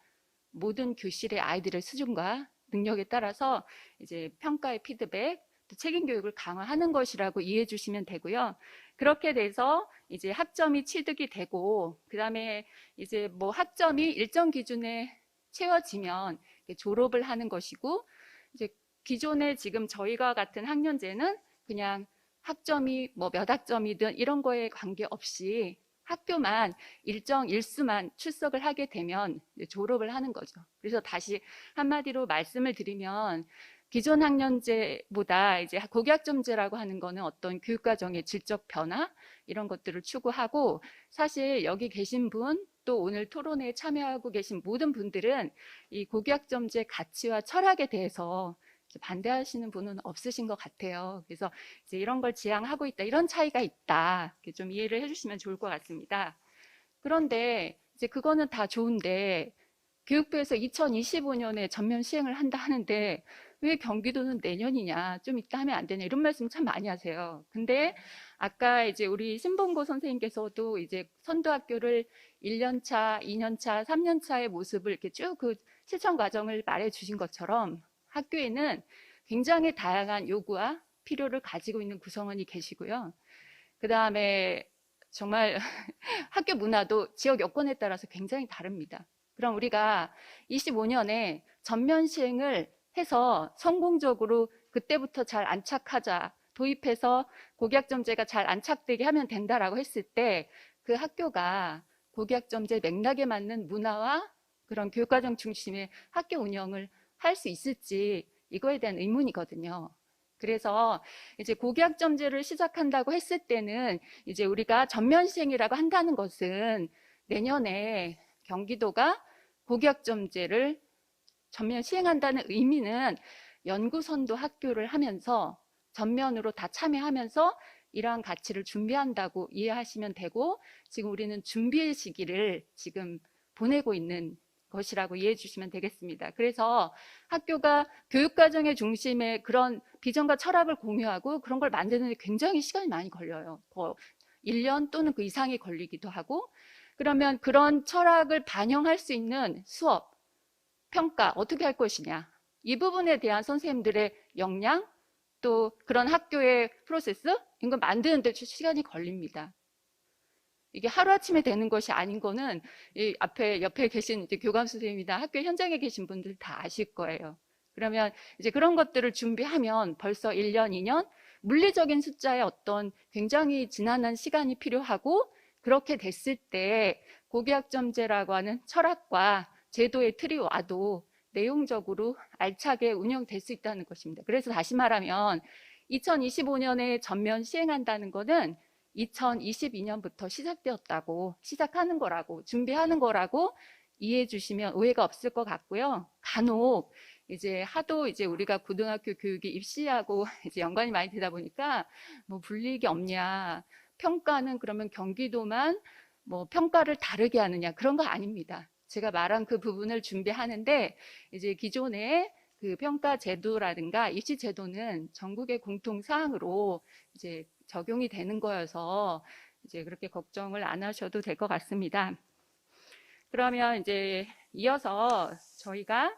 모든 교실의 아이들의 수준과 능력에 따라서 이제 평가의 피드백, 또 책임 교육을 강화하는 것이라고 이해해 주시면 되고요. 그렇게 돼서 이제 학점이 취득이 되고 그다음에 이제 뭐 학점이 일정 기준에 채워지면 졸업을 하는 것이고 이제 기존에 지금 저희가 같은 학년제는 그냥 학점이 뭐 몇 학점이든 이런 거에 관계없이 학교만 일정 일수만 출석을 하게 되면 졸업을 하는 거죠. 그래서 다시 한마디로 말씀을 드리면 기존 학년제보다 이제 고교학점제라고 하는 거는 어떤 교육과정의 질적 변화 이런 것들을 추구하고 사실 여기 계신 분 또 오늘 토론회에 참여하고 계신 모든 분들은 이 고교학점제 가치와 철학에 대해서 반대하시는 분은 없으신 것 같아요. 그래서 이제 이런 걸 지향하고 있다, 이런 차이가 있다, 이렇게 좀 이해를 해주시면 좋을 것 같습니다. 그런데 이제 그거는 다 좋은데 교육부에서 2025년에 전면 시행을 한다 하는데 왜 경기도는 내년이냐, 좀 이따 하면 안 되냐 이런 말씀 참 많이 하세요. 근데 아까 이제 우리 신봉고 선생님께서도 이제 선도학교를 1년차, 2년차, 3년차의 모습을 이렇게 쭉 그 실천 과정을 말해 주신 것처럼 학교에는 굉장히 다양한 요구와 필요를 가지고 있는 구성원이 계시고요. 그 다음에 정말 학교 문화도 지역 여건에 따라서 굉장히 다릅니다. 그럼 우리가 25년에 전면 시행을 해서 성공적으로 그때부터 잘 안착하자, 도입해서 고교학점제가 잘 안착되게 하면 된다라고 했을 때 그 학교가 고교학점제 맥락에 맞는 문화와 그런 교육과정 중심의 학교 운영을 할 수 있을지 이거에 대한 의문이거든요. 그래서 이제 고교학점제를 시작한다고 했을 때는 이제 우리가 전면 시행이라고 한다는 것은 내년에 경기도가 고교학점제를 전면 시행한다는 의미는 연구선도 학교를 하면서 전면으로 다 참여하면서 이러한 가치를 준비한다고 이해하시면 되고 지금 우리는 준비의 시기를 지금 보내고 있는 것이라고 이해해 주시면 되겠습니다. 그래서 학교가 교육과정의 중심에 그런 비전과 철학을 공유하고 그런 걸 만드는 데 굉장히 시간이 많이 걸려요. 1년 또는 그 이상이 걸리기도 하고, 그러면 그런 철학을 반영할 수 있는 수업, 평가 어떻게 할 것이냐, 이 부분에 대한 선생님들의 역량, 또 그런 학교의 프로세스, 이걸 만드는 데 시간이 걸립니다. 이게 하루아침에 되는 것이 아닌 거는 이 옆에 계신 이제 교감 선생님이나 학교 현장에 계신 분들 다 아실 거예요. 그러면 이제 그런 것들을 준비하면 벌써 1년, 2년, 물리적인 숫자의 어떤 굉장히 지난한 시간이 필요하고, 그렇게 됐을 때 고교학점제라고 하는 철학과 제도의 틀이 와도 내용적으로 알차게 운영될 수 있다는 것입니다. 그래서 다시 말하면 2025년에 전면 시행한다는 것은 2022년부터 시작하는 거라고, 준비하는 거라고 이해해 주시면 오해가 없을 것 같고요. 간혹 이제 하도 이제 우리가 고등학교 교육이 입시하고 이제 연관이 많이 되다 보니까 뭐 불리익이 없냐, 평가는 그러면 경기도만 뭐 평가를 다르게 하느냐, 그런 거 아닙니다. 제가 말한 그 부분을 준비하는데 이제 기존의 그 평가 제도라든가 입시 제도는 전국의 공통 사항으로 이제 적용이 되는 거여서 이제 그렇게 걱정을 안 하셔도 될 것 같습니다. 그러면 이제 이어서 저희가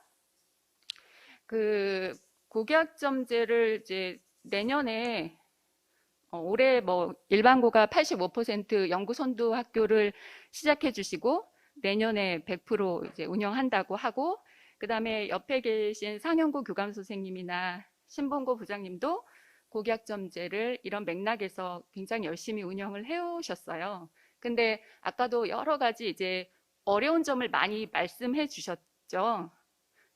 그 고교학점제를 이제 내년에 올해 뭐 일반고가 85% 영구선도 학교를 시작해 주시고 내년에 100% 이제 운영한다고 하고, 그다음에 옆에 계신 상영고 교감 선생님이나 신봉고 부장님도 고교학점제를 이런 맥락에서 굉장히 열심히 운영을 해오셨어요. 근데 아까도 여러 가지 이제 어려운 점을 많이 말씀해 주셨죠.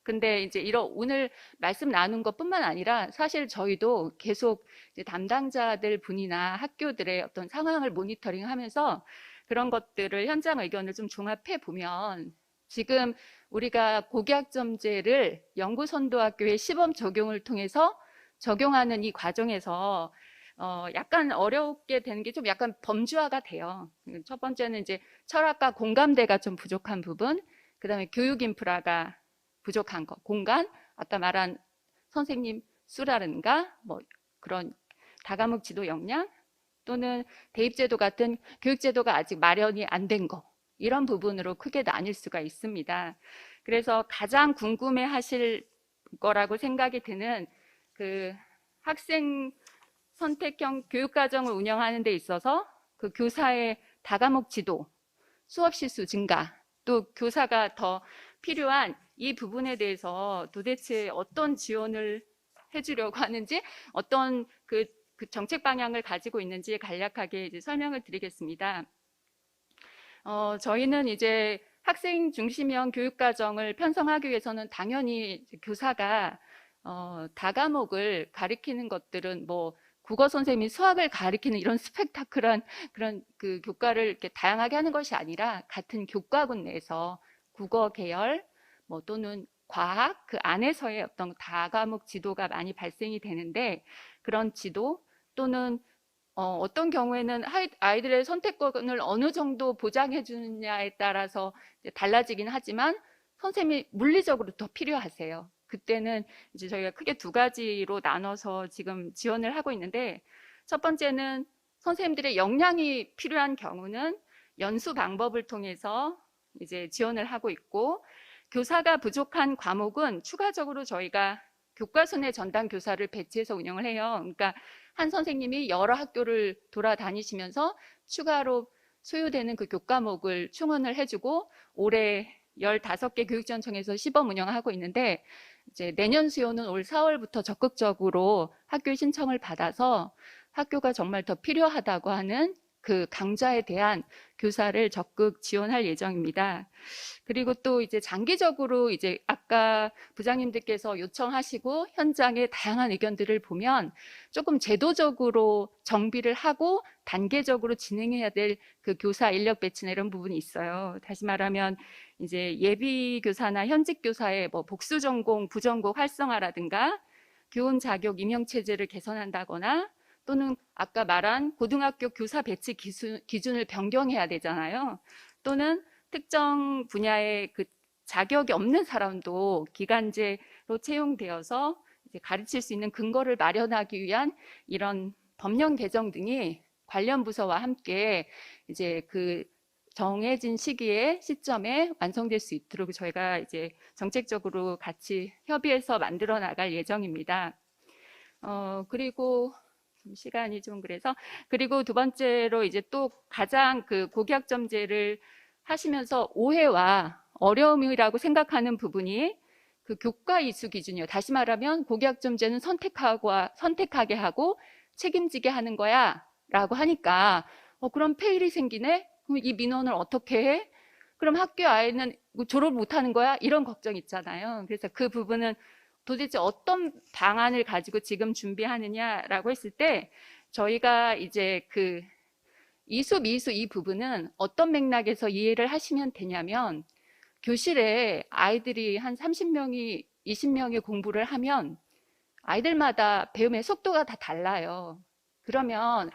근데 이제 오늘 말씀 나눈 것뿐만 아니라 사실 저희도 계속 이제 담당자들 분이나 학교들의 어떤 상황을 모니터링하면서 그런 것들을 현장 의견을 좀 종합해 보면, 지금 우리가 고교학점제를 영구선도학교의 시범 적용을 통해서 적용하는 이 과정에서 약간 어렵게 되는 게 좀 약간 범주화가 돼요. 첫 번째는 이제 철학과 공감대가 좀 부족한 부분, 그다음에 교육 인프라가 부족한 것, 공간, 아까 말한 선생님 수라든가 뭐 그런 다과목 지도 역량, 또는 대입제도 같은 교육제도가 아직 마련이 안 된 거, 이런 부분으로 크게 나뉠 수가 있습니다. 그래서 가장 궁금해 하실 거라고 생각이 드는 그 학생 선택형 교육과정을 운영하는 데 있어서 그 교사의 다과목 지도, 수업 실수 증가, 또 교사가 더 필요한 이 부분에 대해서 도대체 어떤 지원을 해주려고 하는지, 어떤 그 정책 방향을 가지고 있는지 간략하게 이제 설명을 드리겠습니다. 저희는 이제 학생 중심형 교육과정을 편성하기 위해서는 당연히 교사가 다과목을 가리키는 것들은 뭐 국어 선생님이 수학을 가리키는 이런 스펙타클한 그런 그 교과를 이렇게 다양하게 하는 것이 아니라 같은 교과군 내에서 국어 계열 뭐 또는 과학 그 안에서의 어떤 다과목 지도가 많이 발생이 되는데, 그런 지도 또는 어떤 경우에는 아이들의 선택권을 어느 정도 보장해 주느냐에 따라서 달라지긴 하지만 선생님이 물리적으로 더 필요하세요. 그때는 이제 저희가 크게 두 가지로 나눠서 지금 지원을 하고 있는데, 첫 번째는 선생님들의 역량이 필요한 경우는 연수 방법을 통해서 이제 지원을 하고 있고, 교사가 부족한 과목은 추가적으로 저희가 교과순회 전담 교사를 배치해서 운영을 해요. 그러니까 한 선생님이 여러 학교를 돌아다니시면서 추가로 소요되는 그 교과목을 충원을 해주고, 올해 15개 교육지원청에서 시범 운영하고 있는데, 이제 내년 수요는 올 4월부터 적극적으로 학교 신청을 받아서 학교가 정말 더 필요하다고 하는 그 강좌에 대한 교사를 적극 지원할 예정입니다. 그리고 또 이제 장기적으로 이제 아까 부장님들께서 요청하시고 현장의 다양한 의견들을 보면 조금 제도적으로 정비를 하고 단계적으로 진행해야 될 그 교사 인력 배치나 이런 부분이 있어요. 다시 말하면 이제 예비 교사나 현직 교사의 뭐 복수 전공, 부전공 활성화라든가 교원 자격 임용 체제를 개선한다거나, 또는 아까 말한 고등학교 교사 배치 기준을 변경해야 되잖아요. 또는 특정 분야의 그 자격이 없는 사람도 기간제로 채용되어서 이제 가르칠 수 있는 근거를 마련하기 위한 이런 법령 개정 등이 관련 부서와 함께 이제 그 정해진 시점에 완성될 수 있도록 저희가 이제 정책적으로 같이 협의해서 만들어 나갈 예정입니다. 그리고 시간이 좀 그래서 그리고 두 번째로 이제 또 가장 그 고교학점제를 하시면서 오해와 어려움이라고 생각하는 부분이 그 교과 이수 기준이요. 다시 말하면 고교학점제는 선택하게 하고 책임지게 하는 거야라고 하니까 그럼 페일이 생기네. 그럼 이 민원을 어떻게 해? 그럼 학교 아이는 졸업 못하는 거야? 이런 걱정 있잖아요. 그래서 그 부분은 도대체 어떤 방안을 가지고 지금 준비하느냐라고 했을 때 저희가 이제 그 이수 미수 이 부분은 어떤 맥락에서 이해를 하시면 되냐면 교실에 아이들이 한 30명이 20명이 공부를 하면 아이들마다 배움의 속도가 다 달라요. 그러면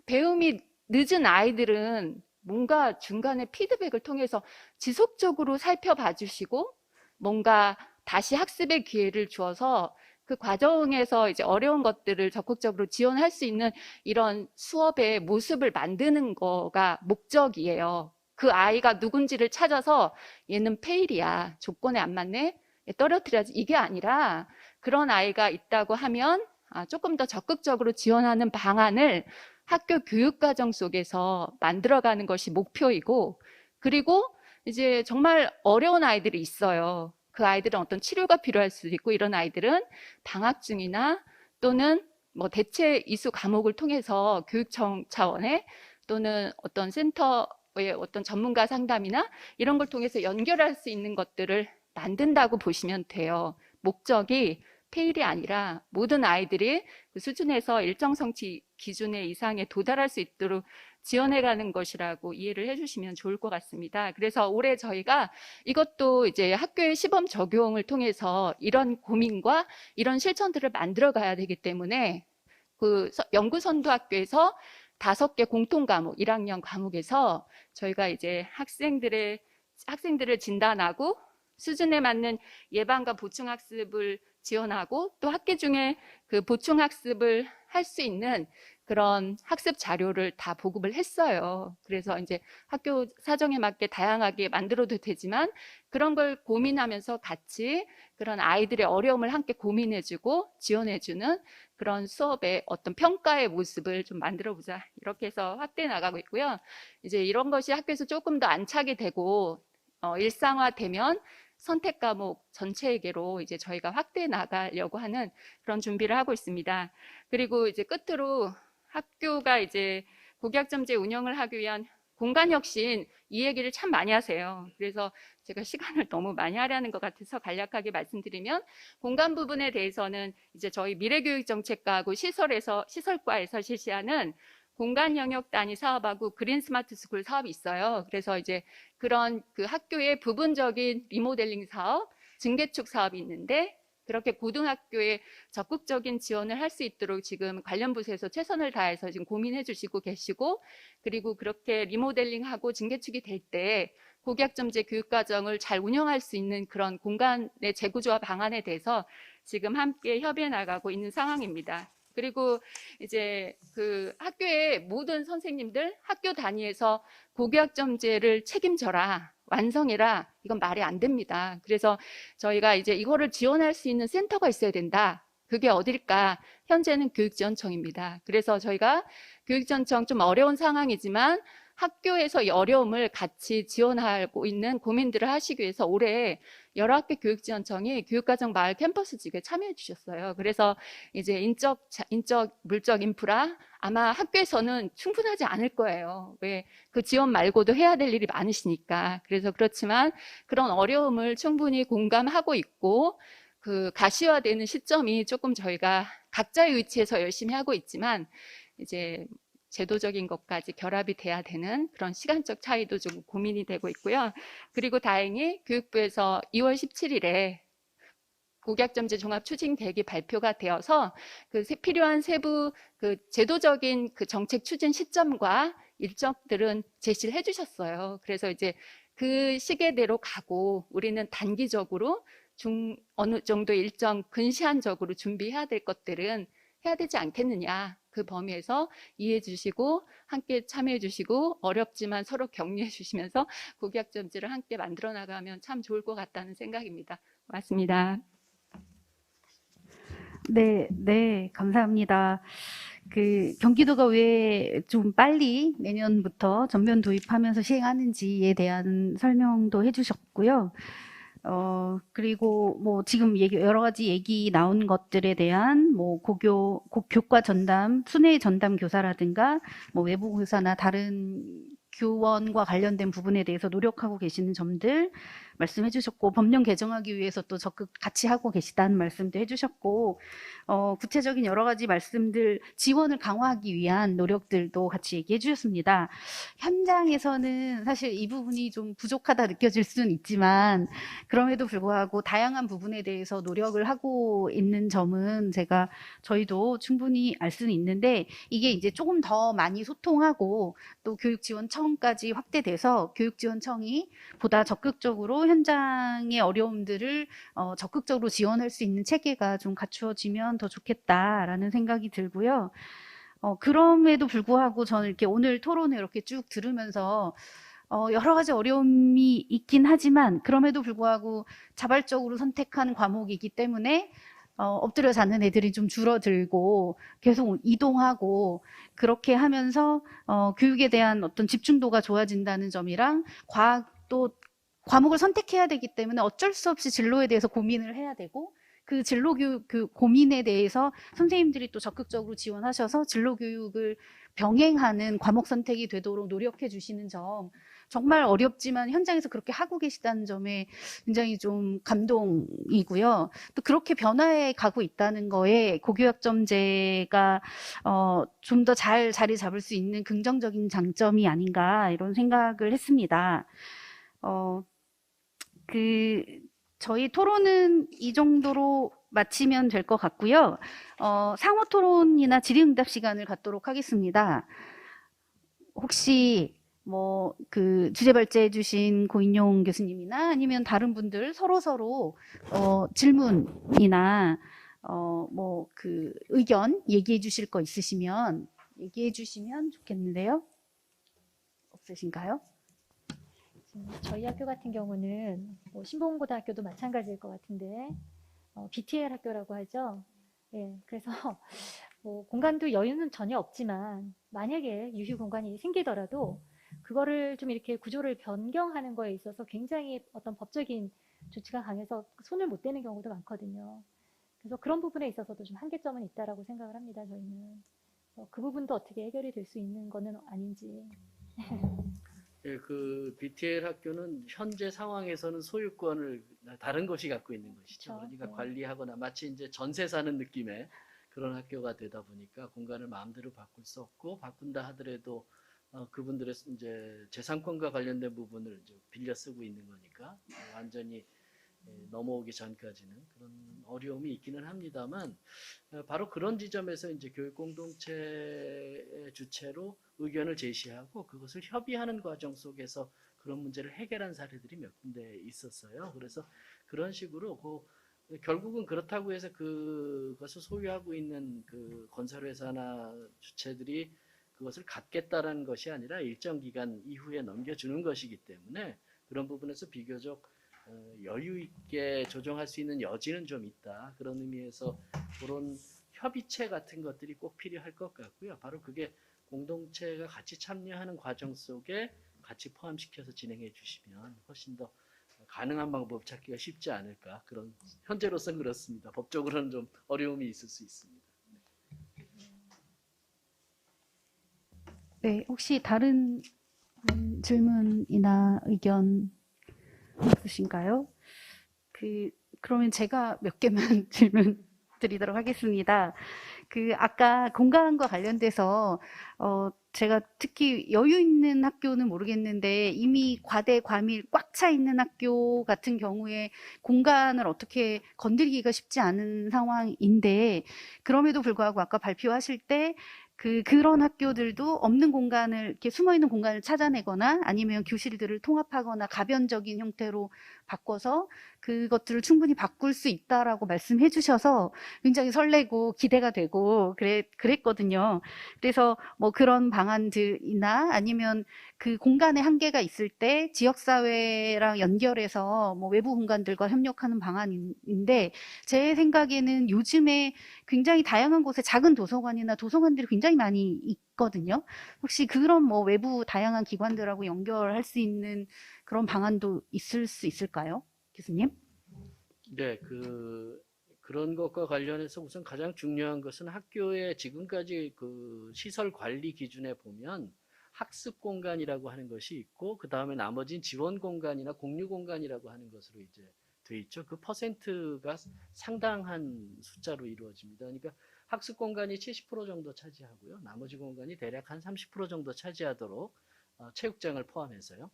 배움이 늦은 아이들은 뭔가 중간에 피드백을 통해서 지속적으로 살펴봐 주시고 뭔가 다시 학습의 기회를 주어서 그 과정에서 이제 어려운 것들을 적극적으로 지원할 수 있는 이런 수업의 모습을 만드는 거가 목적이에요. 그 아이가 누군지를 찾아서 얘는 페일이야. 조건에 안 맞네. 떨어뜨려야지. 이게 아니라 그런 아이가 있다고 하면 조금 더 적극적으로 지원하는 방안을 학교 교육과정 속에서 만들어가는 것이 목표이고 그리고 이제 정말 어려운 아이들이 있어요. 그 아이들은 어떤 치료가 필요할 수도 있고 이런 아이들은 방학 중이나 또는 뭐 대체 이수 과목을 통해서 교육청 차원에 또는 어떤 센터의 어떤 전문가 상담이나 이런 걸 통해서 연결할 수 있는 것들을 만든다고 보시면 돼요. 목적이 페일이 아니라 모든 아이들이 그 수준에서 일정 성취 기준의 이상에 도달할 수 있도록 지원해가는 것이라고 이해를 해주시면 좋을 것 같습니다. 그래서 올해 저희가 이것도 이제 학교의 시범 적용을 통해서 이런 고민과 이런 실천들을 만들어 가야 되기 때문에 그 연구선도학교에서 5개 공통 과목, 1학년 과목에서 저희가 이제 학생들을 진단하고 수준에 맞는 예방과 보충 학습을 지원하고 또 학기 중에 그 보충 학습을 할 수 있는 그런 학습 자료를 다 보급을 했어요. 그래서 이제 학교 사정에 맞게 다양하게 만들어도 되지만 그런 걸 고민하면서 같이 그런 아이들의 어려움을 함께 고민해주고 지원해주는 그런 수업의 어떤 평가의 모습을 좀 만들어보자. 이렇게 해서 확대해 나가고 있고요. 이제 이런 것이 학교에서 조금 더 안착이 되고 일상화되면 선택 과목 전체에게로 이제 저희가 확대해 나가려고 하는 그런 준비를 하고 있습니다. 그리고 이제 끝으로 학교가 이제 고교학점제 운영을 하기 위한 공간 혁신 이 얘기를 참 많이 하세요. 그래서 제가 시간을 너무 많이 하려는 것 같아서 간략하게 말씀드리면 공간 부분에 대해서는 이제 저희 미래교육정책과하고 시설과에서 실시하는 공간 영역 단위 사업하고 그린 스마트 스쿨 사업이 있어요. 그래서 이제 그런 그 학교의 부분적인 리모델링 사업, 증개축 사업이 있는데 그렇게 고등학교에 적극적인 지원을 할 수 있도록 지금 관련 부서에서 최선을 다해서 지금 고민해 주시고 계시고 그리고 그렇게 리모델링하고 증개축이 될 때 고교학점제 교육과정을 잘 운영할 수 있는 그런 공간의 재구조화 방안에 대해서 지금 함께 협의해 나가고 있는 상황입니다. 그리고 이제 그 학교의 모든 선생님들 학교 단위에서 고교학점제를 책임져라, 완성해라, 이건 말이 안 됩니다. 그래서 저희가 이제 이거를 지원할 수 있는 센터가 있어야 된다. 그게 어딜까? 현재는 교육지원청입니다. 그래서 저희가 교육지원청 좀 어려운 상황이지만 학교에서 이 어려움을 같이 지원하고 있는 고민들을 하시기 위해서 올해 여러 학교 교육지원청이 교육과정 마을 캠퍼스직에 참여해 주셨어요. 그래서 이제 인적, 물적 인프라 아마 학교에서는 충분하지 않을 거예요. 왜? 그 지원 말고도 해야 될 일이 많으시니까. 그래서 그렇지만 그런 어려움을 충분히 공감하고 있고 그 가시화되는 시점이 조금 저희가 각자의 위치에서 열심히 하고 있지만 이제 제도적인 것까지 결합이 돼야 되는 그런 시간적 차이도 좀 고민이 되고 있고요. 그리고 다행히 교육부에서 2월 17일에 고교학점제 종합 추진 계획이 발표가 되어서 그 필요한 세부 그 제도적인 그 정책 추진 시점과 일정들은 제시를 해주셨어요. 그래서 이제 그 시계대로 가고 우리는 단기적으로 어느 정도 일정 근시안적으로 준비해야 될 것들은 해야 되지 않겠느냐. 그 범위에서 이해해 주시고 함께 참여해 주시고 어렵지만 서로 격려해 주시면서 고교학점제를 함께 만들어 나가면 참 좋을 것 같다는 생각입니다. 고맙습니다.
네, 네, 감사합니다. 경기도가 왜 좀 빨리 내년부터 전면 도입하면서 시행하는지에 대한 설명도 해주셨고요. 그리고 뭐 지금 여러 가지 얘기 나온 것들에 대한 뭐 교과 전담, 순회 전담 교사라든가 뭐 외부 교사나 다른 교원과 관련된 부분에 대해서 노력하고 계시는 점들 말씀해 주셨고, 법령 개정하기 위해서 또 적극 같이 하고 계시다는 말씀도 해주셨고, 구체적인 여러 가지 말씀들, 지원을 강화하기 위한 노력들도 같이 얘기해 주셨습니다. 현장에서는 사실 이 부분이 좀 부족하다 느껴질 수는 있지만, 그럼에도 불구하고 다양한 부분에 대해서 노력을 하고 있는 점은 저희도 충분히 알 수는 있는데, 이게 이제 조금 더 많이 소통하고 또 교육지원청까지 확대돼서 교육지원청이 보다 적극적으로 현장의 어려움들을 적극적으로 지원할 수 있는 체계가 좀 갖추어지면 더 좋겠다라는 생각이 들고요. 그럼에도 불구하고 저는 이렇게 오늘 토론을 이렇게 쭉 들으면서 여러 가지 어려움이 있긴 하지만, 그럼에도 불구하고 자발적으로 선택한 과목이기 때문에 엎드려 자는 애들이 좀 줄어들고 계속 이동하고, 그렇게 하면서 교육에 대한 어떤 집중도가 좋아진다는 점이랑, 과학도 과목을 선택해야 되기 때문에 어쩔 수 없이 진로에 대해서 고민을 해야 되고, 그 진로 교육 고민에 대해서 선생님들이 또 적극적으로 지원하셔서 진로 교육을 병행하는 과목 선택이 되도록 노력해 주시는 점, 정말 어렵지만 현장에서 그렇게 하고 계시다는 점에 굉장히 좀 감동이고요. 또 그렇게 변화해 가고 있다는 거에 고교학점제가 좀 더 잘 자리 잡을 수 있는 긍정적인 장점이 아닌가, 이런 생각을 했습니다. 저희 토론은 이 정도로 마치면 될 것 같고요. 상호 토론이나 질의응답 시간을 갖도록 하겠습니다. 혹시 주제 발제해 주신 고인용 교수님이나 아니면 다른 분들 서로 질문이나 의견 얘기해 주실 거 있으시면 얘기해 주시면 좋겠는데요. 없으신가요?
저희 학교 같은 경우는 신봉고등학교도 마찬가지일 것 같은데 BTL 학교라고 하죠. 예, 그래서 공간도 여유는 전혀 없지만 만약에 유휴 공간이 생기더라도 그거를 좀 이렇게 구조를 변경하는 거에 있어서 굉장히 어떤 법적인 조치가 강해서 손을 못 대는 경우도 많거든요. 그래서 그런 부분에 있어서도 좀 한계점은 있다라고 생각을 합니다. 저희는 그 부분도 어떻게 해결이 될 수 있는 거는 아닌지.
예, BTL 학교는 현재 상황에서는 소유권을 다른 곳이 갖고 있는 것이죠.
그렇죠.
그러니까
네.
관리하거나 마치 이제 전세 사는 느낌의 그런 학교가 되다 보니까 공간을 마음대로 바꿀 수 없고, 바꾼다 하더라도 그분들의 이제 재산권과 관련된 부분을 이제 빌려 쓰고 있는 거니까 완전히 넘어오기 전까지는 그런 어려움이 있기는 합니다만, 바로 그런 지점에서 이제 교육 공동체의 주체로 의견을 제시하고 그것을 협의하는 과정 속에서 그런 문제를 해결한 사례들이 몇 군데 있었어요. 그래서 그런 식으로 결국은 그렇다고 해서 그것을 소유하고 있는 그 건설회사나 주체들이 그것을 갖겠다라는 것이 아니라 일정 기간 이후에 넘겨주는 것이기 때문에 그런 부분에서 비교적 여유 있게 조정할 수 있는 여지는 좀 있다. 그런 의미에서 그런 협의체 같은 것들이 꼭 필요할 것 같고요. 바로 그게 공동체가 같이 참여하는 과정 속에 같이 포함시켜서 진행해 주시면 훨씬 더 가능한 방법 찾기가 쉽지 않을까. 그런 현재로서는 그렇습니다. 법적으로는 좀 어려움이 있을 수 있습니다.
네, 혹시 다른 질문이나 의견 있으신가요? 그러면 제가 몇 개만 질문 드리도록 하겠습니다. 아까 공간과 관련돼서 제가 특히 여유 있는 학교는 모르겠는데 이미 과대 과밀 꽉 차 있는 학교 같은 경우에 공간을 어떻게 건드리기가 쉽지 않은 상황인데, 그럼에도 불구하고 아까 발표하실 때 그런 학교들도 없는 공간을 이렇게 숨어 있는 공간을 찾아내거나 아니면 교실들을 통합하거나 가변적인 형태로 바꿔서 그것들을 충분히 바꿀 수 있다라고 말씀해 주셔서 굉장히 설레고 기대가 되고 그랬거든요. 그래서 뭐 그런 방안들이나 아니면 그 공간에 한계가 있을 때 지역사회랑 연결해서 뭐 외부 공간들과 협력하는 방안인데 제 생각에는 요즘에 굉장히 다양한 곳에 작은 도서관이나 도서관들이 굉장히 많이 있거든요. 혹시 그런 뭐 외부 다양한 기관들하고 연결할 수 있는 그런 방안도 있을 수 있을까요? 교수님?
네, 그런 것과 관련해서 우선 가장 중요한 것은 학교의 지금까지 그 시설 관리 기준에 보면 학습 공간이라고 하는 것이 있고 그 다음에 나머지는 지원 공간이나 공유 공간이라고 하는 것으로 이제 돼 있죠. 그 퍼센트가 상당한 숫자로 이루어집니다. 그러니까 학습 공간이 70% 정도 차지하고요. 나머지 공간이 대략 한 30% 정도 차지하도록 체육장을 포함해서요.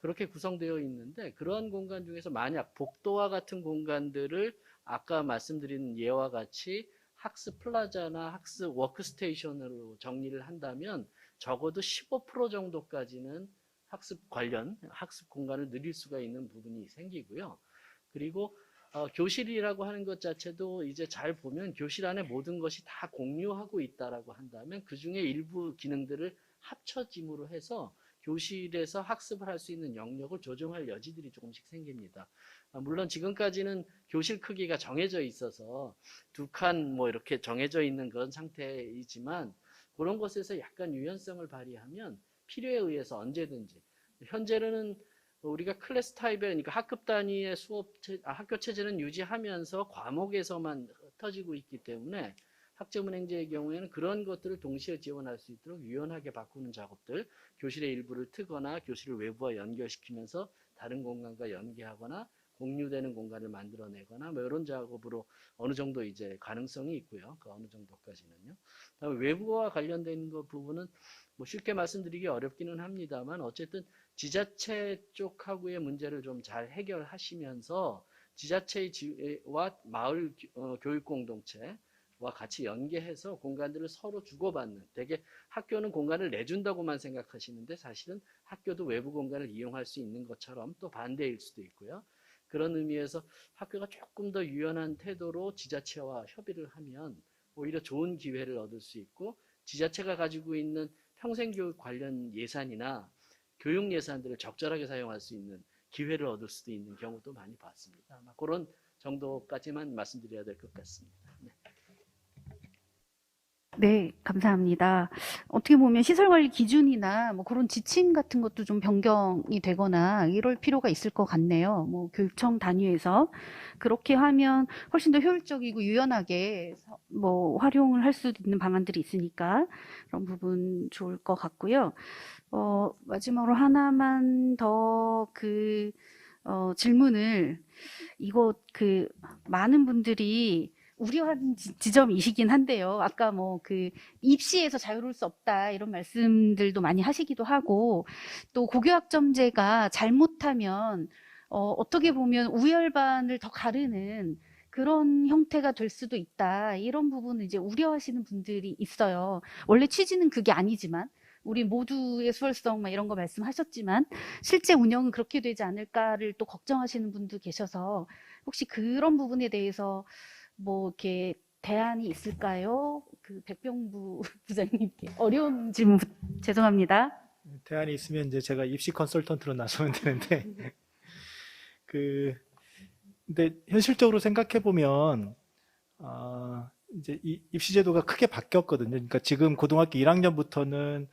그렇게 구성되어 있는데 그러한 공간 중에서 만약 복도와 같은 공간들을 아까 말씀드린 예와 같이 학습 플라자나 학습 워크스테이션으로 정리를 한다면 적어도 15% 정도까지는 학습 관련 학습 공간을 누릴 수가 있는 부분이 생기고요. 그리고 교실이라고 하는 것 자체도 이제 잘 보면 교실 안에 모든 것이 다 공유하고 있다라고 한다면 그 중에 일부 기능들을 합쳐짐으로 해서 교실에서 학습을 할 수 있는 영역을 조정할 여지들이 조금씩 생깁니다. 물론 지금까지는 교실 크기가 정해져 있어서 두 칸 뭐 이렇게 정해져 있는 그런 상태이지만 그런 것에서 약간 유연성을 발휘하면 필요에 의해서 언제든지 현재는 우리가 클래스 타입의 그러니까 학급 단위의 학교 체제는 유지하면서 과목에서만 흩어지고 있기 때문에 학점은행제의 경우에는 그런 것들을 동시에 지원할 수 있도록 유연하게 바꾸는 작업들, 교실의 일부를 트거나 교실을 외부와 연결시키면서 다른 공간과 연계하거나 공유되는 공간을 만들어내거나 뭐 이런 작업으로 어느 정도 이제 가능성이 있고요. 그 어느 정도까지는요. 그다음에 외부와 관련된 그 부분은 뭐 쉽게 말씀드리기 어렵기는 합니다만 어쨌든 지자체 쪽하고의 문제를 좀 잘 해결하시면서 지자체와 마을 교육 공동체 와 같이 연계해서 공간들을 서로 주고받는 되게 학교는 공간을 내준다고만 생각하시는데 사실은 학교도 외부 공간을 이용할 수 있는 것처럼 또 반대일 수도 있고요. 그런 의미에서 학교가 조금 더 유연한 태도로 지자체와 협의를 하면 오히려 좋은 기회를 얻을 수 있고 지자체가 가지고 있는 평생교육 관련 예산이나 교육 예산들을 적절하게 사용할 수 있는 기회를 얻을 수도 있는 경우도 많이 봤습니다. 아마 그런 정도까지만 말씀드려야 될 것 같습니다. 네.
네, 감사합니다. 어떻게 보면 시설관리 기준이나 뭐 그런 지침 같은 것도 좀 변경이 되거나 이럴 필요가 있을 것 같네요. 뭐 교육청 단위에서 그렇게 하면 훨씬 더 효율적이고 유연하게 뭐 활용을 할 수 있는 방안들이 있으니까 그런 부분 좋을 것 같고요. 마지막으로 하나만 더 질문을 이거 많은 분들이 우려하는 지점이시긴 한데요. 아까 뭐 입시에서 자유로울 수 없다 이런 말씀들도 많이 하시기도 하고 또 고교학점제가 잘못하면 어떻게 보면 우열반을 더 가르는 그런 형태가 될 수도 있다. 이런 부분을 이제 우려하시는 분들이 있어요. 원래 취지는 그게 아니지만 우리 모두의 수월성 막 이런 거 말씀하셨지만 실제 운영은 그렇게 되지 않을까를 또 걱정하시는 분도 계셔서 혹시 그런 부분에 대해서 뭐 이렇게 대안이 있을까요? 백병부 부장님께 어려운 질문 죄송합니다.
대안이 있으면 이제 제가 입시 컨설턴트로 나서면 되는데 근데 현실적으로 생각해 보면 이제 이 입시 제도가 크게 바뀌었거든요. 그러니까 지금 고등학교 1학년부터는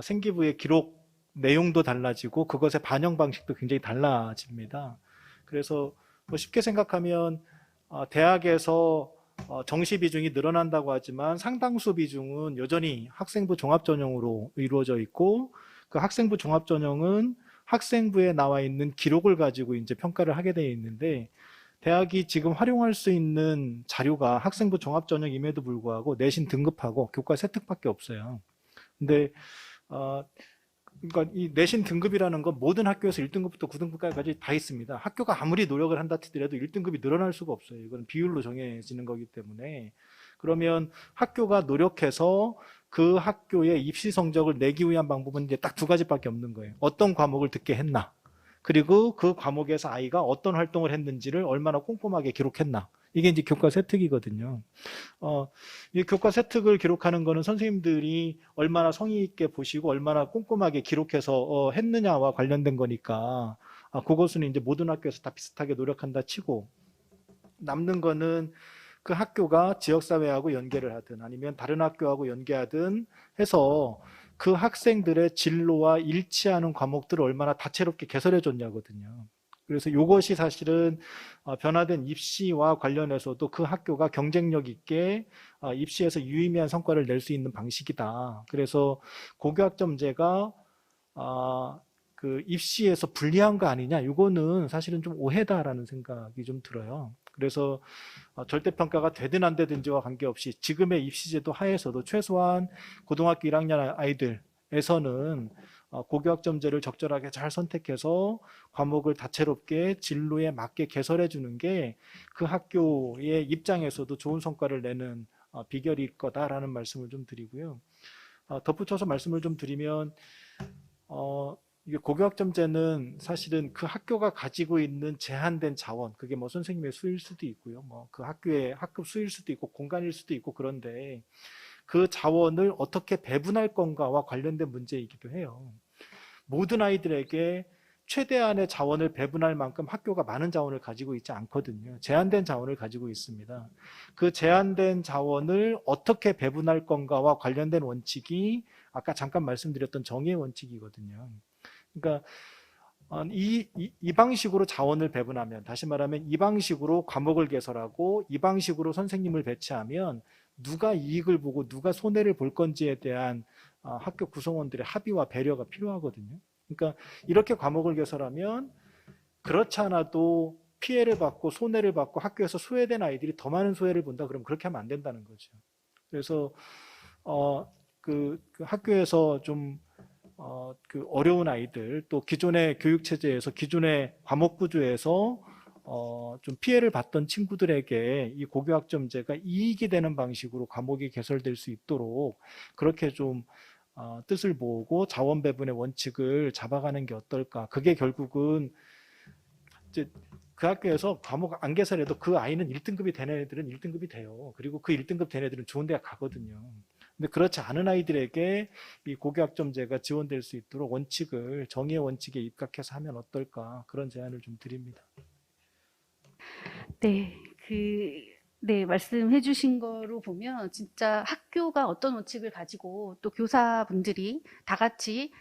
생기부의 기록 내용도 달라지고 그것의 반영 방식도 굉장히 달라집니다. 그래서 뭐 쉽게 생각하면 대학에서 정시 비중이 늘어난다고 하지만 상당수 비중은 여전히 학생부 종합전형으로 이루어져 있고 그 학생부 종합전형은 학생부에 나와 있는 기록을 가지고 이제 평가를 하게 되어 있는데 대학이 지금 활용할 수 있는 자료가 학생부 종합전형임에도 불구하고 내신 등급하고 교과 세특밖에 없어요. 근데 그러니까 이 내신 등급이라는 건 모든 학교에서 1등급부터 9등급까지 다 있습니다. 학교가 아무리 노력을 한다 치더라도 1등급이 늘어날 수가 없어요. 이건 비율로 정해지는 거기 때문에 그러면 학교가 노력해서 그 학교의 입시 성적을 내기 위한 방법은 이제 딱 두 가지밖에 없는 거예요. 어떤 과목을 듣게 했나, 그리고 그 과목에서 아이가 어떤 활동을 했는지를 얼마나 꼼꼼하게 기록했나. 이게 이제 교과 세특이거든요. 이 교과 세특을 기록하는 거는 선생님들이 얼마나 성의 있게 보시고 얼마나 꼼꼼하게 기록해서 했느냐와 관련된 거니까 그것은 이제 모든 학교에서 다 비슷하게 노력한다 치고, 남는 거는 그 학교가 지역사회하고 연계를 하든 아니면 다른 학교하고 연계하든 해서 그 학생들의 진로와 일치하는 과목들을 얼마나 다채롭게 개설해 줬냐거든요. 그래서 이것이 사실은 변화된 입시와 관련해서도 그 학교가 경쟁력 있게 입시에서 유의미한 성과를 낼 수 있는 방식이다. 그래서 고교학점제가 그 입시에서 불리한 거 아니냐, 이거는 사실은 좀 오해다라는 생각이 좀 들어요. 그래서 절대평가가 되든 안 되든지와 관계없이 지금의 입시제도 하에서도 최소한 고등학교 1학년 아이들에서는 고교학점제를 적절하게 잘 선택해서 과목을 다채롭게 진로에 맞게 개설해 주는 게 그 학교의 입장에서도 좋은 성과를 내는 비결일 거다라는 말씀을 좀 드리고요. 덧붙여서 말씀을 좀 드리면 이게 고교학점제는 사실은 그 학교가 가지고 있는 제한된 자원, 그게 뭐 선생님의 수일 수도 있고요, 뭐 그 학교의 학급 수일 수도 있고 공간일 수도 있고, 그런데 그 자원을 어떻게 배분할 건가와 관련된 문제이기도 해요. 모든 아이들에게 최대한의 자원을 배분할 만큼 학교가 많은 자원을 가지고 있지 않거든요. 제한된 자원을 가지고 있습니다. 그 제한된 자원을 어떻게 배분할 건가와 관련된 원칙이 아까 잠깐 말씀드렸던 정의의 원칙이거든요. 그러니까 이 방식으로 자원을 배분하면, 다시 말하면 이 방식으로 과목을 개설하고 이 방식으로 선생님을 배치하면 누가 이익을 보고 누가 손해를 볼 건지에 대한 학교 구성원들의 합의와 배려가 필요하거든요. 그러니까 이렇게 과목을 개설하면 그렇지 않아도 피해를 받고 손해를 받고 학교에서 소외된 아이들이 더 많은 소외를 본다, 그러면 그렇게 하면 안 된다는 거죠. 그래서 그 학교에서 좀 그 어려운 아이들, 또 기존의 교육체제에서 기존의 과목 구조에서 좀 피해를 봤던 친구들에게 이 고교학점제가 이익이 되는 방식으로 과목이 개설될 수 있도록 그렇게 좀 뜻을 모으고 자원 배분의 원칙을 잡아가는 게 어떨까. 그게 결국은 이제 그 학교에서 과목 안 개설해도 그 아이는 1등급이 된 애들은 1등급이 돼요. 그리고 그 1등급 된 애들은 좋은 대학 가거든요. 근데 그렇지 않은 아이들에게 이 고교학점제가 지원될 수 있도록 원칙을, 정의의 원칙에 입각해서 하면 어떨까, 그런 제안을 좀 드립니다.
네, 네, 말씀해 주신 거로 보면 진짜 학교가 어떤 원칙을 가지고 또 교사분들이 다 같이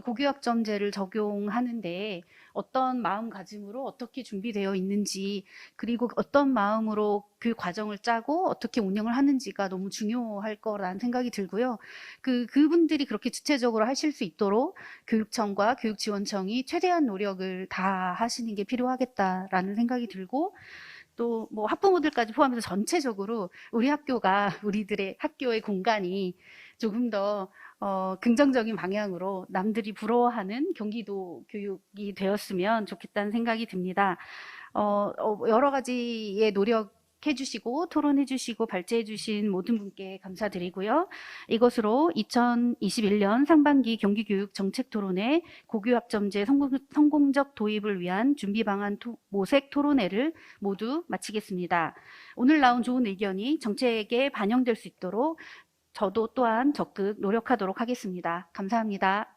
고교학점제를 적용하는데 어떤 마음가짐으로 어떻게 준비되어 있는지, 그리고 어떤 마음으로 그 과정을 짜고 어떻게 운영을 하는지가 너무 중요할 거라는 생각이 들고요. 그분들이 그렇게 주체적으로 하실 수 있도록 교육청과 교육지원청이 최대한 노력을 다 하시는 게 필요하겠다라는 생각이 들고, 또 뭐 학부모들까지 포함해서 전체적으로 우리 학교가, 우리들의 학교의 공간이 조금 더 긍정적인 방향으로 남들이 부러워하는 경기도 교육이 되었으면 좋겠다는 생각이 듭니다. 여러 가지의 노력해 주시고 토론해 주시고 발제해 주신 모든 분께 감사드리고요. 이것으로 2021년 상반기 경기교육정책토론회 고교학점제 성공적 도입을 위한 준비방안 모색 토론회를 모두 마치겠습니다. 오늘 나온 좋은 의견이 정책에 반영될 수 있도록 저도 또한 적극 노력하도록 하겠습니다. 감사합니다.